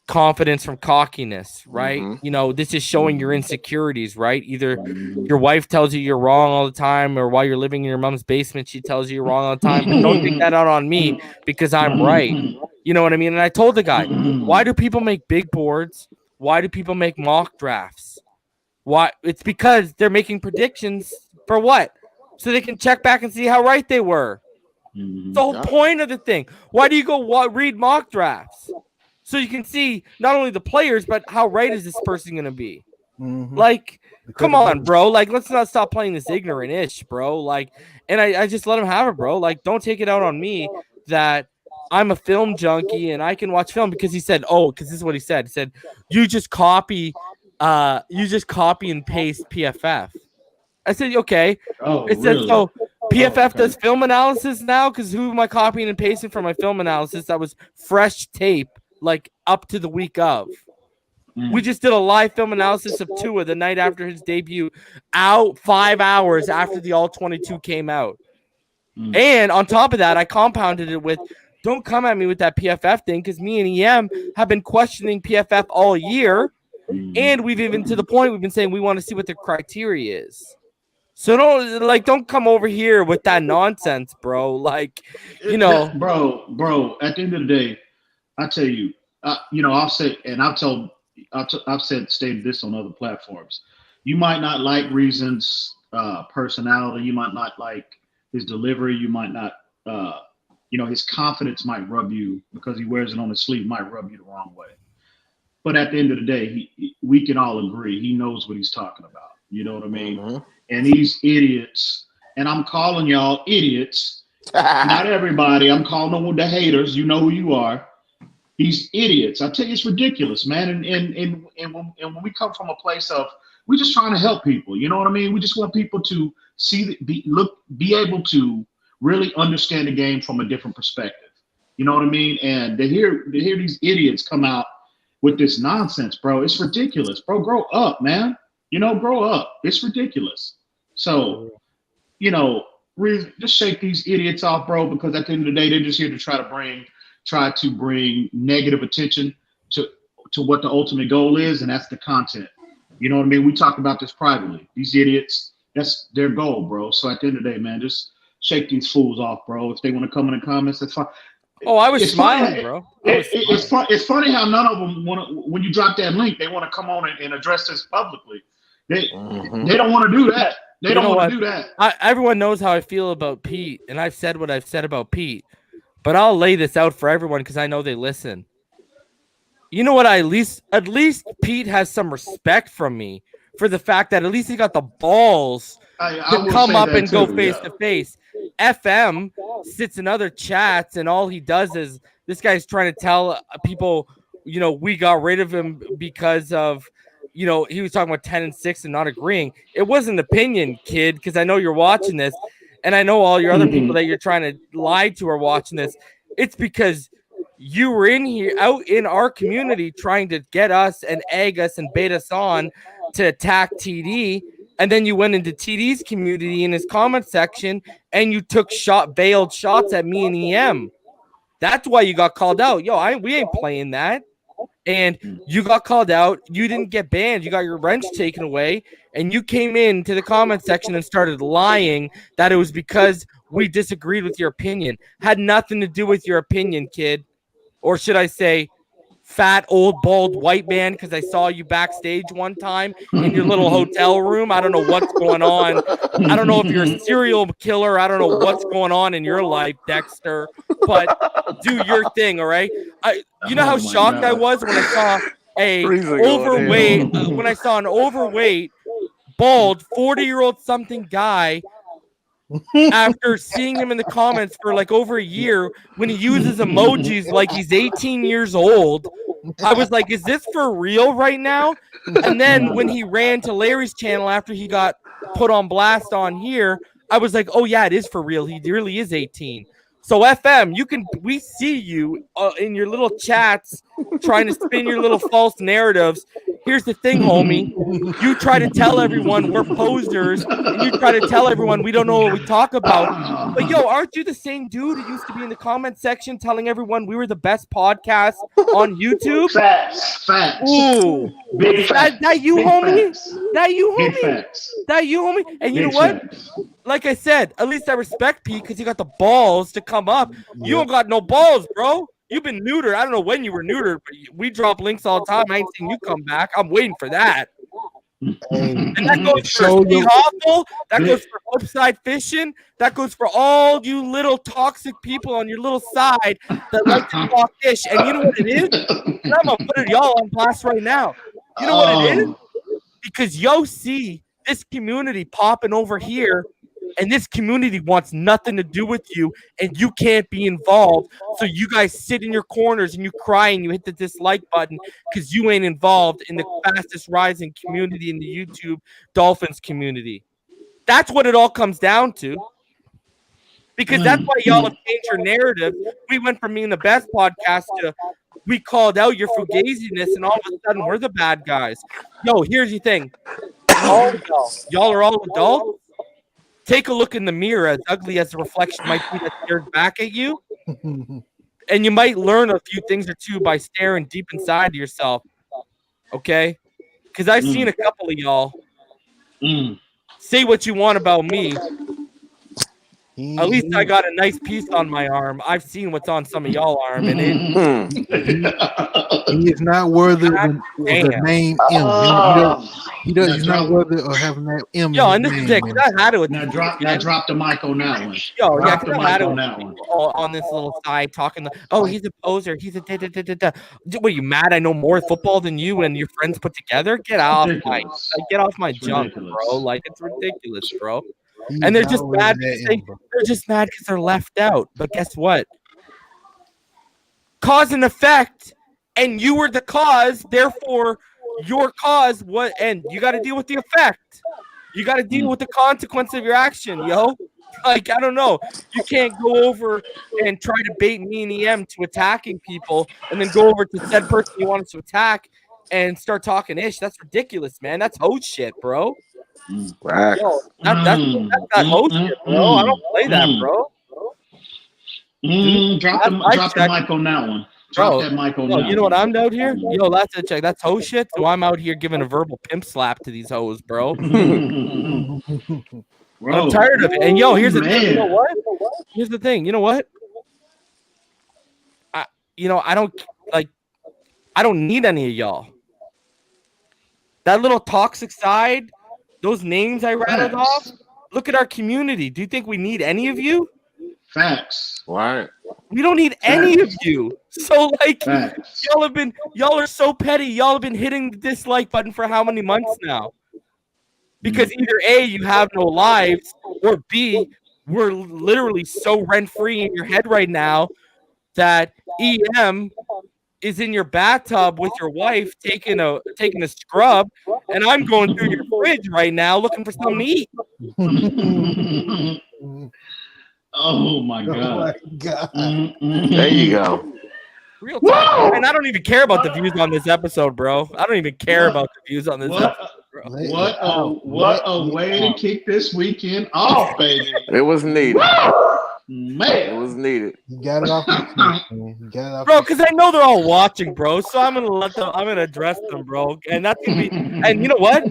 Speaker 1: confidence from cockiness, right? You know, this is showing your insecurities, right? Either your wife tells you you're wrong all the time, or while you're living in your mom's basement, she tells you you're wrong all the time. But don't take that out on me because I'm right. You know what I mean?" And I told the guy, why do people make big boards? Why do people make mock drafts? Why? It's because they're making predictions for what? So they can check back and see how right they were. The whole point of the thing. Why do you go read mock drafts? So you can see not only the players, but how right is this person going to be? Like, come on, bro. Like, let's not stop playing this ignorant-ish, bro. Like, and I just let him have it, bro. Like, don't take it out on me that I'm a film junkie and I can watch film because he said, because this is what he said. He said, you just copy and paste PFF. I said, okay. It said, so PFF does film analysis now? Because who am I copying and pasting for my film analysis? That was fresh tape, like up to the week of. We just did a live film analysis of Tua the night after his debut, out 5 hours after the All-22 came out. And on top of that, I compounded it with, don't come at me with that PFF thing, because me and EM have been questioning PFF all year. And we've even to the point we've been saying we want to see what the criteria is. So don't come over here with that nonsense, bro. Like, you know,
Speaker 7: bro. At the end of the day, I tell you, you know, I've said stated this on other platforms. You might not like Reason's personality. You might not like his delivery. You might not, you know, his confidence might rub you because he wears it on his sleeve. Might rub you the wrong way. But at the end of the day, we can all agree he knows what he's talking about. You know what I mean? And these idiots, and I'm calling y'all idiots, not everybody. I'm calling them the haters. You know who you are. These idiots. I tell you, it's ridiculous, man. And when we come from a place of, we're just trying to help people. You know what I mean? We just want people to be able to really understand the game from a different perspective. You know what I mean? And to hear these idiots come out with this nonsense, bro, it's ridiculous. Bro, grow up, man. You know, grow up. It's ridiculous. So, you know, just shake these idiots off, bro, because at the end of the day, they're just here to try to bring negative attention to what the ultimate goal is, and that's the content. You know what I mean? We talk about this privately. These idiots, that's their goal, bro. So at the end of the day, man, just shake these fools off, bro. If they want to come in the comments, that's fine.
Speaker 1: Oh, I was smiling, bro.
Speaker 7: It's funny how none of them want to, when you drop that link, they want to come on and address this publicly. They don't want to do that. They don't want to do that.
Speaker 1: Everyone knows how I feel about Pete, and I've said what I've said about Pete. But I'll lay this out for everyone because I know they listen. You know what? At least Pete has some respect from me for the fact that at least he got the balls to come up and go face to face. FM sits in other chats, and all he does is, this guy's trying to tell people, we got rid of him because of, he was talking about 10-6 and not agreeing. It was an opinion, kid, because I know you're watching this, and I know all your other people that you're trying to lie to are watching this. It's because you were out in our community trying to get us and egg us and bait us on to attack TD. And then you went into TD's community in his comment section and you took veiled shots at me and EM. That's why you got called out. We ain't playing that. And you got called out. You didn't get banned. You got your wrench taken away. And you came into the comment section and started lying that it was because we disagreed with your opinion. Had nothing to do with your opinion, kid. Or should I say, fat, old, bald, white man, because I saw you backstage one time in your little hotel room. I don't know what's going on. I don't know if you're a serial killer. I don't know what's going on in your life, Dexter. But do your thing, all right? You know how shocked I was when I saw an overweight, bald, 40-year-old something guy after seeing him in the comments for like over a year when he uses emojis like he's 18 years old. I was like, is this for real right now? And then when he ran to Larry's channel after he got put on blast on here, I was like, oh yeah, it is for real. He really is 18. So FM, we see you in your little chats trying to spin your little false narratives. Here's the thing, homie. You try to tell everyone we're posers, and you try to tell everyone we don't know what we talk about. But aren't you the same dude who used to be in the comment section telling everyone we were the best podcast on YouTube?
Speaker 7: Facts.
Speaker 1: Ooh.
Speaker 7: Big facts.
Speaker 1: That you,
Speaker 7: Big
Speaker 1: homie?
Speaker 7: Facts.
Speaker 1: That you, homie?
Speaker 7: Big facts.
Speaker 1: That you, homie? And you
Speaker 7: Big
Speaker 1: know what?
Speaker 7: facts.
Speaker 1: Like I said, at least I respect Pete because he got the balls to come up. You don't got no balls, bro. You've been neutered. I don't know when you were neutered, but we drop links all the time. I ain't seen you come back. I'm waiting for that. And that goes for Steve Hoffel. That goes for Flipside Fishing. That goes for all you little toxic people on your little side that like to talk fish. And you know what it is? And I'm going to put it y'all on blast right now. You know what it is? Because see this community popping over here, and this community wants nothing to do with you, and you can't be involved. So you guys sit in your corners and you cry and you hit the dislike button because you ain't involved in the fastest rising community in the YouTube Dolphins community. That's what it all comes down to. Because that's why y'all have changed your narrative. We went from being the best podcast to we called out your fugaziness, and all of a sudden we're the bad guys. Here's the thing. Y'all are all adults. Take a look in the mirror, as ugly as the reflection might be that stares back at you. And you might learn a few things or two by staring deep inside of yourself. Okay? Because I've seen a couple of y'all. Say what you want about me. At least I got a nice piece on my arm. I've seen what's on some of y'all arm, and
Speaker 6: he is not worthy of the name M. He's not worthy of having that M.
Speaker 1: And this is it. I had it.
Speaker 7: Now drop the mic on that one.
Speaker 1: Drop the mic on that one. On this little side talking. He's a poser. He's a da-da-da-da-da. What, are you mad? I know more football than you and your friends put together. Get off my junk, bro. Like, it's ridiculous, bro. And they're just mad because they're left out. But guess what? Cause and effect, and you were the cause. Therefore, your cause and you got to deal with the effect. You got to deal with the consequence of your action, yo. Like, I don't know. You can't go over and try to bait me and EM to attacking people, and then go over to said person you wanted to attack and start talking ish. That's ridiculous, man. That's hose shit, bro.
Speaker 2: Right.
Speaker 1: That's not host shit, bro. I don't play that, bro.
Speaker 7: Drop the mic on that one. Drop that mic on that one.
Speaker 1: You know what I'm out here? That's a check. That's host shit. So I'm out here giving a verbal pimp slap to these hoes, bro. I'm tired of it. And here's the thing. You know what? Here's the thing. You know what? I don't need any of y'all. That little toxic side. Those names I rattled off, look at our community. Do you think we need any of you?
Speaker 7: Facts.
Speaker 2: Right.
Speaker 1: We don't need any of you. So, like, y'all are so petty. Y'all have been hitting the dislike button for how many months now? Because either A, you have no lives, or B, we're literally so rent-free in your head right now that EM is in your bathtub with your wife taking a scrub, and I'm going through your fridge right now looking for something to eat.
Speaker 7: Oh my god!
Speaker 2: There you go.
Speaker 1: Real talk. And I don't even care about the views on this episode, bro. I don't even care about the views on this episode, bro.
Speaker 7: What a way to kick this weekend off, baby.
Speaker 2: It was needed.
Speaker 7: Man,
Speaker 2: it was needed.
Speaker 6: You got it off your chest, man. You got it off
Speaker 1: bro, because I know they're all watching, bro. So I'm gonna address them, bro. And that's gonna be. And you know what?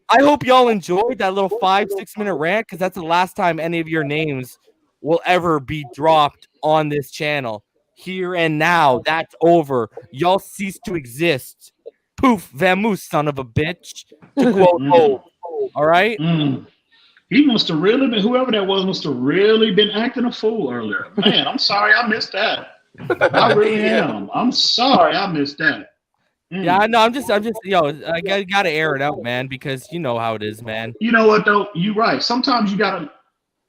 Speaker 1: I hope y'all enjoyed that little 5-6 minute rant, because that's the last time any of your names will ever be dropped on this channel. Here and now, that's over. Y'all cease to exist. Poof, vamoose, son of a bitch. To quote Hope. All right.
Speaker 7: He must have really been, whoever that was, must have really been acting a fool earlier. Man, I'm sorry I missed that. I really am. I'm sorry I missed that.
Speaker 1: Yeah, I know. I'm just, yo, I gotta air it out, man, because you know how it is, man.
Speaker 7: You know what though? You're right. Sometimes you gotta,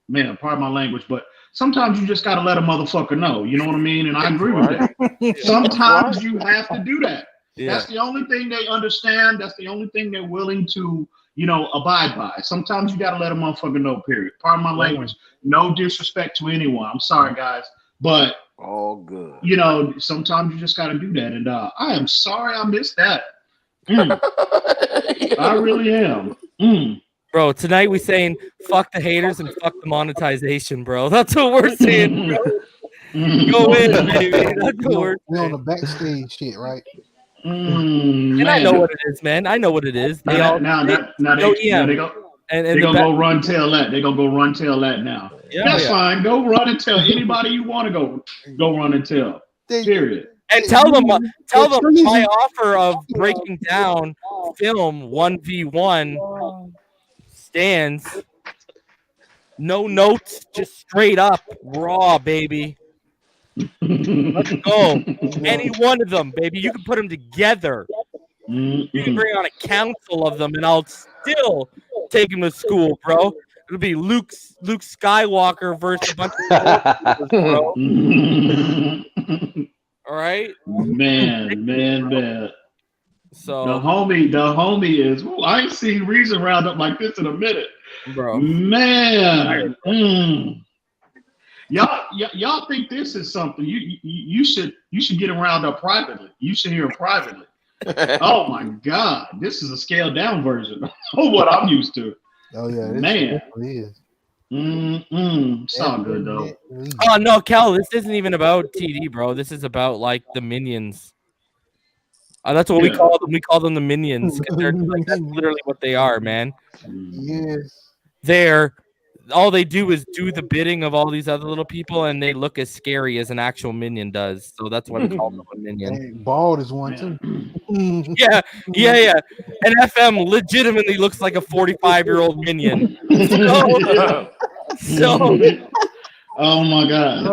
Speaker 7: man, pardon my language, but sometimes you just gotta let a motherfucker know. You know what I mean? And I agree with that. Sometimes you have to do that. Yeah. That's the only thing they understand. That's the only thing they're willing to, you know, abide by. Sometimes you gotta let a motherfucker know, period. Pardon my language. No disrespect to anyone. I'm sorry, guys. But
Speaker 2: all good.
Speaker 7: You know, sometimes you just gotta do that. And I am sorry I missed that. I really am.
Speaker 1: Bro, tonight we saying fuck the haters and fuck the monetization, bro. That's what we're saying, bro. Go in, baby. That's what we're
Speaker 6: on the backstage shit, right?
Speaker 1: And I know what it is, man. I know what it is. They all
Speaker 7: now they're gonna go run tell that. They're gonna go run tell that now. Yeah, that's fine. Go run and tell anybody you want to go run and tell. Period.
Speaker 1: And tell them my offer of breaking down film 1v1 stands. No notes, just straight up raw, baby. Let's go. Any one of them, baby. You can put them together. You can bring on a council of them, and I'll still take him to school, bro. It'll be Luke Skywalker versus a bunch of bro. All right,
Speaker 7: man.
Speaker 1: So
Speaker 7: the homie is. Well, I ain't seen Reason round up like this in a minute,
Speaker 1: bro.
Speaker 7: Man, y'all think this is something you should get him round up privately. You should hear him privately. Oh my God, this is a scaled down version of what I'm used to.
Speaker 6: Oh yeah,
Speaker 7: man. It's all good though.
Speaker 1: Oh no, Kel, this isn't even about TD, bro. This is about like the minions. That's what we call them. We call them the minions. That's literally what they are, man.
Speaker 6: Yes.
Speaker 1: All they do is do the bidding of all these other little people, and they look as scary as an actual minion does. So that's why we call them a minion.
Speaker 6: Hey, Bald is one too.
Speaker 1: Yeah. And FM legitimately looks like a 45-year-old minion. So
Speaker 7: oh my God!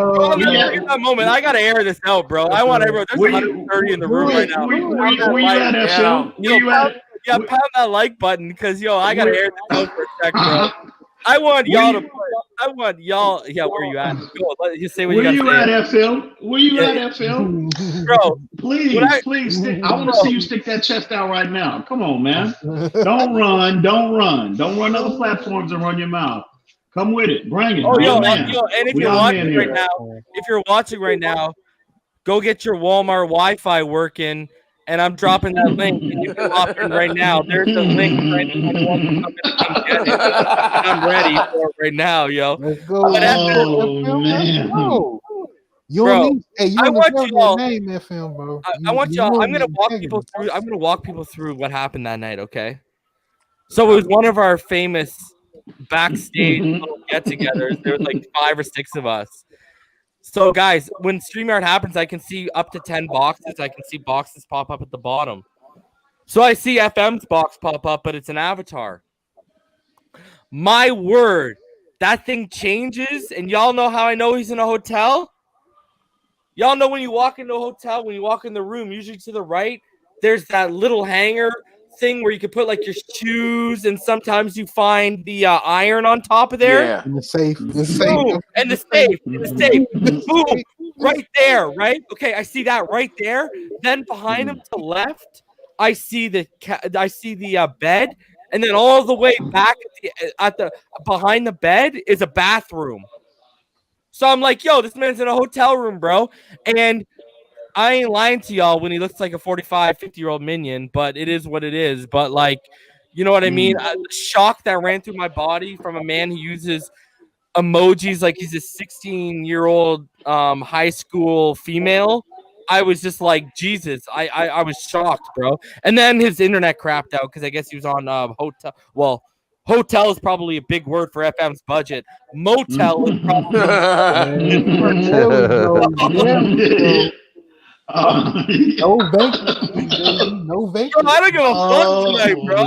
Speaker 1: At that moment, I gotta air this out, bro. I want everyone. There's 130 in the room right now. Pound that like button, because I gotta air this out for a sec, bro. I want y'all. Yeah, where you at? Go. Just say what you got to say.
Speaker 7: Where you at, FM?
Speaker 1: Bro,
Speaker 7: please. I want to see you stick that chest out right now. Come on, man. Don't run. Don't run other platforms and run your mouth. Come with it. Bring it.
Speaker 1: Oh, and if you're watching right now, go get your Walmart Wi-Fi working. And I'm dropping that link, and you can hop in right now. There's the link right now. I'm ready for it right now, yo.
Speaker 6: Let's go.
Speaker 7: Man.
Speaker 6: You
Speaker 1: bro,
Speaker 6: need, hey,
Speaker 1: I want y'all.
Speaker 6: Name that film, bro.
Speaker 1: I want y'all. I'm gonna walk people through what happened that night. Okay. So it was one of our famous backstage little get-togethers. There was like 5 or 6 of us. So, guys, when StreamYard happens, I can see up to 10 boxes. I can see boxes pop up at the bottom. So I see FM's box pop up, but it's an avatar. My word, that thing changes, and y'all know how I know he's in a hotel? Y'all know when you walk into a hotel, when you walk in the room, usually to the right, there's that little hanger thing where you can put like your shoes, and sometimes you find the iron on top of there.
Speaker 2: Yeah.
Speaker 6: In the safe.
Speaker 1: And the safe. Boom. right there, right? Okay, I see that right there. Then behind him to left, I see the bed, and then all the way back at the behind the bed is a bathroom. So I'm like, yo, this man's in a hotel room, bro. And I ain't lying to y'all when he looks like a 45, 50-year-old minion, but it is what it is. But, like, you know what I mean? The shock that ran through my body from a man who uses emojis like he's a 16-year-old high school female. I was just like, Jesus. I was shocked, bro. And then his internet crapped out because I guess he was on hotel. Well, hotel is probably a big word for FM's budget. Motel is probably
Speaker 6: no vacancy, baby. No vacancy.
Speaker 1: I don't give a fuck tonight, bro.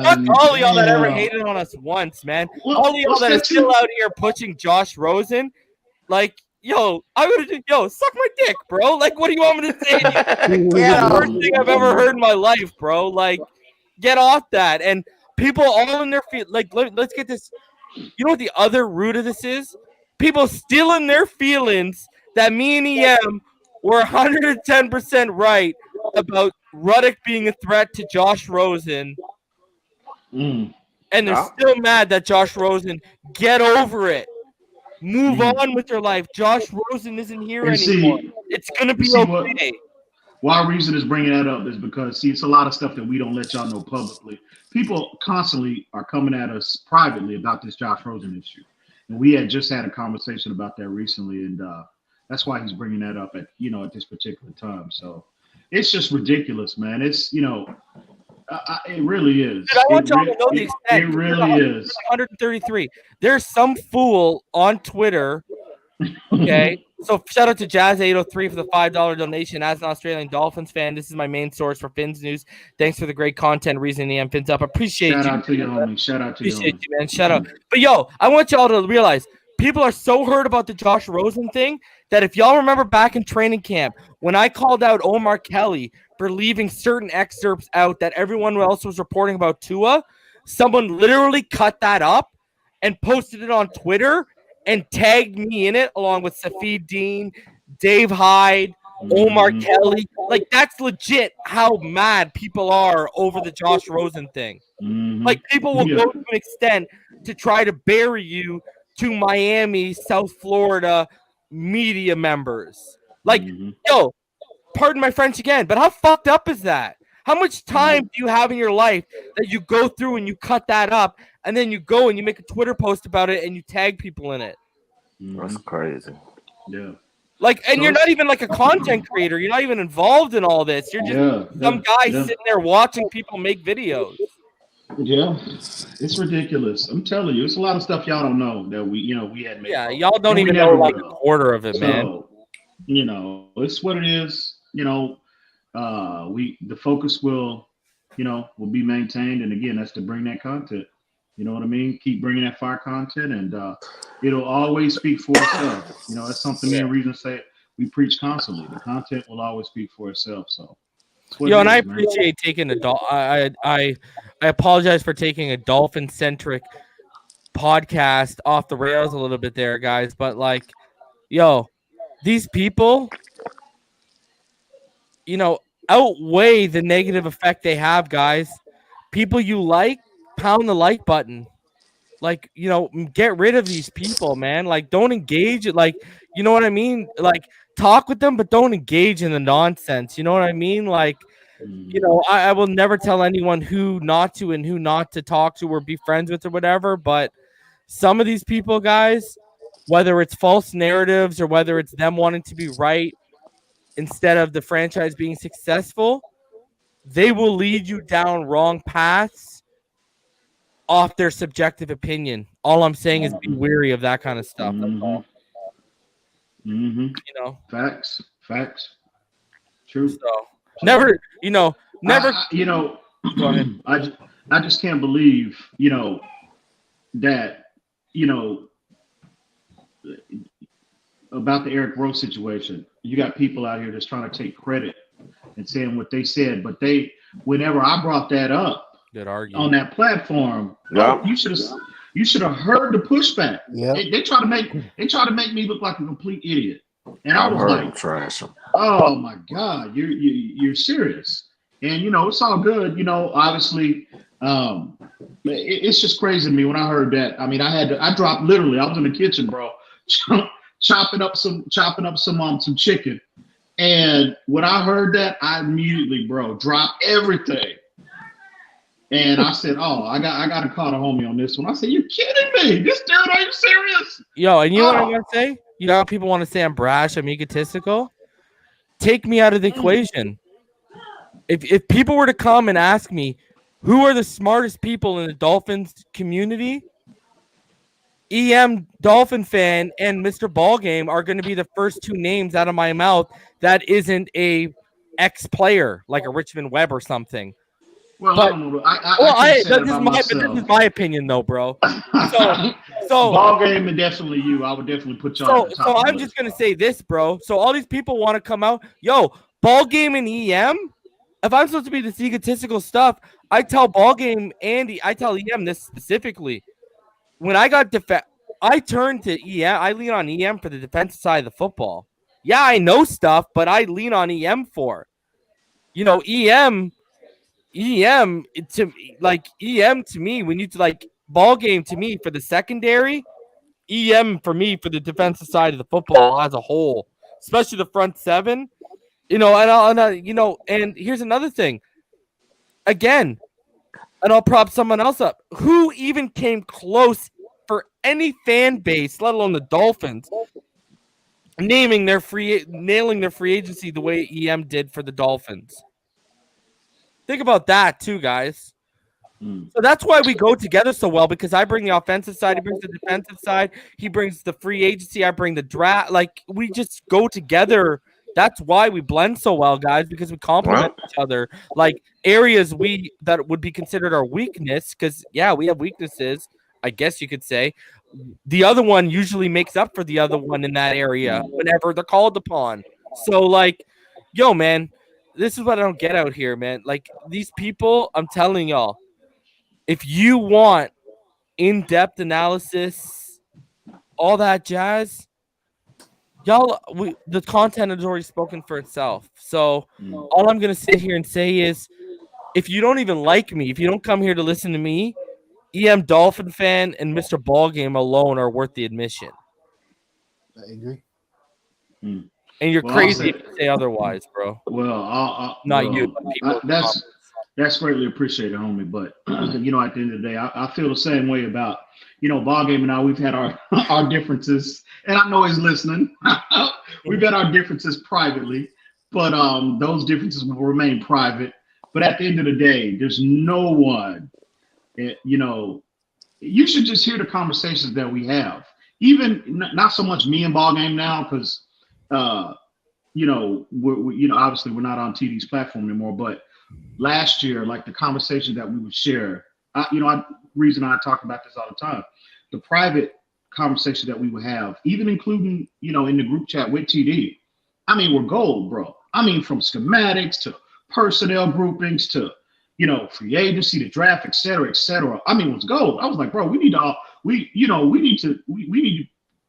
Speaker 1: Fuck all y'all that ever hated on us once, man. All y'all that are still out here pushing Josh Rosen, like, yo, suck my dick, bro. Like, what do you want me to say? The worst thing I've ever heard in my life, bro. Like, get off that. And people all in their feet. Like, let's get this. You know what the other root of this is? People still in their feelings that me and EM were 110% right about Ruddock being a threat to Josh Rosen. And they're still mad that Josh Rosen, get over it. Move on with your life. Josh Rosen isn't here anymore. It's going to be okay.
Speaker 7: Why reason is bringing that up is because, it's a lot of stuff that we don't let y'all know publicly. People constantly are coming at us privately about this Josh Rosen issue. And we had just had a conversation about that recently, and that's why he's bringing that up at this particular time. So it's just ridiculous, man. It's, it really is.
Speaker 1: Dude, I want y'all to know the extent.
Speaker 7: It really is.
Speaker 1: 133. There's some fool on Twitter. Okay. So shout out to Jazz803 for the $5 donation. As an Australian Dolphins fan, this is my main source for Fins news. Thanks for the great content. Reason EM Fins up. Appreciate you.
Speaker 7: Shout out to you, homie. Shout out to you,
Speaker 1: appreciate you, man. Shout out. But yo, I want y'all to realize people are so hurt about the Josh Rosen thing that if y'all remember back in training camp when I called out Omar Kelly for leaving certain excerpts out that everyone else was reporting about Tua, someone literally cut that up and posted it on Twitter and tagged me in it along with Safid Dean, Dave Hyde, Omar Kelly. Like, that's legit how mad people are over the Josh Rosen thing. Like, people will go to an extent to try to bury you to Miami, South Florida media members. Like, yo, pardon my French again, but how fucked up is that? How much time do you have in your life that you go through and you cut that up and then you go and you make a Twitter post about it and you tag people in it?
Speaker 2: That's crazy.
Speaker 7: Yeah.
Speaker 1: Like, and you're not even like a content creator. You're not even involved in all this. You're just some guy sitting there watching people make videos.
Speaker 7: Yeah, it's ridiculous. I'm telling you, it's a lot of stuff y'all don't know that we had made.
Speaker 1: Yeah, y'all don't even know like a quarter of it, man.
Speaker 7: It's what it is. The focus will be maintained, and again, that's to bring that content. You know what I mean? Keep bringing that fire content, and it'll always speak for itself. That's something me and Reason say we preach constantly. The content will always speak for itself. So,
Speaker 1: and I appreciate taking I apologize for taking a Dolphin-centric podcast off the rails a little bit there, guys. But like, these people, outweigh the negative effect they have, guys. People you like, pound the like button. Like, get rid of these people, man. Like, don't engage it. Like, you know what I mean? Like, talk with them, but don't engage in the nonsense. You know what I mean? Like, I will never tell anyone who not to and who not to talk to or be friends with or whatever. But some of these people, guys, whether it's false narratives or whether it's them wanting to be right instead of the franchise being successful, they will lead you down wrong paths off their subjective opinion. All I'm saying is be wary of that kind of stuff. That's all.
Speaker 7: Facts. True.
Speaker 1: So never. Go ahead.
Speaker 7: I just can't believe, that, about the Eric Rose situation. You got people out here that's trying to take credit and saying what they said, but whenever I brought that up on that platform, you should have heard the pushback.
Speaker 6: Yeah.
Speaker 7: They try to make me look like a complete idiot. And I
Speaker 2: I've
Speaker 7: was
Speaker 2: heard
Speaker 7: like,
Speaker 2: him trash him.
Speaker 7: oh my God, you're serious. And it's all good. Obviously, it's just crazy to me when I heard that. I mean, I dropped literally. I was in the kitchen, bro, chopping up some chicken. And when I heard that, I immediately, bro, dropped everything. And I said, "Oh, I got to call the homie on this one." I said, "You kidding me? This dude, are you serious?"
Speaker 1: Yo, and you know what I'm gonna say? You know how people want to say I'm brash, I'm egotistical. Take me out of the equation. If people were to come and ask me who are the smartest people in the Dolphins community, EM Dolphin fan and Mr. Ballgame are going to be the first two names out of my mouth that isn't a ex-player like a Richmond Webb or something.
Speaker 7: Well,
Speaker 1: But,
Speaker 7: I don't know. I can't say that about myself.
Speaker 1: This is my opinion, though, bro. So
Speaker 7: ball game and definitely you. I would definitely put y'all.
Speaker 1: So I'm just gonna say this, bro. So all these people want to come out, yo, ball game and EM. If I'm supposed to be this egotistical stuff, I tell ball game Andy, I tell EM this specifically. When I got I turned to EM. I lean on EM for the defensive side of the football. Yeah, I know stuff, but I lean on EM for, EM to me, when you like ball game to me for the secondary, EM for me for the defensive side of the football as a whole, especially the front seven, and here's another thing. Again, and I'll prop someone else up. Who even came close for any fan base, let alone the Dolphins, nailing their free agency the way EM did for the Dolphins? Think about that too, guys. So that's why we go together so well, because I bring the offensive side, he brings the defensive side, he brings the free agency, I bring the draft. Like, we just go together. That's why we blend so well, guys, because we complement each other. Like, areas that would be considered our weakness, because, yeah, we have weaknesses, I guess you could say. The other one usually makes up for the other one in that area whenever they're called upon. So, like, yo, man, this is what I don't get out here, man. Like, these people, I'm telling y'all, if you want in-depth analysis, all that jazz, y'all, the content has already spoken for itself. So all I'm going to sit here and say is, if you don't even like me, if you don't come here to listen to me, EM Dolphin fan and Mr. Ballgame alone are worth the admission.
Speaker 6: I agree.
Speaker 1: And you're crazy if you say otherwise, bro.
Speaker 7: Well,
Speaker 1: not you.
Speaker 7: That's greatly appreciated, homie. But at the end of the day, I feel the same way about Ballgame and I. We've had our differences, and I know he's listening. We've had our differences privately, but those differences will remain private. But at the end of the day, there's no one. You should just hear the conversations that we have. Even not so much me and Ballgame now, because we're obviously we're not on TD's platform anymore, but last year, like the conversation that we would share, reason I talk about this all the time, the private conversation that we would have, even including, in the group chat with TD, I mean, we're gold, bro. I mean, from schematics to personnel groupings to, free agency to draft, et cetera, et cetera. I mean, it was gold. I was like, bro, we need to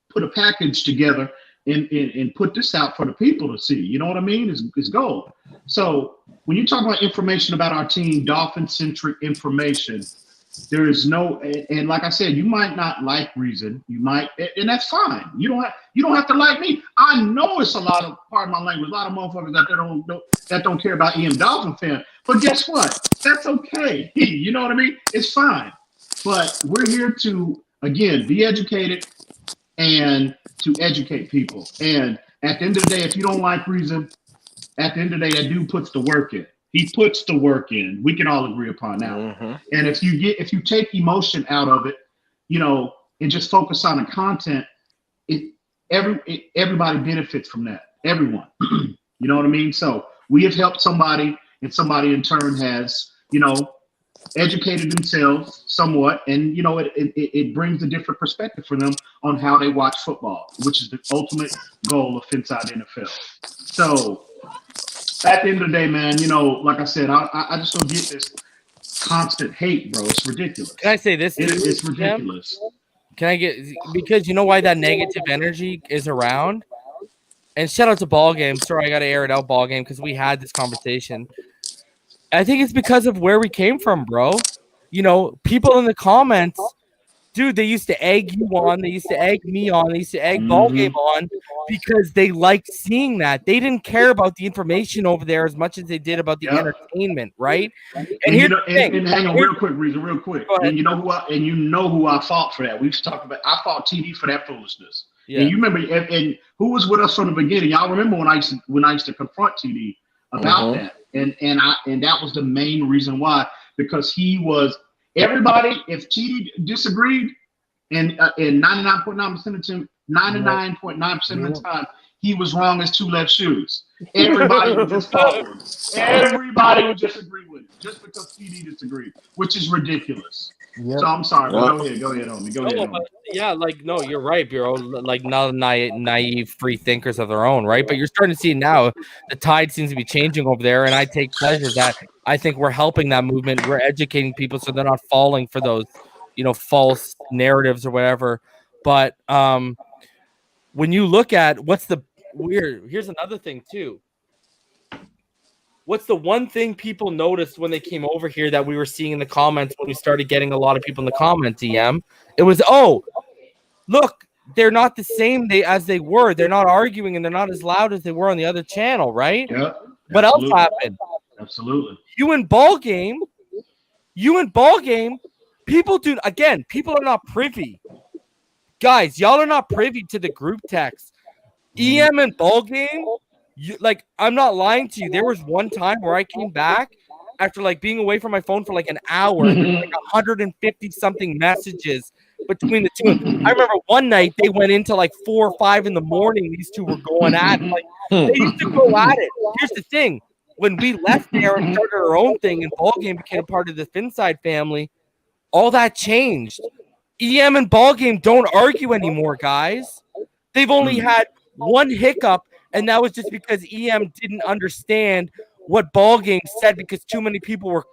Speaker 7: put a package together and put this out for the people to see. You know what I mean? It's gold. So when you talk about information about our team, Dolphin-centric information, there is no, and like I said, you might not like Reason. You might, and that's fine. You don't have to like me. I know it's a lot of, pardon my language, a lot of motherfuckers that don't care about EM Dolphin fan. But guess what? That's okay. You know what I mean? It's fine. But we're here to, again, be educated and to educate people. And at the end of the day, if you don't like Reason, at the end of the day, that dude puts the work in. He puts the work in. We can all agree upon that. Mm-hmm. And if you take emotion out of it, and just focus on the content, everybody benefits from that. Everyone. You know what I mean? So we have helped somebody, and somebody in turn has, educated themselves somewhat, and it brings a different perspective for them on how they watch football, which is the ultimate goal of Inside NFL. So at the end of the day, man, like I said, I just don't get this constant hate, bro. It's ridiculous.
Speaker 1: Can I say this?
Speaker 7: It's ridiculous.
Speaker 1: Can I get, because you know why that negative energy is around? and shout out to Ball Game. Sorry, I got to air it out, Ball Game, because we had this conversation. I think it's because of where we came from, bro. You know, people in the comments, dude, they used to egg you on. They used to egg me on. They used to egg Ball Game on because they liked seeing that. They didn't care about the information over there as much as they did about the entertainment, right?
Speaker 7: And here's the thing. And hang on, real quick. And you know who I fought for that. We've talked about. I fought TD for that foolishness. Yeah. And you remember, and who was with us from the beginning? Y'all remember when I used to confront TD about that, and that was the main reason why, because he was everybody. If TD disagreed, and 99.9% of the 99.9% of the time, he was wrong as two left shoes. Everybody would just follow him. Everybody would just agree with him just because TD disagreed, which is ridiculous. Yep. So I'm sorry. Go ahead, homie. Go ahead, homie.
Speaker 1: Yeah, like, no, you're right, bro. Like, not naive free thinkers of their own, right? But you're starting to see now the tide seems to be changing over there, and I take pleasure that I think we're helping that movement. We're educating people so they're not falling for those, you know, false narratives or whatever. But when you look at what's the weird, here's another thing too. What's the one thing people noticed when they came over here that we were seeing in the comments when we started getting a lot of people in the comments, EM? It was, oh, look, they're not the same as they were. They're not arguing and they're not as loud as they were on the other channel, right?
Speaker 7: Yeah.
Speaker 1: What else happened?
Speaker 7: Absolutely.
Speaker 1: You in ball game, people are not privy. Guys, y'all are not privy to the group text. EM and ball game. I'm not lying to you. There was one time where I came back after like being away from my phone for like an hour, and like 150 something messages between the two. I remember one night they went into like 4 or 5 in the morning. These two were going at it. Like they used to go at it. Here's the thing: when we left there and started our own thing, and ball game became a part of the Finside family, all that changed. EM and ball game don't argue anymore, guys. They've only had one hiccup. And that was just because EM didn't understand what ball game said because too many people were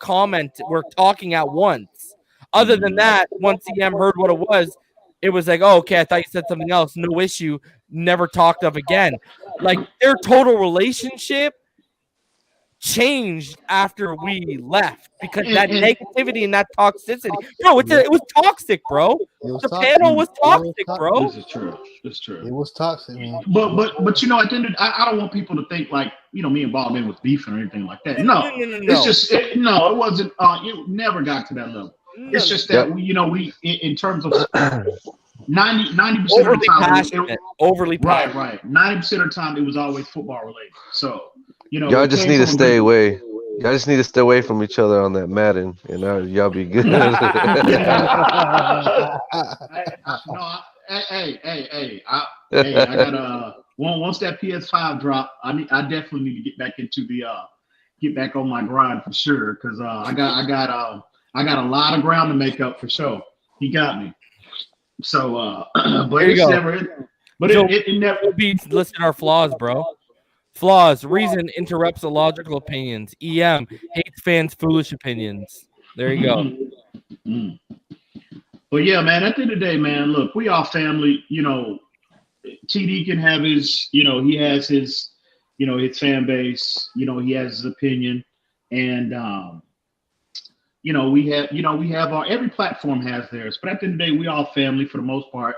Speaker 1: talking at once. Other than that, once EM heard what it was like, oh, okay, I thought you said something else. No issue. Never talked of again. Like their total relationship changed after we left because that negativity and that toxicity. Bro, it was toxic, bro. The panel was toxic, bro.
Speaker 7: This is true.
Speaker 6: It was toxic, man.
Speaker 7: But you know, at the end of I don't want people to think like, you know, me and Ballman was beefing or anything like that. No. It's just it wasn't. It never got to that level. It's just that we in terms of 90% of the time,
Speaker 1: overly passionate.
Speaker 7: Right. 90% of the time, it was always football related. So.
Speaker 5: Y'all just need to stay away. Y'all just need to stay away from each other on that Madden, and y'all be good.
Speaker 7: Hey, I got once that PS5 drop, I definitely need to get back on my grind for sure, because I got a lot of ground to make up for sure. He got me. So, but it's never. But it never
Speaker 1: beats listing our flaws, bro. Flaws. Reason interrupts illogical opinions. EM hates fans' foolish opinions. There you go.
Speaker 7: But yeah, man, at the end of the day, man, look, we all family. You know, TD can have his, he has his, his fan base. He has his opinion. And, we have every platform has theirs. But at the end of the day, we all family for the most part.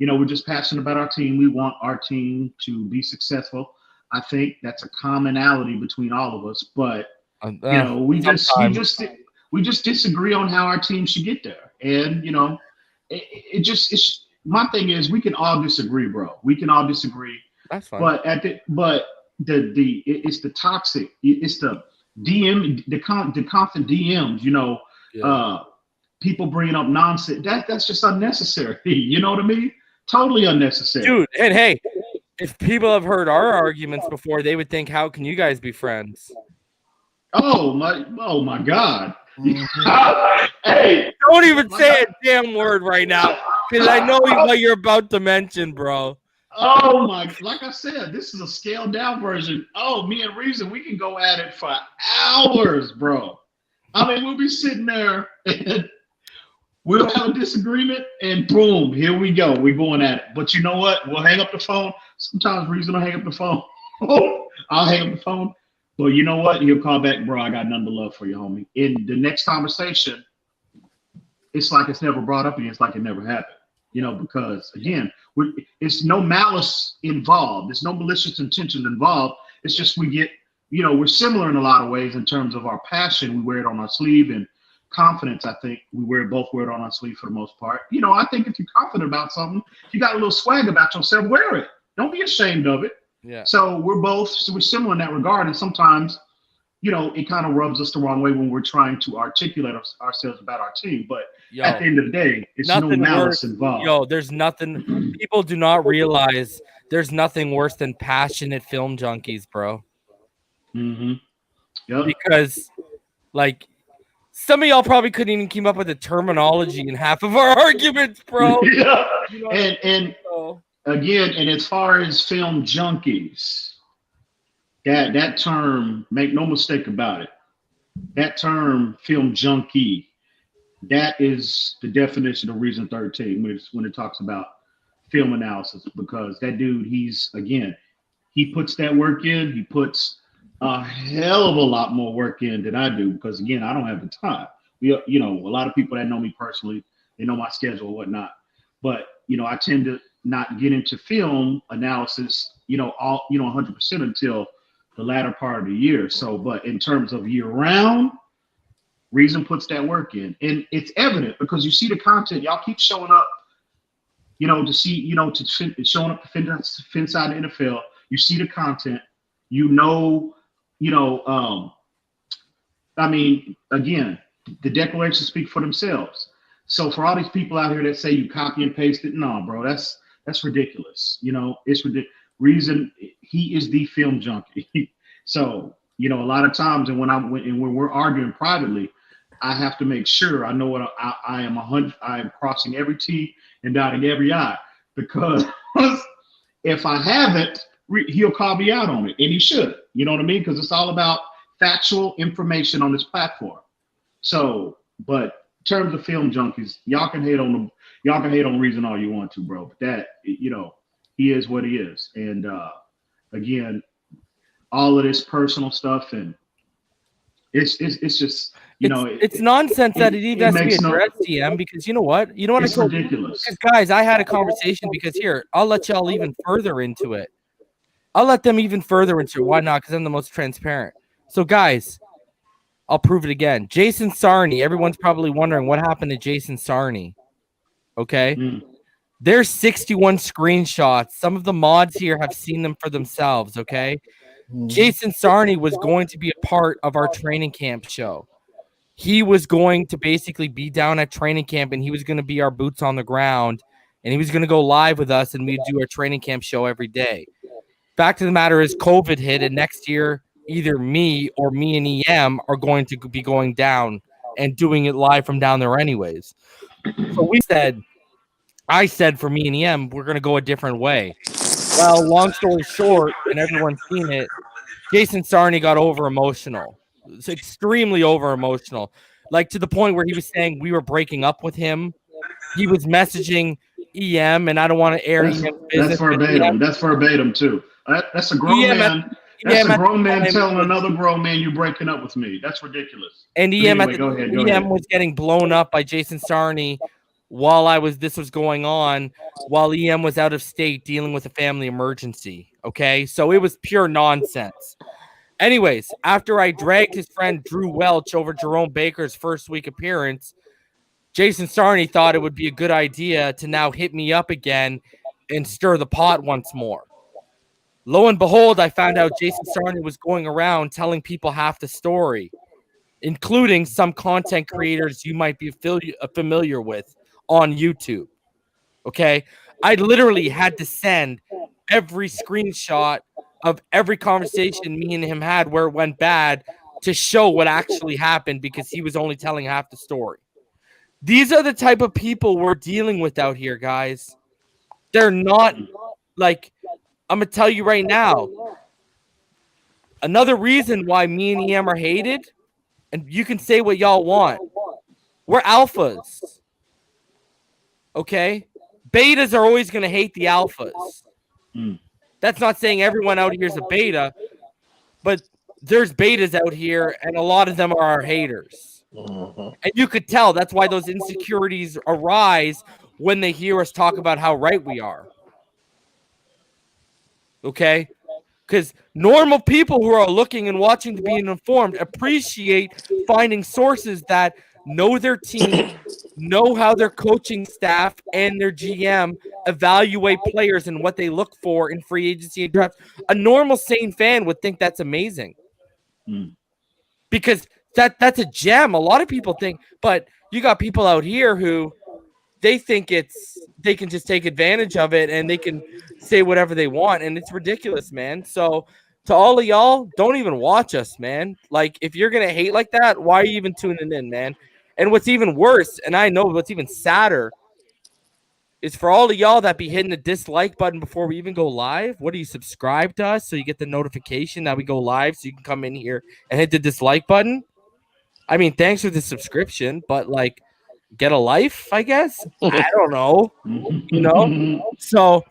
Speaker 7: We're just passionate about our team. We want our team to be successful. I think that's a commonality between all of us, but we just disagree on how our team should get there. And it's my thing is we can all disagree, bro. We can all disagree.
Speaker 1: That's fine.
Speaker 7: But it's the toxic. It's the DM, the constant DMs. People bringing up nonsense. That's just unnecessary. You know what I mean? Totally unnecessary,
Speaker 1: dude. And hey. If people have heard our arguments before, they would think, how can you guys be friends?
Speaker 7: Oh my God.
Speaker 1: Hey, don't even say a damn word right now, because I know what you're about to mention, bro.
Speaker 7: Oh my, like I said, this is a scaled down version. Oh, me and Reason, we can go at it for hours, bro. I mean, we'll be sitting there and We'll have a disagreement, and boom, here we go. We're going at it. But you know what? We'll hang up the phone. Sometimes Reason will hang up the phone. I'll hang up the phone. But you know what? He'll call back, bro. I got nothing but love for you, homie. In the next conversation, it's like it's never brought up again. It's like it never happened. Because again, it's no malice involved. There's no malicious intention involved. It's just we get, we're similar in a lot of ways in terms of our passion. We wear it on our sleeve, and confidence. I think we both wear it on our sleeve for the most part. I think if you're confident about something, if you got a little swag about yourself, wear it. Don't be ashamed of it.
Speaker 1: Yeah.
Speaker 7: So we're similar in that regard, and sometimes, it kind of rubs us the wrong way when we're trying to articulate ourselves about our team. But at the end of the day, it's no malice involved.
Speaker 1: There's nothing. People do not realize there's nothing worse than passionate film junkies, bro.
Speaker 7: Mm-hmm. Yep.
Speaker 1: Because, some of y'all probably couldn't even keep up with the terminology in half of our arguments, bro.
Speaker 7: Yeah. And again, and as far as film junkies, that term, make no mistake about it, that term film junkie, that is the definition of Reason 13 when it talks about film analysis, because that dude, he puts that work in. He puts a hell of a lot more work in than I do, because again, I don't have the time. A lot of people that know me personally, they know my schedule and whatnot. But I tend to not get into film analysis, 100% until the latter part of the year. So, but in terms of year round, Reason puts that work in, and it's evident because you see the content. Y'all keep showing up, to see, showing up to Finside the NFL. You see the content, again, the declarations speak for themselves. So for all these people out here that say you copy and paste it, no, bro, that's ridiculous. It's ridiculous. Reason, he is the film junkie. So, a lot of times, and when we're arguing privately, I have to make sure I know what I am. I am crossing every T and dotting every I, because if I haven't, he'll call me out on it, and he should. You know what I mean? Because it's all about factual information on this platform. So, but in terms of film junkies, y'all can hate on Reason all you want to, bro. But that, he is what he is. And again, all of this personal stuff, and it's just
Speaker 1: it's nonsense that it even has to be addressed, DM, because you know what?
Speaker 7: It's ridiculous.
Speaker 1: Because guys, I had a conversation, because here, I'll let y'all even further into it. I'll let them even further into it. Why not? Because I'm the most transparent. So guys, I'll prove it again. Jason Sarney. Everyone's probably wondering what happened to Jason Sarney. Okay. There's 61 screenshots. Some of the mods here have seen them for themselves. Okay. Jason Sarney was going to be a part of our training camp show. He was going to basically be down at training camp, and he was going to be our boots on the ground, and he was going to go live with us, and we'd do our training camp show every day. Fact of the matter is, COVID hit, and next year, either me and EM are going to be going down and doing it live from down there anyways. So I said for me and EM, we're going to go a different way. Well, long story short, and everyone's seen it, Jason Sarney got over emotional. It's extremely over emotional, to the point where he was saying we were breaking up with him. He was messaging EM, and I don't want to air EM's business.
Speaker 7: That's verbatim. That's verbatim too. That's a grown man. That's a grown man telling another grown man you're breaking up with me. That's ridiculous.
Speaker 1: And EM was getting blown up by Jason Sarney while this was going on, while EM was out of state dealing with a family emergency. Okay, so it was pure nonsense. Anyways, after I dragged his friend Drew Welch over Jerome Baker's first week appearance, Jason Sarney thought it would be a good idea to now hit me up again and stir the pot once more. Lo and behold, I found out Jason Sarney was going around telling people half the story, including some content creators you might be familiar with on YouTube. Okay? I literally had to send every screenshot of every conversation me and him had where it went bad to show what actually happened, because he was only telling half the story. These are the type of people we're dealing with out here, guys. They're not I'm going to tell you right now, another reason why me and EM are hated, and you can say what y'all want, we're alphas. Okay? Betas are always going to hate the alphas. That's not saying everyone out here is a beta, but there's betas out here, and a lot of them are our haters. And you could tell that's why those insecurities arise when they hear us talk about how right we are. Okay? Because normal people who are looking and watching to be informed appreciate finding sources that know their team, know how their coaching staff and their GM evaluate players and what they look for in free agency and draft. A normal, sane fan would think that's amazing. Because that's a gem. A lot of people think, but you got people out here who they think they can just take advantage of it and they can say whatever they want, and it's ridiculous, man. So to all of y'all, don't even watch us, man. Like, if you're gonna hate like that, why are you even tuning in, man? And what's even worse, and I know what's even sadder, is for all of y'all that be hitting the dislike button before we even go live. What do you subscribe to us so you get the notification that we go live so you can come in here and hit the dislike button? I mean, thanks for the subscription, but like, get a life, I guess. I don't know, So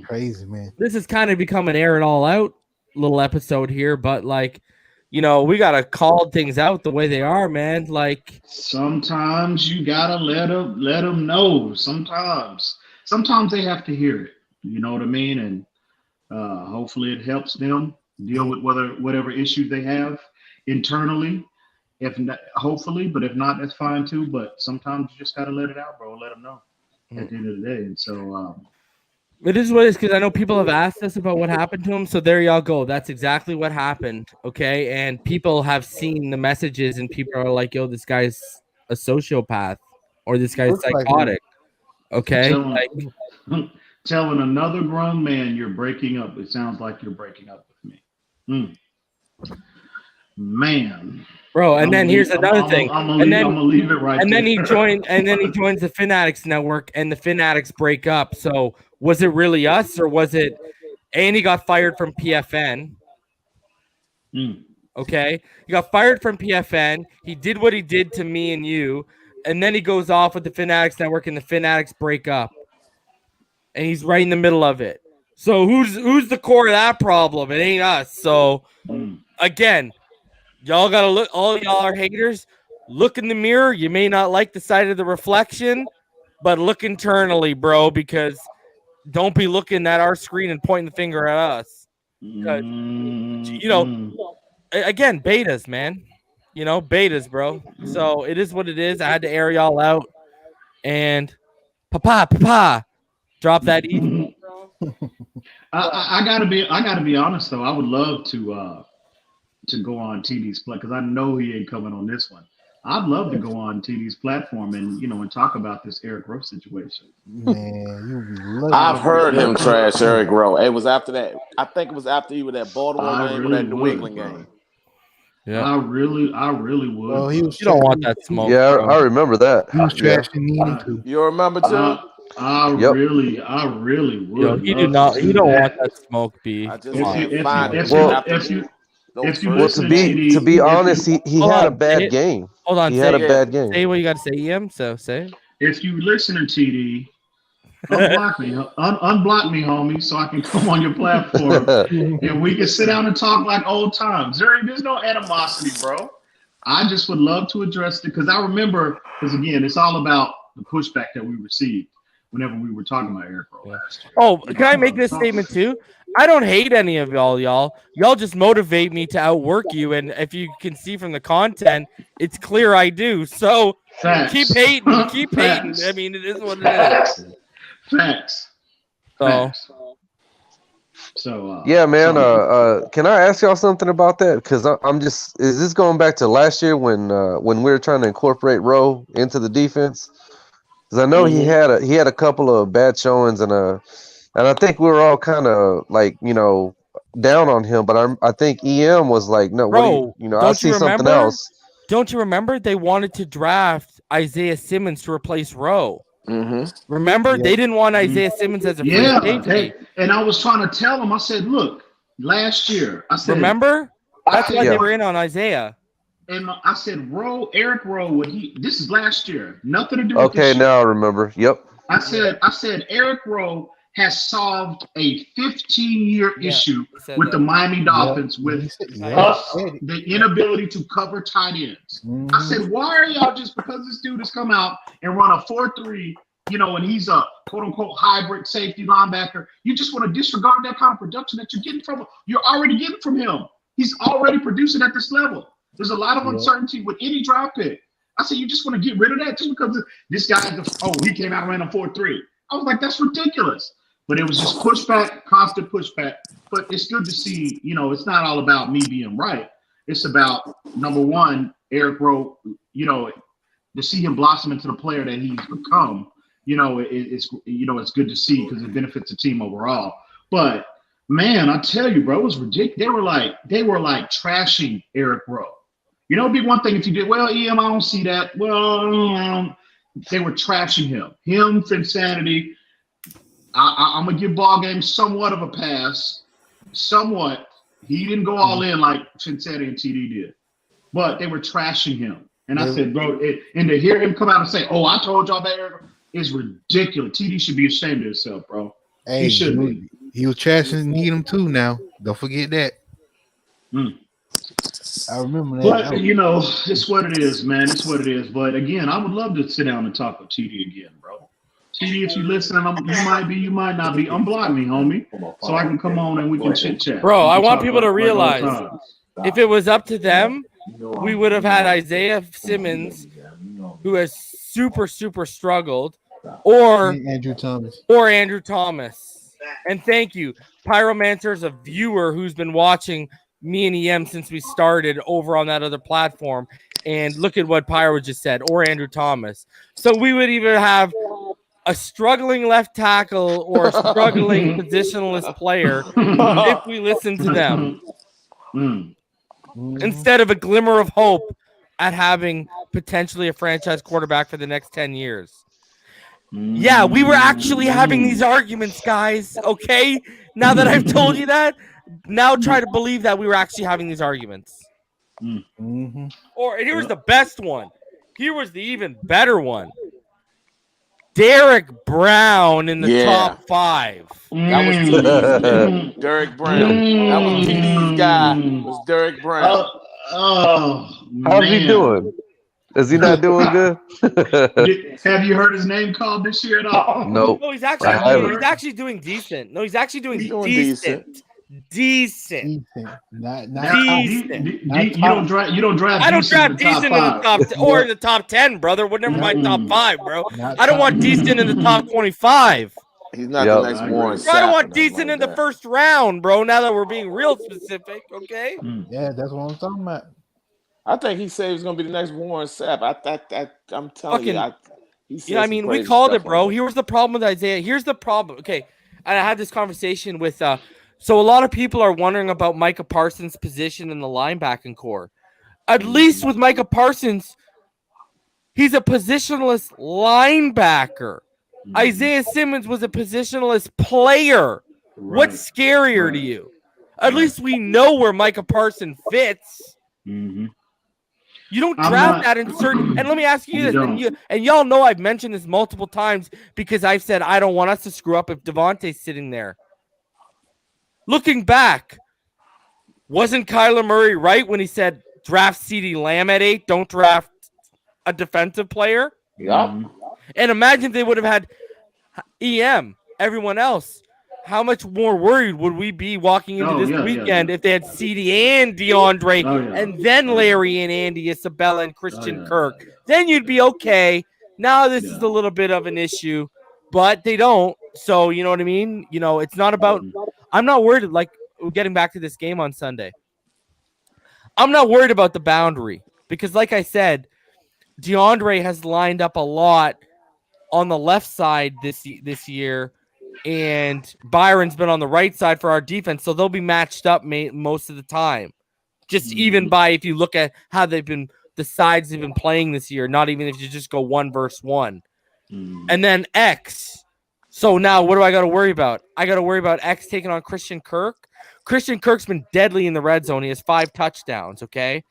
Speaker 6: Crazy, man.
Speaker 1: this is kind of become an air it all out little episode here, but like, we gotta call things out the way they are, man. Like,
Speaker 7: sometimes you gotta let them know. Sometimes they have to hear it. You know what I mean? And hopefully it helps them deal with whatever issues they have internally. If not, hopefully, but if not, that's fine too. But sometimes you just gotta let it out, bro. Let them know at the end of the day. And so
Speaker 1: it is what it is, because I know people have asked us about what happened to him. So there y'all go. That's exactly what happened. Okay. And people have seen the messages and people are like, yo, this guy's a sociopath or this guy's psychotic. Okay.
Speaker 7: Telling another grown man you're breaking up. It sounds like you're breaking up with me. Man.
Speaker 1: Bro, and then here's another thing.
Speaker 7: I'm gonna leave it right.
Speaker 1: And then he joins the Fanatics network, and the Fanatics break up. So was it really us, or was it? And he got fired from PFN. Okay, he got fired from PFN. He did what he did to me and you, and then he goes off with the Fanatics network, and the Fanatics break up, and he's right in the middle of it. So who's the core of that problem? It ain't us. So again. Y'all gotta look. All y'all are haters. Look in the mirror. You may not like the side of the reflection, but look internally, bro. Because don't be looking at our screen and pointing the finger at us. Because again, betas, man. Betas, bro. So it is what it is. I had to air y'all out, and papa, drop that E.
Speaker 7: I gotta be honest though. I would love to go on TD's play, because I know he ain't coming on this one. I'd love to go on TD's platform and and talk about this Eric Rowe situation.
Speaker 6: Man,
Speaker 2: I've heard him trash Eric Rowe. It was after that. I think it was after he was at Baltimore game or that New England game.
Speaker 7: Yeah, I really would.
Speaker 6: Well, you
Speaker 1: don't want that smoke.
Speaker 5: Yeah,
Speaker 1: bro.
Speaker 5: I remember that.
Speaker 6: He was trashing me too.
Speaker 2: You remember too?
Speaker 7: I really would.
Speaker 1: Yo, you don't want that smoke, B.
Speaker 5: To be honest, he had a bad game.
Speaker 1: Hold on,
Speaker 5: he had a bad game.
Speaker 1: Say what you got to say, EM. So say.
Speaker 7: If you listen to TD, unblock me, homie, so I can come on your platform and we can sit down and talk like old times. There's no animosity, bro. I just would love to address it because I remember, because again, it's all about the pushback that we received whenever we were talking about Eric Rowe last year.
Speaker 1: Oh, can I make this statement too? I don't hate any of y'all. Y'all just motivate me to outwork you. And if you can see from the content, it's clear I do. So keep hating. I mean, it is what it is.
Speaker 7: Facts. So
Speaker 5: yeah, man. Can I ask y'all something about that? Because is this going back to last year when we were trying to incorporate Rowe into the defense? Because I know he had a couple of bad showings and I think we were all kind of like, down on him, but I think EM was like, no,
Speaker 1: bro,
Speaker 5: I see something else.
Speaker 1: Don't you remember they wanted to draft Isaiah Simmons to replace Rowe?
Speaker 2: Mm-hmm.
Speaker 1: Remember, they didn't want Isaiah Simmons as a free safety.
Speaker 7: And I was trying to tell him, I said, look, last year, I said,
Speaker 1: remember? That's why they were in on Isaiah.
Speaker 7: And I said, Eric Rowe, this is last year. Nothing to do with this.
Speaker 5: Okay, now I remember. Yep.
Speaker 7: I said Eric Rowe has solved a 15-year issue with the Miami Dolphins with the inability to cover tight ends.
Speaker 6: Mhm.
Speaker 7: I said, why are y'all just because this dude has come out and run a 4-3, and he's a quote-unquote hybrid safety linebacker, you just want to disregard that kind of production that you're already getting from him. He's already producing at this level. There's a lot of uncertainty with any draft pick. I said, you just want to get rid of that too because this guy, he came out and ran a 4-3. I was like, that's ridiculous. But it was just pushback, constant pushback. But it's good to see, it's not all about me being right. It's about, number one, Eric Rowe, to see him blossom into the player that he's become, it's good to see because it benefits the team overall. But, man, I tell you, bro, it was ridiculous. They were like trashing Eric Rowe. It'd be one thing if you did, well, EM, I don't see that. Well, they were trashing him. Finsanity. I'm going to give ball games somewhat of a pass. Somewhat. He didn't go all in like Finsanity and TD did. But they were trashing him. And I said, bro, and to hear him come out and say, I told y'all that Eric is ridiculous. TD should be ashamed of himself, bro.
Speaker 6: Hey,
Speaker 7: he should be.
Speaker 6: He was trashing Needham too now. Don't forget that. I remember that.
Speaker 7: But, it's what it is, man. It's what it is. But, again, I would love to sit down and talk with TD again, bro. TD, if you listening, you might be, you might not be. Unblock me, homie, so I can come on and we can chit-chat.
Speaker 1: Bro, I want people to realize if it was up to them, we would have had Isaiah Simmons, who has super, super struggled, or
Speaker 6: Andrew
Speaker 1: Thomas. And thank you. Pyromancer is a viewer who's been watching me and EM since we started over on that other platform. And look at what Pyro just said, or Andrew Thomas. So we would either have a struggling left tackle or a struggling positionalist player if we listen to them. Instead of a glimmer of hope at having potentially a franchise quarterback for the next 10 years. Yeah, we were actually having these arguments, guys, okay? Now that I've told you that, now try to believe that we were actually having these arguments. Or here's the best one. Here was the even better one. Derek Brown in the top 5.
Speaker 2: That was TD's Derek Brown. That was TD's guy. Was Derek Brown.
Speaker 5: How's he doing? Is he not doing good?
Speaker 7: Have you heard his name called this year at all?
Speaker 5: Nope.
Speaker 1: No, he's actually doing decent. No, he's actually doing decent. Decent. Decent.
Speaker 7: You don't draft.
Speaker 1: I don't draft decent in the top 10 or in the top 10, brother. Would never mind top 5, bro. I don't want decent in the top 25.
Speaker 2: He's not the next Warren.
Speaker 1: I don't want decent in the first round, bro. Now that we're being real specific, okay?
Speaker 6: Yeah, that's what I'm talking about.
Speaker 2: I think he said he was going to be the next Warren Sapp. I'm telling you.
Speaker 1: We called it, bro. Here's the problem with Isaiah. Here's the problem. Okay, and I had this conversation with so a lot of people are wondering about Micah Parsons' position in the linebacking core. At least with Micah Parsons, he's a positionless linebacker. Isaiah Simmons was a positionless player. What's scarier to you? At least we know where Micah Parsons fits. You don't draft that in certain. And let me ask you this, and y'all know I've mentioned this multiple times because I've said I don't want us to screw up if Devontae's sitting there. Looking back, wasn't Kyler Murray right when he said draft CeeDee Lamb at 8, don't draft a defensive player?
Speaker 2: Yeah.
Speaker 1: And imagine if they would have had EM, everyone else. How much more worried would we be walking into this weekend if they had CeeDee and DeAndre and then Larry and Andy Isabella and Christian Kirk? Then you'd be okay. Now this is a little bit of an issue, but they don't. So, you know what I mean? It's not about – I'm not worried, like getting back to this game on Sunday. I'm not worried about the boundary because, like I said, DeAndre has lined up a lot on the left side this year, and Byron's been on the right side for our defense, so they'll be matched up most of the time. Just even by if you look at how the sides they've been playing this year, not even if you just go 1 versus 1. And then X. So now what do I got to worry about? I got to worry about X taking on Christian Kirk. Christian Kirk's been deadly in the red zone. He has 5 touchdowns, okay?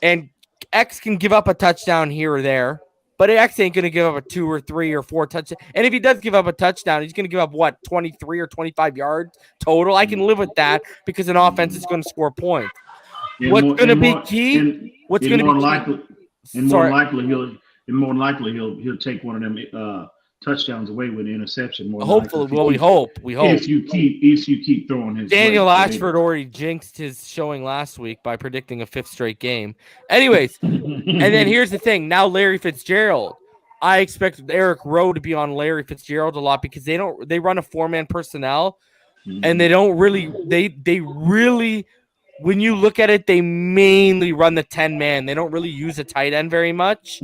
Speaker 1: And X can give up a touchdown here or there. but X ain't going to give up a 2 or 3 or 4 touchdowns. And if he does give up a touchdown, he's going to give up, 23 or 25 yards total? I can live with that because an offense is going to score points. What's going to be key? What's going to be
Speaker 7: likely? And
Speaker 1: Sorry.
Speaker 7: more likely he'll take one of them touchdowns away with an interception.
Speaker 1: Hopefully, we hope.
Speaker 7: If you keep throwing his
Speaker 1: Daniel
Speaker 7: way.
Speaker 1: Ashford already jinxed his showing last week by predicting a 5th straight game. Anyways, and then here's the thing. Now Larry Fitzgerald. I expect Eric Rowe to be on Larry Fitzgerald a lot because they run a 4-man personnel, and they don't really they really, when you look at it, they mainly run the 10-man. They don't really use a tight end very much.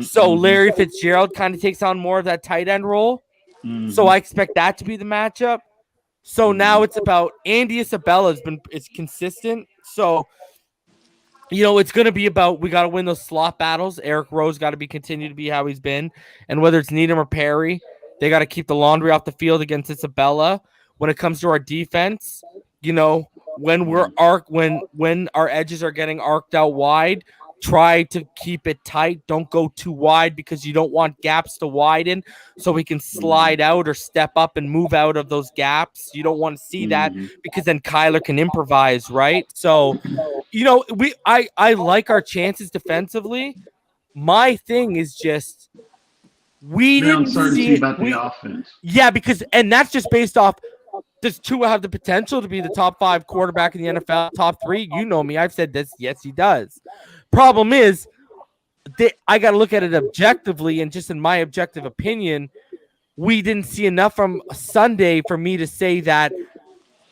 Speaker 1: So Larry Fitzgerald kind of takes on more of that tight end role. So I expect that to be the matchup. So now it's about Andy Isabella is consistent. So, it's going to be about, we got to win those slot battles. Eric Rowe's got to continue to be how he's been. And whether it's Needham or Perry, they got to keep the laundry off the field against Isabella. When it comes to our defense, when when our edges are getting arced out wide, try to keep it tight. Don't go too wide because you don't want gaps to widen so we can slide out or step up and move out of those gaps. You don't want to see that because then Kyler can improvise, right? So, I like our chances defensively. My thing is just we didn't see
Speaker 7: about the offense.
Speaker 1: Yeah, and that's just based off, does Tua have the potential to be the top 5 quarterback in the NFL, top 3? You know me. I've said this. Yes, he does. Problem is, I got to look at it objectively, and just in my objective opinion, we didn't see enough from Sunday for me to say that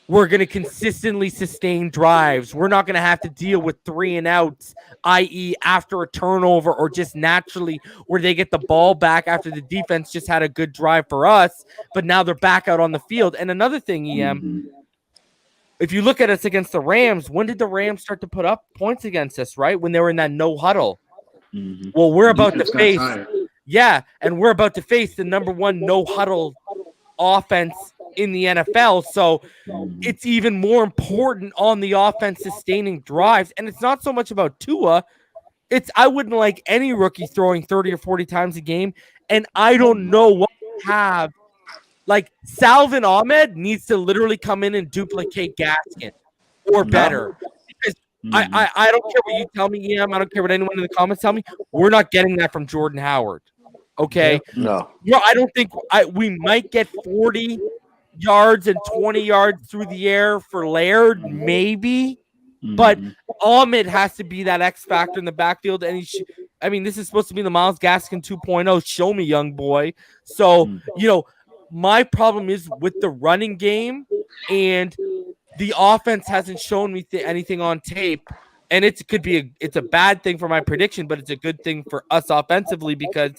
Speaker 1: we're going to consistently sustain drives. We're not going to have to deal with 3 and outs, i.e. after a turnover or just naturally where they get the ball back after the defense just had a good drive for us, but now they're back out on the field. And another thing, EM, if you look at us against the Rams, when did the Rams start to put up points against us, right? When they were in that no huddle. Well, we're about to face, and we're about to face the number 1 no huddle offense in the NFL. So it's even more important on the offense sustaining drives. And it's not so much about Tua. I wouldn't like any rookie throwing 30 or 40 times a game. And I don't know what we have. Like Salvin Ahmed needs to literally come in and duplicate Gaskin or better. Because I don't care what you tell me, EM. I don't care what anyone in the comments tell me. We're not getting that from Jordan Howard. Okay?
Speaker 2: No.
Speaker 1: I don't think we might get 40 yards and 20 yards through the air for Laird, maybe. But Ahmed has to be that X factor in the backfield. And this is supposed to be the Myles Gaskin 2.0. Show me, young boy. So, my problem is with the running game, and the offense hasn't shown me anything on tape. And it's a bad thing for my prediction, but it's a good thing for us offensively because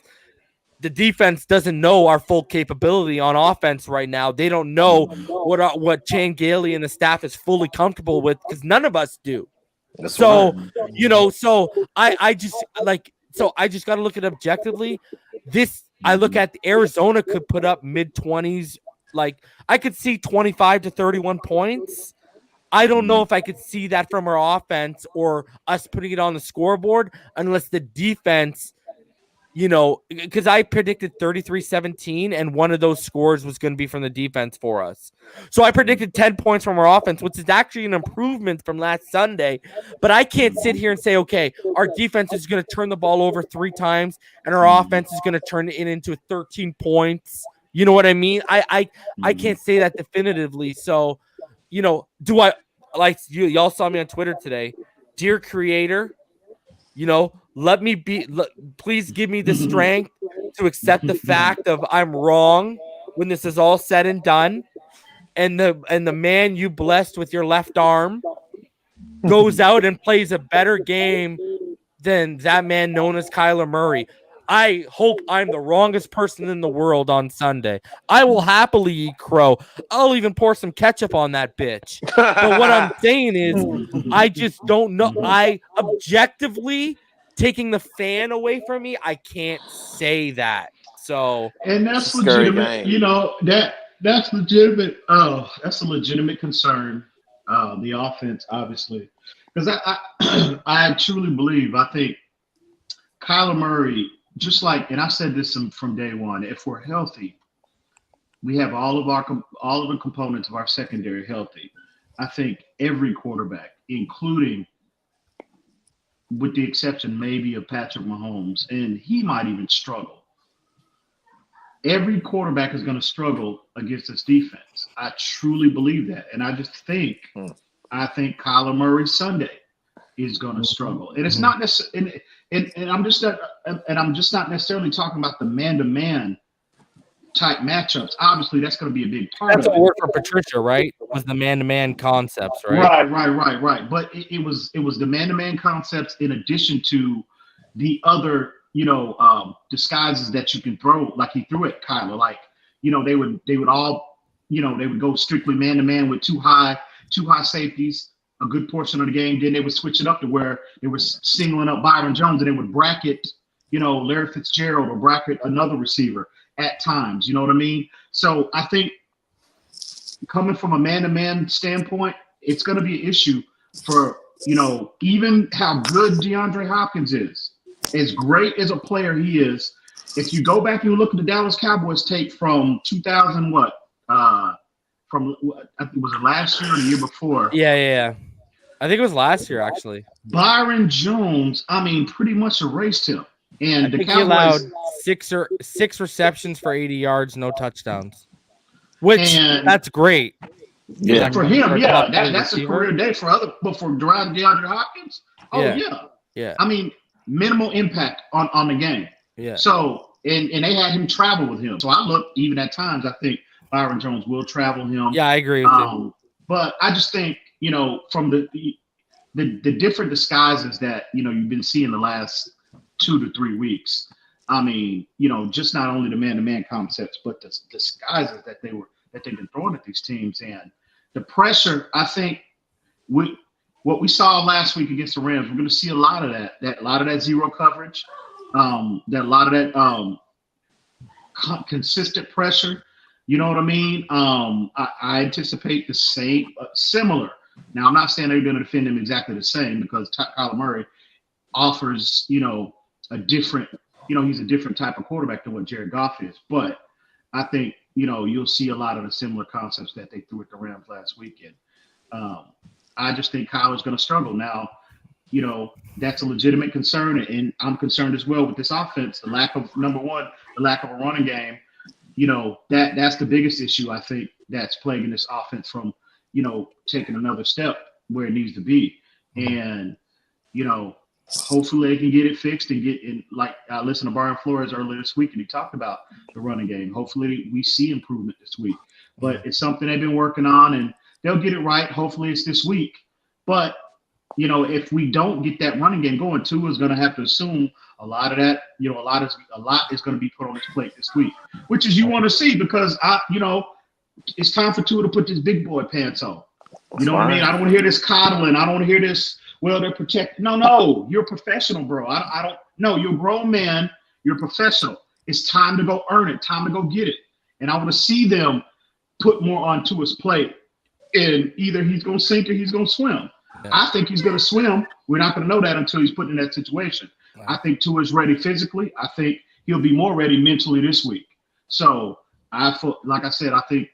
Speaker 1: the defense doesn't know our full capability on offense right now. They don't know what Chan Gailey and the staff is fully comfortable with because none of us do. So I just got to look at it objectively. I look at Arizona could put up mid-20s. Like I could see 25 to 31 points. I don't know if I could see that from our offense or us putting it on the scoreboard unless the defense, because I predicted 33-17 and one of those scores was going to be from the defense for us. So I predicted 10 points from our offense, which is actually an improvement from last Sunday. But I can't sit here and say, okay, our defense is going to turn the ball over 3 times and our offense is going to turn it into 13 points. You know what I mean? I can't say that definitively. So, do I, like y'all saw me on Twitter today, dear creator, please give me the strength to accept the fact of I'm wrong when this is all said and done. And the man you blessed with your left arm goes out and plays a better game than that man known as Kyler Murray. I hope I'm the wrongest person in the world on Sunday. I will happily eat crow. I'll even pour some ketchup on that bitch. But what I'm saying is, I just don't know. I objectively, taking the fan away from me, I can't say that. So,
Speaker 7: and that's legitimate. That's legitimate. Oh, that's a legitimate concern. The offense, obviously, because I truly believe. I think Kyler Murray just like, and I said this from day one, if we're healthy, we have all of the components of our secondary healthy. I think every quarterback, including, with the exception maybe of Patrick Mahomes, and he might even struggle. Every quarterback is going to struggle against this defense. I truly believe that, and I just think, I think Kyler Murray Sunday is going to struggle, and it's not necessarily, and I'm just not necessarily talking about the man-to-man type matchups. Obviously, that's going to be a big part.
Speaker 1: That's what worked for Patricia, right? Was the man-to-man concepts,
Speaker 7: right? Right. But it was the man-to-man concepts in addition to the other, disguises that you can throw, like he threw at Kyler. Like, they would all, they would go strictly man-to-man with two high safeties a good portion of the game. Then they would switch it up to where they were singling up Byron Jones, and they would bracket, Larry Fitzgerald, or bracket another receiver at times. You know what I mean? So I think coming from a man-to-man standpoint, it's going to be an issue for, even how good DeAndre Hopkins is, as great as a player he is. If you go back and look at the Dallas Cowboys tape from 2000, was it last year or the year before?
Speaker 1: Yeah. I think it was last year, actually.
Speaker 7: Byron Jones, pretty much erased him. And the Cowboys,
Speaker 1: he allowed six receptions for 80 yards, no touchdowns. Which, that's great.
Speaker 7: Yeah, for him, that's a career day for DeAndre Hopkins. Oh, yeah. Minimal impact on the game.
Speaker 1: Yeah.
Speaker 7: So, and they had him travel with him. So I look, even at times, I think Byron Jones will travel him.
Speaker 1: Yeah, I agree with you.
Speaker 7: But I just think, from the different disguises that, you've been seeing the last 2 to 3 weeks. Just not only the man-to-man concepts, but the disguises that they've been throwing at these teams, and the pressure. I think what we saw last week against the Rams, we're going to see a lot of that zero coverage, consistent pressure. You know what I mean? I anticipate the same, similar. Now, I'm not saying they're going to defend him exactly the same, because Kyler Murray offers, a different, he's a different type of quarterback than what Jared Goff is. But I think, you'll see a lot of the similar concepts that they threw at the Rams last weekend. I just think Kyler's going to struggle. Now, that's a legitimate concern, and I'm concerned as well with this offense. The lack of, number one, the lack of a running game. That's the biggest issue, I think, that's plaguing this offense from, taking another step where it needs to be. And, hopefully they can get it fixed and get in. Like, I listened to Brian Flores earlier this week, and he talked about the running game. Hopefully we see improvement this week. But it's something they've been working on, and they'll get it right. Hopefully it's this week. But, if we don't get that running game going, Tua is going to have to assume a lot of that, a lot is going to be put on his plate this week, which is you want to see, because it's time for Tua to put his big boy pants on. You know what I mean? I don't want to hear this coddling. I don't want to hear this, well, they're protected. No, you're a professional, bro. I don't know. You're a grown man. You're a professional. It's time to go earn it. Time to go get it. And I want to see them put more onto his plate. And either he's going to sink or he's going to swim. Yeah. I think he's going to swim. We're not going to know that until he's put in that situation. Wow. I think Tua is ready physically. I think he'll be more ready mentally this week. So, like I said, I think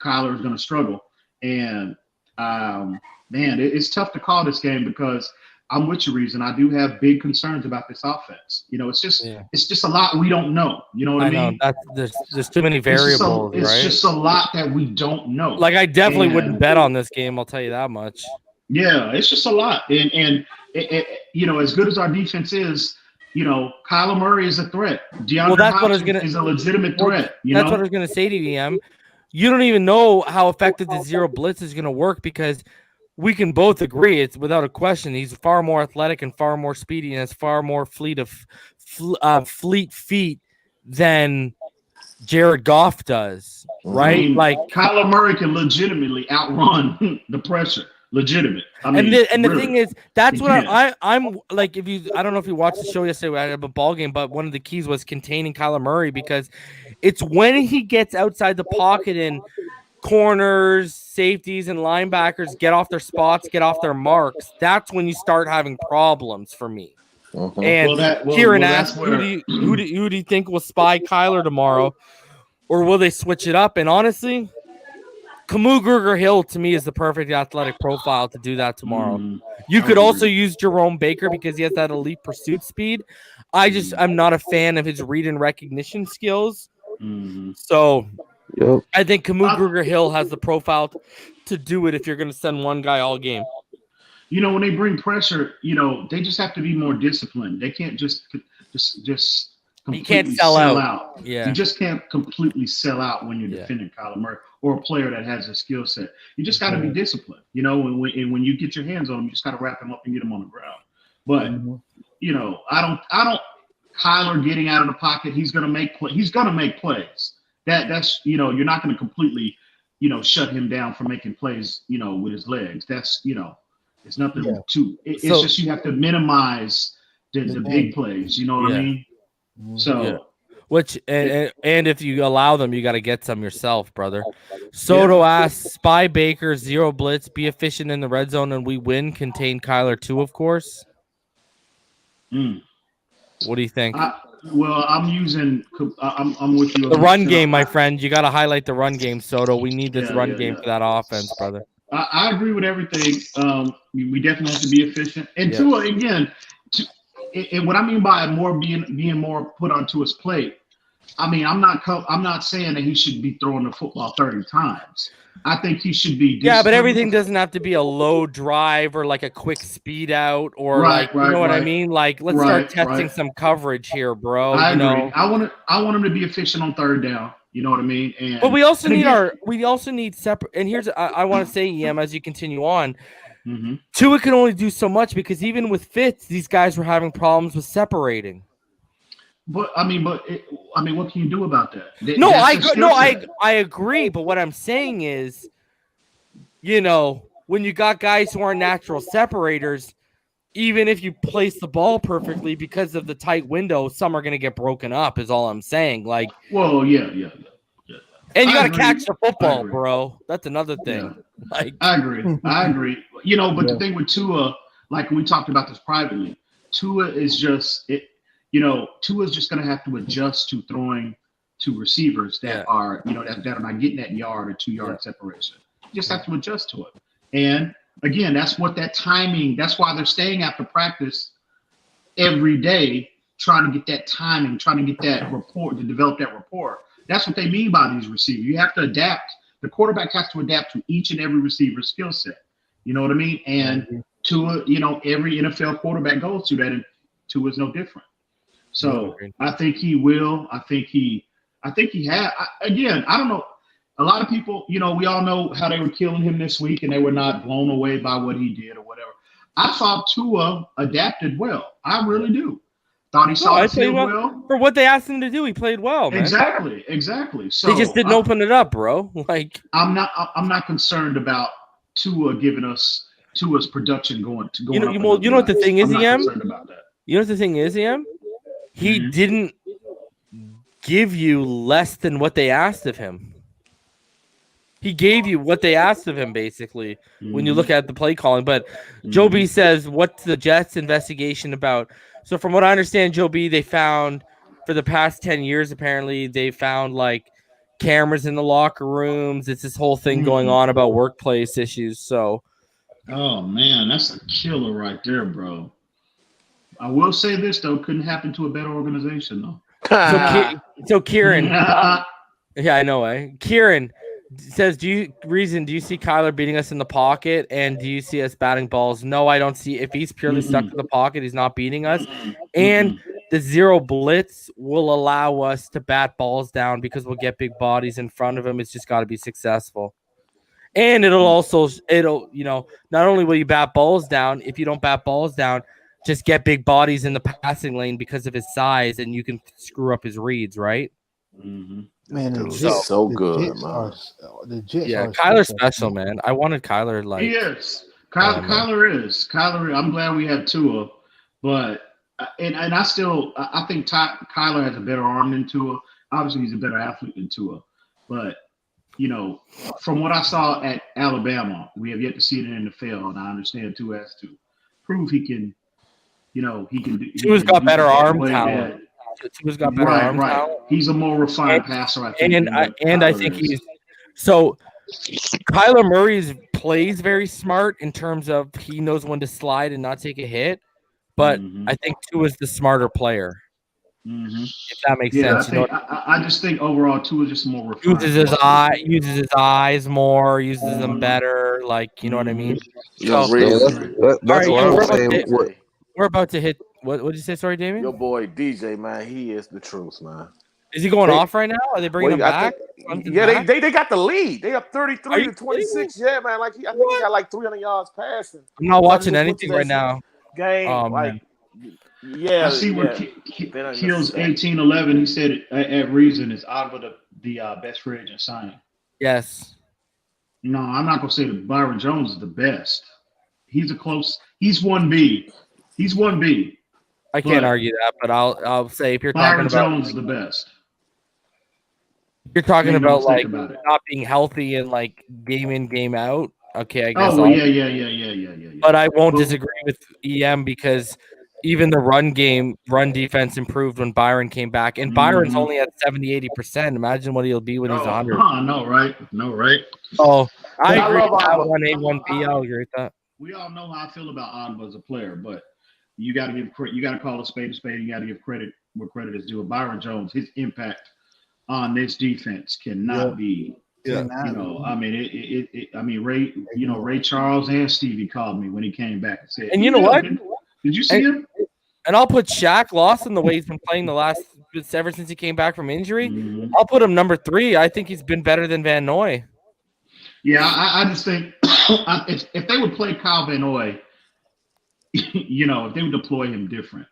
Speaker 7: Kyler is going to struggle. And, it's tough to call this game, because I'm with you, Reason. I do have big concerns about this offense. It's just a lot we don't know. You know what I mean?
Speaker 1: There's too many variables,
Speaker 7: it's
Speaker 1: right?
Speaker 7: It's just a lot that we don't know.
Speaker 1: Like, I definitely wouldn't bet on this game. I'll tell you that much.
Speaker 7: Yeah, it's just a lot. And as good as our defense is, Kyler Murray is a threat. DeAndre Hopkins is a legitimate threat.
Speaker 1: That's what I was going to say to you, Em. You don't even know how effective the zero blitz is going to work, because we can both agree, it's without a question, he's far more athletic and far more speedy and has far more fleet feet than Jared Goff does, right? Like,
Speaker 7: Kyler Murray can legitimately outrun the pressure. Legitimate.
Speaker 1: The thing is, that's what I'm like. I don't know if you watched the show yesterday at a ball game, but one of the keys was containing Kyler Murray, because it's when he gets outside the pocket and corners, safeties, and linebackers get off their spots, get off their marks. That's when you start having problems for me. And Kieran asked,
Speaker 7: where
Speaker 1: who do you think will spy Kyler tomorrow, or will they switch it up? And honestly, Camus Grugier-Hill to me is the perfect athletic profile to do that tomorrow. You could also use Jerome Baker because he has that elite pursuit speed. I'm not a fan of his read and recognition skills. So I think Camus Grugier-Hill has the profile to do it if you're going to send one guy all game.
Speaker 7: You know, when they bring pressure, you know, they just have to be more disciplined. They can't just completely
Speaker 1: you can't sell out.
Speaker 7: Yeah. You just can't completely sell out when you're defending Kyler Murray or a player that has a skill set. You just got to be disciplined. You know, when you get your hands on him, you just got to wrap him up and get him on the ground. But you know, I don't. Kyler getting out of the pocket, he's gonna make plays. That's you know, you're not gonna completely, you know, shut him down from making plays, you know, with his legs. That's, you know, it's nothing to. It's just you have to minimize the big plays. You know what I mean? So,
Speaker 1: which and if you allow them, you got to get some yourself, brother. Soto asks, spy Baker, 0 blitz, be efficient in the red zone, and we win. Contain Kyler too, of course. What do you think?
Speaker 7: Well, I'm with you.
Speaker 1: The run game, my friend. You got to highlight the run game, Soto. We need this run game for that offense, brother.
Speaker 7: I agree with everything. We definitely have to be efficient. And Tua, again, and what I mean by being more put onto his plate, I mean, I'm not saying that he should be throwing the football 30 times. I think he should be.
Speaker 1: Yeah, but everything doesn't have to be a low drive or like a quick speed out or you know what I mean? Like, let's start testing some coverage here, bro.
Speaker 7: I agree. I want him to be efficient on third down. You know what I mean?
Speaker 1: But we also need separate. And here's I want to say, EM, as you continue on, Tua can only do so much because even with Fitz, these guys were having problems with separating.
Speaker 7: But I mean, what can you do about that?
Speaker 1: I agree. But what I'm saying is, you know, when you got guys who aren't natural separators, even if you place the ball perfectly because of the tight window, some are going to get broken up. Is all I'm saying. Like,
Speaker 7: well, yeah.
Speaker 1: And you got to catch the football, bro. That's another thing.
Speaker 7: Yeah.
Speaker 1: Like,
Speaker 7: I agree. You know, but the thing with Tua, like we talked about this privately, Tua is just it. You know, Tua's just going to have to adjust to throwing to receivers that are, you know, that are not getting that yard or 2 yard separation. You just have to adjust to it. And again, that's what that timing. That's why they're staying after practice every day, trying to get that timing, trying to get that rapport, to develop that rapport. That's what they mean by these receivers. You have to adapt. The quarterback has to adapt to each and every receiver's skill set. You know what I mean? And Tua, you know, every NFL quarterback goes through that, and Tua's no different. So I think he will. I think he had. Again, I don't know. A lot of people, you know, we all know how they were killing him this week, and they were not blown away by what he did or whatever. I thought Tua adapted well. I really do. Thought he saw the field well.
Speaker 1: For what they asked him to do, he played well, man.
Speaker 7: Exactly. So
Speaker 1: they just didn't open it up, bro. Like,
Speaker 7: I'm not concerned about Tua giving us Tua's production going up.
Speaker 1: You know what the thing is, EM?
Speaker 7: I'm not concerned about that.
Speaker 1: You know what the thing is, EM? He didn't give you less than what they asked of him. He gave you what they asked of him, basically, when you look at the play calling. But Joe B says, what's the Jets investigation about? So from what I understand, Joe B, they found for the past 10 years, apparently, they found like cameras in the locker rooms. It's this whole thing going on about workplace issues. So,
Speaker 7: oh, man, that's a killer right there, bro. I will say this, though, couldn't happen to a better organization, though.
Speaker 1: So Kieran, yeah, I know. Kieran says, do you see Kyler beating us in the pocket, and do you see us batting balls? No, I don't see. If he's purely stuck in the pocket, he's not beating us. And the 0 blitz will allow us to bat balls down because we'll get big bodies in front of him. It's just got to be successful. And it'll you know, not only will you bat balls down, if you don't bat balls down, just get big bodies in the passing lane because of his size, and you can screw up his reads, right?
Speaker 6: Man,
Speaker 2: Jets, so good, man.
Speaker 6: The Jets
Speaker 1: Kyler's special, man. I wanted Kyler like.
Speaker 7: He is. Kyler is. I'm glad we have Tua, but and I think Kyler has a better arm than Tua. Obviously, he's a better athlete than Tua, but you know, from what I saw at Alabama, we have yet to see it in the NFL, and I understand Tua has to prove he can He can do.
Speaker 1: Tua's got better arm
Speaker 7: way
Speaker 1: talent.
Speaker 7: ahead.
Speaker 1: Tua's got better arm talent.
Speaker 7: He's a more refined passer, I think.
Speaker 1: And I think he's so. Kyler Murray plays very smart in terms of he knows when to slide and not take a hit, but I think Tua's the smarter player. If that makes sense.
Speaker 7: I just think overall Tua is just more refined.
Speaker 1: Uses his eyes more, uses them better. Like, you know what I mean?
Speaker 5: That's what I'm saying.
Speaker 1: We're about to hit. What did you say? Sorry, Damien.
Speaker 2: Your boy DJ, man, he is the truth, man.
Speaker 1: Is he going off right now? Are they bringing him back?
Speaker 2: They got the lead. They up 33-26. Yeah, man. Like I think he got like 300 yards passing.
Speaker 1: I'm not watching anything right now.
Speaker 2: Game,
Speaker 7: I see where Keel's 18-11. He said at Reason is Ogba the best free agent signing.
Speaker 1: Yes.
Speaker 7: No, I'm not gonna say that Byron Jones is the best. He's 1B. He's 1B.
Speaker 1: I can't argue that, but I'll say if you're
Speaker 7: Byron
Speaker 1: talking about
Speaker 7: Jones is the best.
Speaker 1: You're talking about like not being healthy and like game in, game out. Okay, I guess.
Speaker 7: Yeah.
Speaker 1: But I won't disagree with EM because even the run defense improved when Byron came back. And Byron's only at 70-80%. Imagine what he'll be when he's 100.
Speaker 7: No, right?
Speaker 1: Oh, I agree with that 1A, 1B. I'll agree with that.
Speaker 7: We all know how I feel about Ogba as a player, but you got to call a spade a spade. You got to give credit where credit is due. Byron Jones, his impact on this defense cannot be. Yeah. Ray Charles and Stevie called me when he came back and said,
Speaker 1: and you know what?
Speaker 7: Did you see him?
Speaker 1: And I'll put Shaq Lawson the way he's been playing ever since he came back from injury. I'll put him number 3. I think he's been better than Van Noy.
Speaker 7: Yeah, I just think if they would play Kyle Van Noy, if they would deploy him different,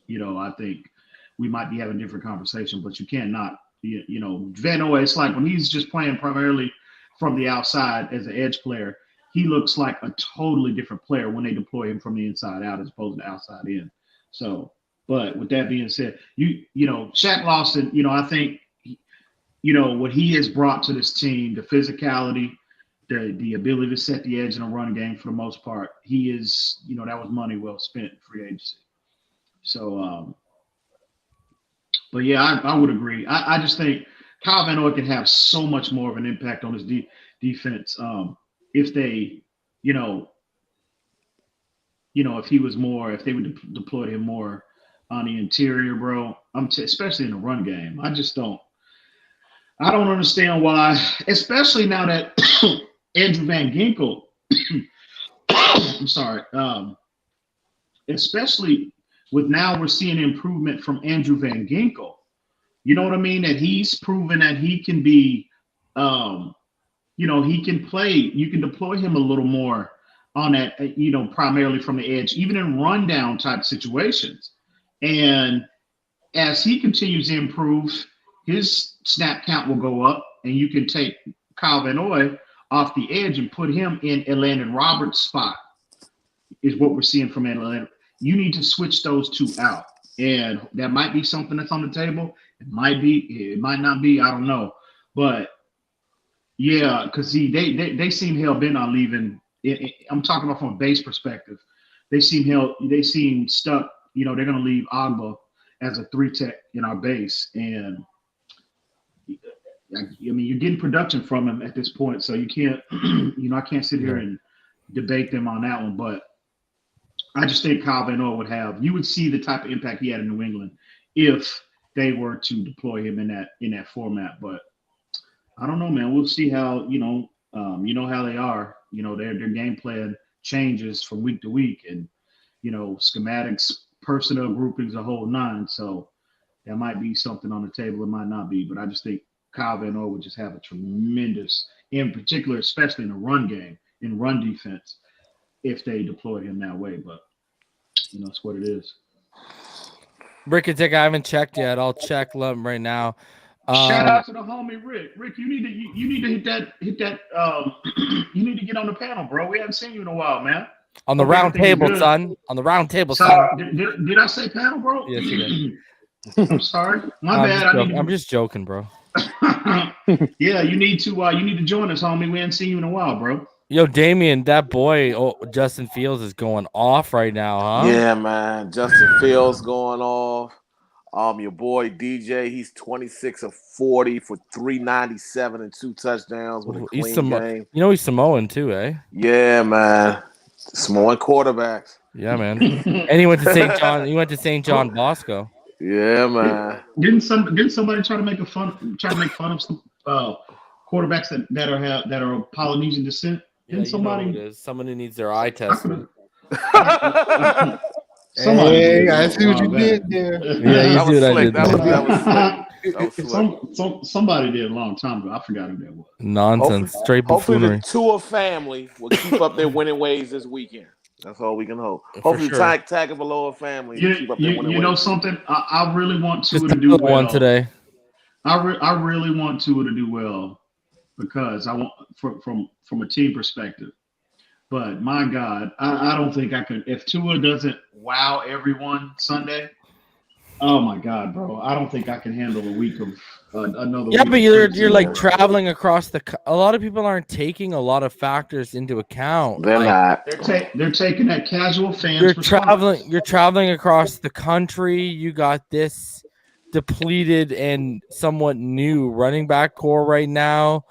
Speaker 7: I think we might be having a different conversation. But you cannot, Van Noy. It's like when he's just playing primarily from the outside as an edge player, he looks like a totally different player when they deploy him from the inside out as opposed to outside in. So, but with that being said, Shaq Lawson, I think, what he has brought to this team, the physicality, the ability to set the edge in a run game for the most part, he is, that was money well spent in free agency. So, but yeah, I would agree. I just think Kyle Van Noy can have so much more of an impact on his defense if they, if they would deploy him more on the interior, bro. Especially in the run game. I don't understand why, especially now that Andrew Van Ginkel, I'm sorry, especially with now we're seeing improvement from Andrew Van Ginkel. You know what I mean? That he's proven that he can be, he can play. You can deploy him a little more on that, primarily from the edge, even in rundown type situations. And as he continues to improve, his snap count will go up, and you can take Kyle Van Noy off the edge and put him in Landon Roberts' spot, is what we're seeing from Atlanta. You need to switch those two out. And that might be something that's on the table. It might be, it might not be, I don't know. But yeah, because they seem hell-bent on leaving. I'm talking about from a base perspective. They seem stuck. They're going to leave Ogba as a 3-tech in our base. And you're getting production from him at this point, so you can't, I can't sit here and debate them on that one. But I just think Kyle Van Noy you would see the type of impact he had in New England if they were to deploy him in that format. But I don't know, man. We'll see how, how they are. Their game plan changes from week to week, and schematics, personnel groupings, a whole 9. So that might be something on the table. It might not be, but I just think Kyle Van Noy would just have a tremendous, in particular, especially in the run game, in run defense, if they deploy him that way. But it's what it is.
Speaker 1: Rick and Tick, I haven't checked yet. I'll check right now.
Speaker 7: Shout out to the homie Rick. Rick, you need to hit that. You need to get on the panel, bro. We haven't seen you in a while, man.
Speaker 1: On the round table, son. On the round table, son.
Speaker 7: Did I say panel, bro?
Speaker 1: Yes, you did.
Speaker 7: I'm sorry. My bad.
Speaker 1: I'm just joking, bro.
Speaker 7: Yeah, you need to join us, homie. We haven't seen you in a while, bro.
Speaker 1: Yo, Damien, that boy, Justin Fields is going off right now, huh?
Speaker 2: Yeah, man. Justin Fields going off. Your boy DJ, he's 26 of 40 for 397 and 2 touchdowns with a clean game.
Speaker 1: You know he's Samoan too, eh?
Speaker 2: Yeah, man. Samoan quarterbacks.
Speaker 1: Yeah, man. And he went to St. John. He went to St. John Bosco.
Speaker 2: Yeah, man.
Speaker 7: Didn't somebody try to make fun of some quarterbacks that are of Polynesian descent?
Speaker 1: Yeah,
Speaker 7: Didn't somebody?
Speaker 1: You know who it is. Someone who needs their eye tested.
Speaker 6: Hey, I see what you did there.
Speaker 1: Yeah,
Speaker 2: that was slick. That was
Speaker 7: slick. Somebody did a long time ago. I forgot who that was.
Speaker 1: Nonsense. Straight buffoonery.
Speaker 2: Hopefully the Tua family will keep up their winning ways this weekend. That's all we can hope. Hopefully
Speaker 1: sure.
Speaker 2: Tagovailoa family keep up their winning ways.
Speaker 7: You know something? I really want Tua to do well.
Speaker 1: One today.
Speaker 7: I really want Tua to do well because I want from a team perspective. But my God, I don't think I could. If Tua doesn't wow everyone Sunday, oh my God, bro, I don't think I can handle a week of another.
Speaker 1: Yeah,
Speaker 7: week
Speaker 1: but
Speaker 7: of
Speaker 1: you're like traveling across a lot of people aren't taking a lot of factors into account.
Speaker 2: They're not.
Speaker 7: They're taking that casual fans.
Speaker 1: You're traveling across the country. You got this depleted and somewhat new running back core right now.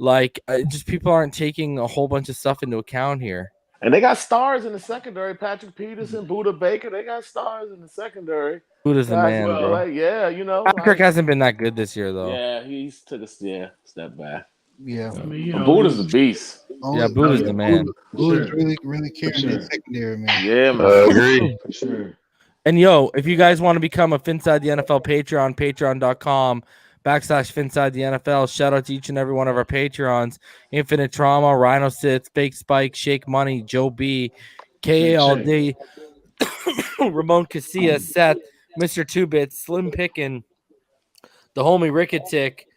Speaker 1: Like, just people aren't taking a whole bunch of stuff into account here.
Speaker 2: And they got stars in the secondary. Patrick Peterson, Buda Baker. They got stars in the secondary.
Speaker 1: Buda's the man, bro.
Speaker 2: Like, yeah, you know.
Speaker 1: Patrick hasn't been that good this year, though.
Speaker 2: Yeah, he's took a step back.
Speaker 6: Yeah.
Speaker 7: I mean,
Speaker 2: Buda's the beast.
Speaker 1: Buda's the man.
Speaker 6: Buda's really carrying that secondary, man.
Speaker 2: Yeah, man.
Speaker 5: I agree.
Speaker 7: For sure.
Speaker 1: And yo, if you guys want to become a Finside the NFL Patreon, patreon.com/Finside the NFL. Shout out to each and every one of our Patreons: Infinite Trauma, Rhino Sith, Fake Spike, Shake Money, Joe B, KALD, Ramon Casilla, Seth, Mr. Two Bits, Slim Pickin, the homie Ricketic,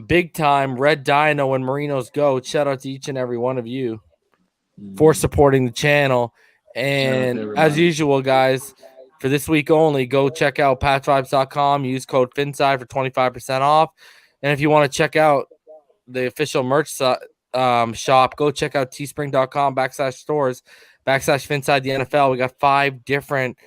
Speaker 1: Big Time, Red Dino, and Marino's Goat. Shout out to each and every one of you for supporting the channel. And as usual, guys, for this week only, go check out patchvibes.com. Use code FINSIDE for 25% off. And if you want to check out the official merch shop, go check out teespring.com/stores/FINSIDE the NFL. We got 5 different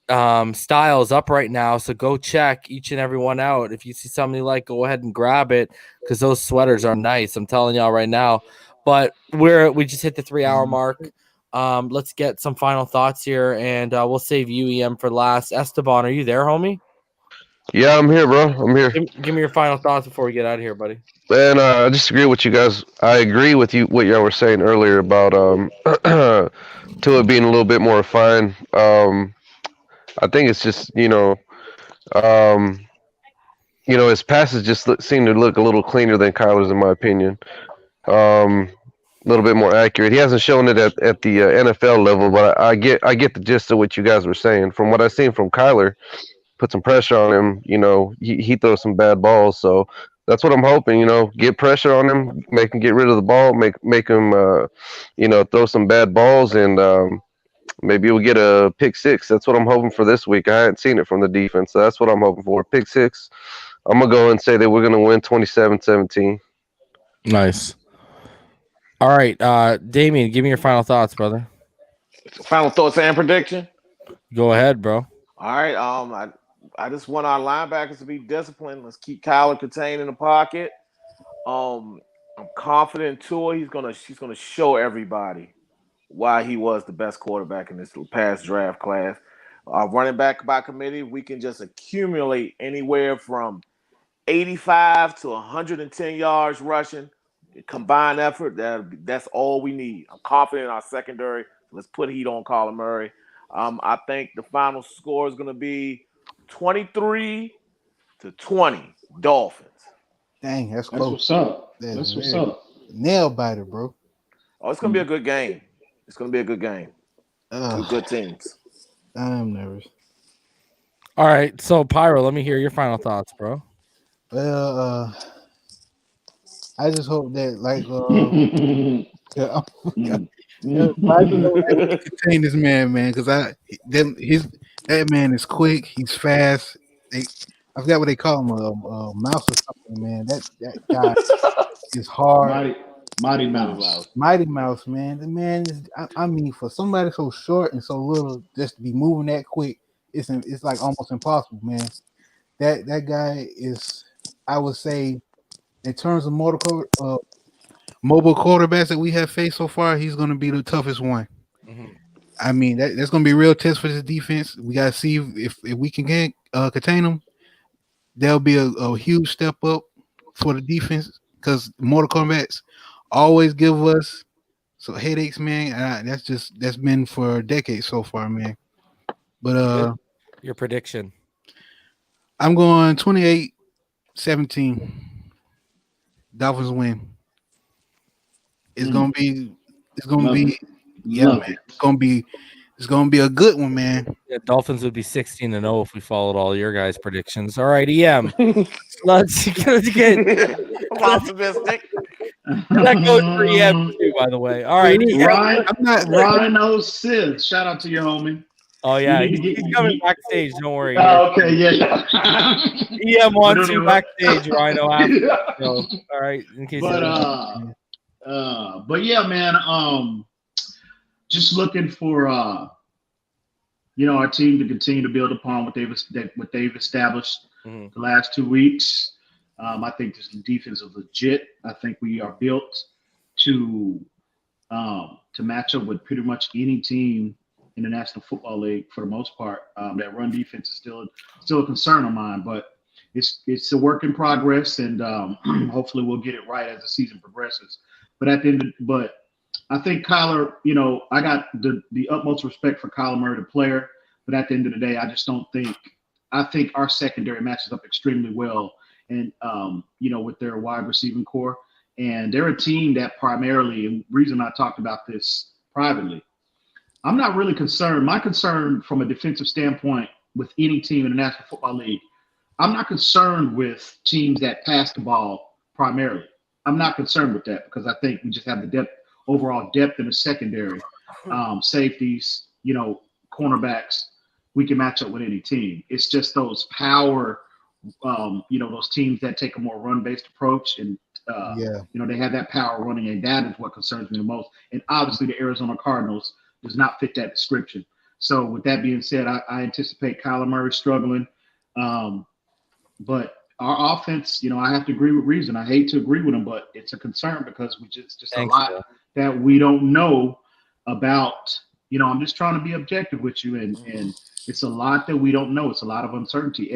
Speaker 1: styles up right now. So go check each and every one out. If you see something you like, go ahead and grab it because those sweaters are nice. I'm telling y'all right now. But we just hit the 3-hour mark. Let's get some final thoughts here, and we'll save UEM for last. Esteban, are you there, homie?
Speaker 5: Yeah, I'm here, bro. I'm here.
Speaker 1: Give me your final thoughts before we get out of here, buddy.
Speaker 5: Man, I disagree with you guys. I agree with you what y'all were saying earlier about Tua being a little bit more refined. I think it's just his passes just seem to look a little cleaner than Kyler's, in my opinion. A little bit more accurate. He hasn't shown it at the NFL level, but I get the gist of what you guys were saying. From what I've seen from Kyler, put some pressure on him. He throws some bad balls, so that's what I'm hoping. Get pressure on him, make him get rid of the ball, make him throw some bad balls, and maybe we'll get a pick 6. That's what I'm hoping for this week. I hadn't seen it from the defense, so that's what I'm hoping for. Pick 6. I'm gonna go and say that we're gonna win 27-17.
Speaker 1: Nice. All right, Damien, give me your final thoughts, brother.
Speaker 2: Final thoughts and prediction.
Speaker 1: Go ahead, bro.
Speaker 2: All right. I just want our linebackers to be disciplined. Let's keep Kyler contained in the pocket. I'm confident in Tua. He's gonna show everybody why he was the best quarterback in this past draft class. Running back by committee, we can just accumulate anywhere from 85 to 110 yards rushing. Combined effort, that's all we need. I'm confident in our secondary. Let's put heat on Kyler Murray. I think the final score is going to be 23-20 Dolphins.
Speaker 6: Dang, that's close.
Speaker 7: That's what's up. That's what's up.
Speaker 6: Nail biter, bro.
Speaker 2: Oh, it's going to be a good game. It's going to be a good game. 2 good teams.
Speaker 6: I'm nervous.
Speaker 1: All right, so Pyro, let me hear your final thoughts, bro.
Speaker 6: Well, I just hope that contain this man, because that man is quick. He's fast. I forgot what they call him, a mouse or something, man. That guy is hard.
Speaker 7: Mighty Mouse.
Speaker 6: Mighty Mouse, man. The man is. I mean, for somebody so short and so little, just to be moving that quick, it's like almost impossible, man. That guy is. I would say, in terms of mobile quarterbacks that we have faced so far, he's going to be the toughest one.
Speaker 1: Mhm.
Speaker 6: I mean, that's going to be a real test for this defense. We got to see if we can contain them. There'll be a huge step up for the defense because Mortal Kombat's always give us some headaches, man. That's been for decades so far, man. But
Speaker 1: Your prediction?
Speaker 6: I'm going 28-17. Dolphins win. It's gonna be.
Speaker 7: Love
Speaker 6: Yeah,
Speaker 7: Love
Speaker 6: man.
Speaker 7: it.
Speaker 6: It's gonna be a good one, man.
Speaker 1: Yeah, Dolphins would be 16-0 if we followed all your guys' predictions. All right, EM. let's get
Speaker 2: I'm optimistic.
Speaker 1: that goes for EM too, by the way. All right, EM.
Speaker 7: Rhino Sith. Shout out to your homie.
Speaker 1: Oh yeah,
Speaker 7: You need to
Speaker 1: he's
Speaker 7: get-
Speaker 1: coming backstage. Don't worry.
Speaker 7: Okay, yeah.
Speaker 1: EM wants
Speaker 7: But
Speaker 1: you
Speaker 7: anyway.
Speaker 1: backstage, Rhino. After so, all right, in case.
Speaker 7: But yeah, man. Just looking for our team to continue to build upon what they've established
Speaker 1: Mhm.
Speaker 7: the last 2 weeks. I think this defense is legit. I think we are built to match up with pretty much any team in the National Football League for the most part. That run defense is still a concern of mine, but it's a work in progress, and hopefully we'll get it right as the season progresses. But I think Kyler, I got the utmost respect for Kyler Murray, the player, but at the end of the day, I think our secondary matches up extremely well, and with their wide receiving core, and they're a team that primarily, and the reason I talked about this privately, I'm not really concerned. My concern from a defensive standpoint with any team in the National Football League, I'm not concerned with teams that pass the ball primarily. I'm not concerned with that because I think we just have the overall depth in the secondary, safeties, cornerbacks. We can match up with any team. It's just those power, those teams that take a more run-based approach, and they have that power running, and that is what concerns me the most. And obviously, the Arizona Cardinals does not fit that description. So, with that being said, I anticipate Kyler Murray struggling, but our offense, I have to agree with Reason. I hate to agree with him, but it's a concern because we just
Speaker 1: Thanks,
Speaker 7: a lot
Speaker 1: Bill.
Speaker 7: that we don't know about. I'm just trying to be objective with you, and it's a lot that we don't know. It's a lot of uncertainty.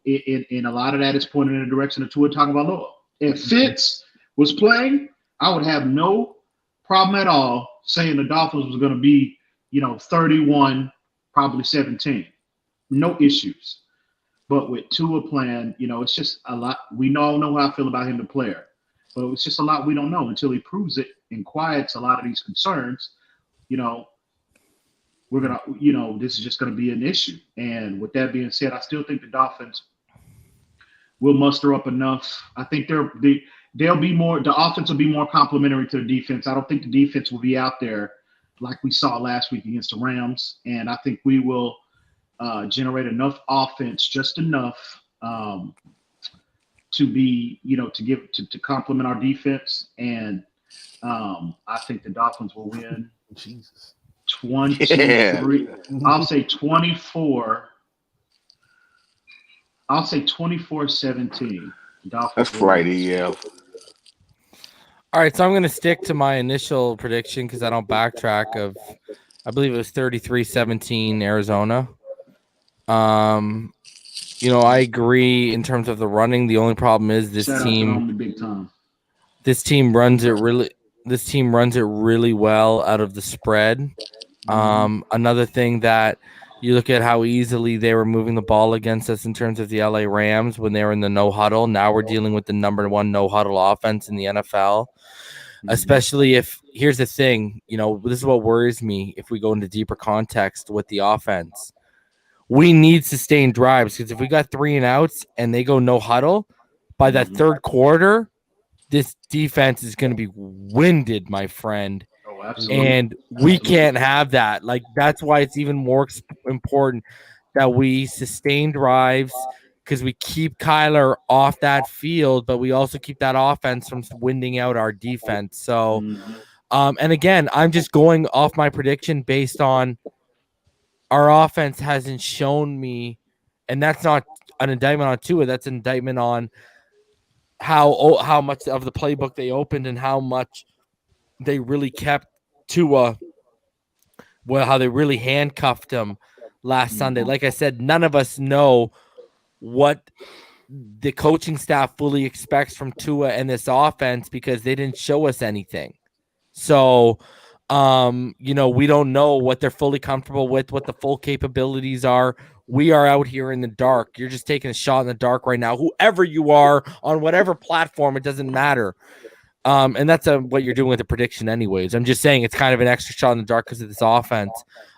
Speaker 7: In a lot of that is pointing in the direction of Tua Tagovailoa. If Fitz was playing, I would have no problem at all saying the Dolphins was going to be, 31, probably 17. No issues. But with Tua playing, it's just a lot. We all know how I feel about him, the player. But it's just a lot we don't know until he proves it and quiets a lot of these concerns. We're going to, this is just going to be an issue. And with that being said, I still think the Dolphins will muster up enough. I think they'll be more, the offense will be more complementary to the defense. I don't think the defense will be out there like we saw last week against the Rams. And I think we will generate enough offense, just enough to be, to complement our defense. And I think the Dolphins will win.
Speaker 6: Jesus.
Speaker 7: 23. I'll say 24. I'll say 24-17.
Speaker 2: That's right, EF.
Speaker 1: All right, so I'm going to stick to my initial prediction because I don't backtrack. I believe it was 33-17 Arizona. I agree in terms of the running. The only problem is this team.
Speaker 7: Big time.
Speaker 1: This team runs it really well out of the spread. Another thing that you look at how easily they were moving the ball against us in terms of the LA Rams when they were in the no huddle. Now we're dealing with the number one no huddle offense in the NFL. Especially if, here's the thing, this is what worries me if we go into deeper context with the offense. We need sustained drives because if we got 3 and outs and they go no huddle, by that third quarter, this defense is going to be winded, my friend.
Speaker 7: Oh, absolutely.
Speaker 1: And we can't have that. Like, that's why it's even more important that we sustain drives because we keep Kyler off that field, but we also keep that offense from winding out our defense. So, and again, I'm just going off my prediction based on our offense hasn't shown me, and that's not an indictment on Tua. That's an indictment on how much of the playbook they opened and how much they really kept Tua. Well, how they really handcuffed him last Sunday. Like I said, none of us know what the coaching staff fully expects from Tua and this offense because they didn't show us anything. So, we don't know what they're fully comfortable with, what the full capabilities are. We are out here in the dark. You're just taking a shot in the dark right now. Whoever you are on whatever platform, it doesn't matter. And that's what you're doing with the prediction anyways. I'm just saying it's kind of an extra shot in the dark because of this offense.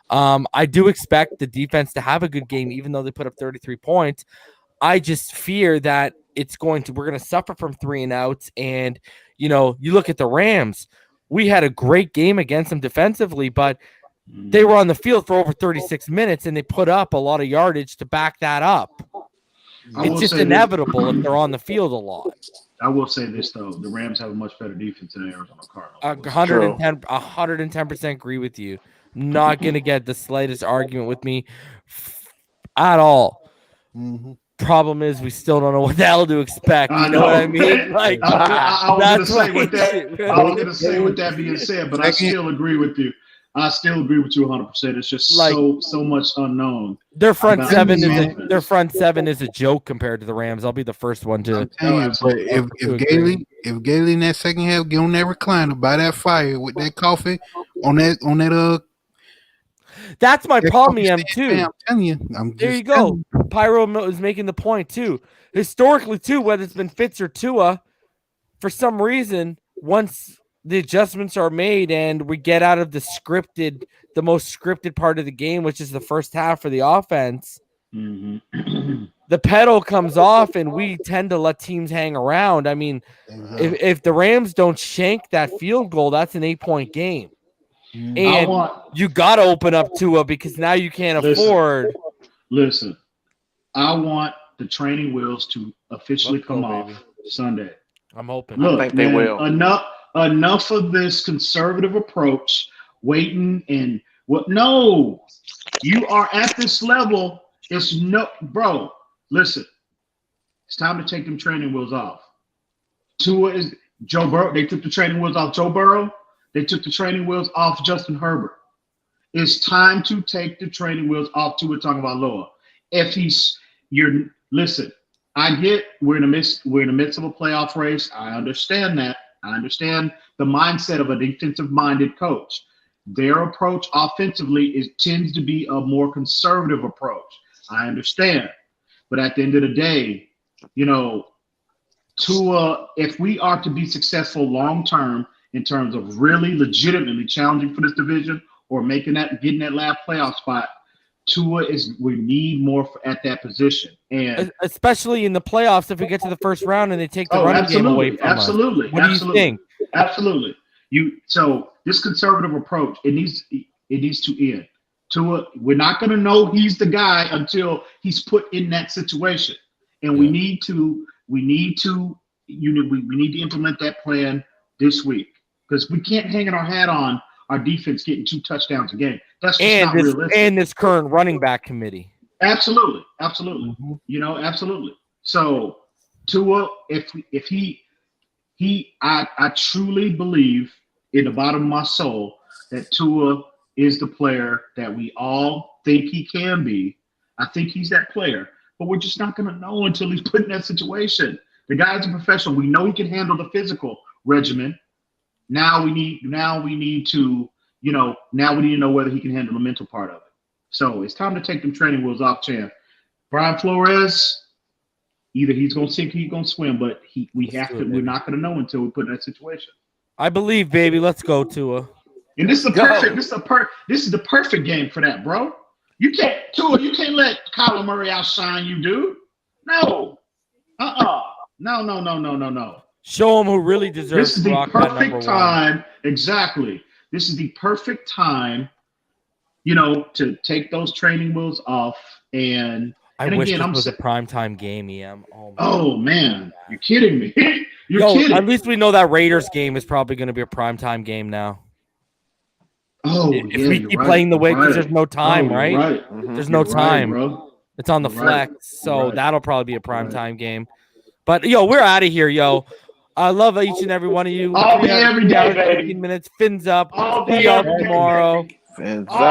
Speaker 1: I do expect the defense to have a good game, even though they put up 33 points. I just fear that we're going to suffer from 3 and outs. And, you look at the Rams. We had a great game against them defensively, but they were on the field for over 36 minutes and they put up a lot of yardage to back that up. It's just inevitable if they're on the field a lot.
Speaker 7: I will say this, though. The Rams have a much better defense than the Arizona Cardinals.
Speaker 1: 110% agree with you. Not going to get the slightest argument with me at all. Problem is, we still don't know what the hell to expect. You know what I mean? Like,
Speaker 7: I was going to say with that being said, but I still agree with you. I still agree with you 100%. It's just like, so much unknown.
Speaker 1: Their front seven is a joke compared to the Rams. I'll be the first one to.
Speaker 6: If Gailey in that second half get on that recliner by that fire with that coffee on that
Speaker 1: that's my problem, too.
Speaker 6: I'm telling you.
Speaker 1: There you go. Pyro is making the point too. Historically, too, whether it's been Fitz or Tua, for some reason, once the adjustments are made and we get out of the most scripted part of the game, which is the first half for the offense, the pedal comes off and we tend to let teams hang around. I mean, if the Rams don't shank that field goal, that's an 8-point game. And you got to open up Tua because now you can't afford.
Speaker 7: Listen, I want the training wheels to officially come off Sunday.
Speaker 1: I'm hoping.
Speaker 2: Look, I think they will.
Speaker 7: Enough of this conservative approach, waiting and what? No, you are at this level. Bro. Listen, it's time to take them training wheels off. Tua is Joe Burrow. They took the training wheels off Joe Burrow. They took the training wheels off Justin Herbert. It's time to take the training wheels off Tua Tagovailoa. Listen, I get we're in the midst of a playoff race. I understand that. I understand the mindset of a defensive-minded coach. Their approach offensively tends to be a more conservative approach. I understand. But at the end of the day, Tua, if we are to be successful long-term in terms of really legitimately challenging for this division or getting that last playoff spot, we need more at that position. And
Speaker 1: especially in the playoffs, if we get to the first round and they take the running game away from us. What do you think?
Speaker 7: Absolutely. So this conservative approach, it needs to end. Tua, we're not going to know he's the guy until he's put in that situation. And we need to implement that plan this week because we can't hang our hat on our defense getting 2 touchdowns a game. That's just not realistic.
Speaker 1: And this current running back committee.
Speaker 7: Absolutely. Absolutely. So Tua, I truly believe in the bottom of my soul that Tua is the player that we all think he can be. I think he's that player, but we're just not going to know until he's put in that situation. The guy's a professional. We know he can handle the physical regimen. Now we need to know whether he can handle the mental part of it. So it's time to take them training wheels off, champ. Brian Flores, either he's going to sink or he's going to swim, but we're not going to know until we put in that situation.
Speaker 1: I believe, baby. Let's go, Tua.
Speaker 7: And this is the perfect game for that, bro. You can't let Kyler Murray outshine you, dude. No. No.
Speaker 1: Show them who really deserves
Speaker 7: to rock that number 1. This is the perfect time. Exactly. This is the perfect time, to take those training wheels off. And
Speaker 1: I
Speaker 7: And
Speaker 1: wish
Speaker 7: again,
Speaker 1: this
Speaker 7: I'm
Speaker 1: was a
Speaker 7: sa-
Speaker 1: primetime game, EM.
Speaker 7: Oh man, you're kidding me. You're
Speaker 1: Yo,
Speaker 7: kidding.
Speaker 1: at least we know that Raiders game is probably going to be a primetime game now.
Speaker 7: Oh
Speaker 1: If
Speaker 7: yeah,
Speaker 1: we
Speaker 7: you're
Speaker 1: keep
Speaker 7: right.
Speaker 1: playing the way, because
Speaker 7: Right.
Speaker 1: there's no time,
Speaker 7: you're
Speaker 1: right?
Speaker 7: Right.
Speaker 1: There's no
Speaker 7: You're right,
Speaker 1: time.
Speaker 7: bro.
Speaker 1: It's on the
Speaker 7: You're right.
Speaker 1: flex, so
Speaker 7: Right.
Speaker 1: that'll probably be a
Speaker 7: Right.
Speaker 1: primetime game. But yo, we're out of here, yo. I love each and every one of you.
Speaker 7: I'll be every day,
Speaker 1: 3 hours,
Speaker 7: baby.
Speaker 1: 15 minutes. Fins up.
Speaker 7: I'll
Speaker 1: See
Speaker 7: be
Speaker 1: y'all
Speaker 7: every day,
Speaker 1: tomorrow.
Speaker 7: baby.
Speaker 2: Fans
Speaker 7: I'll
Speaker 2: up.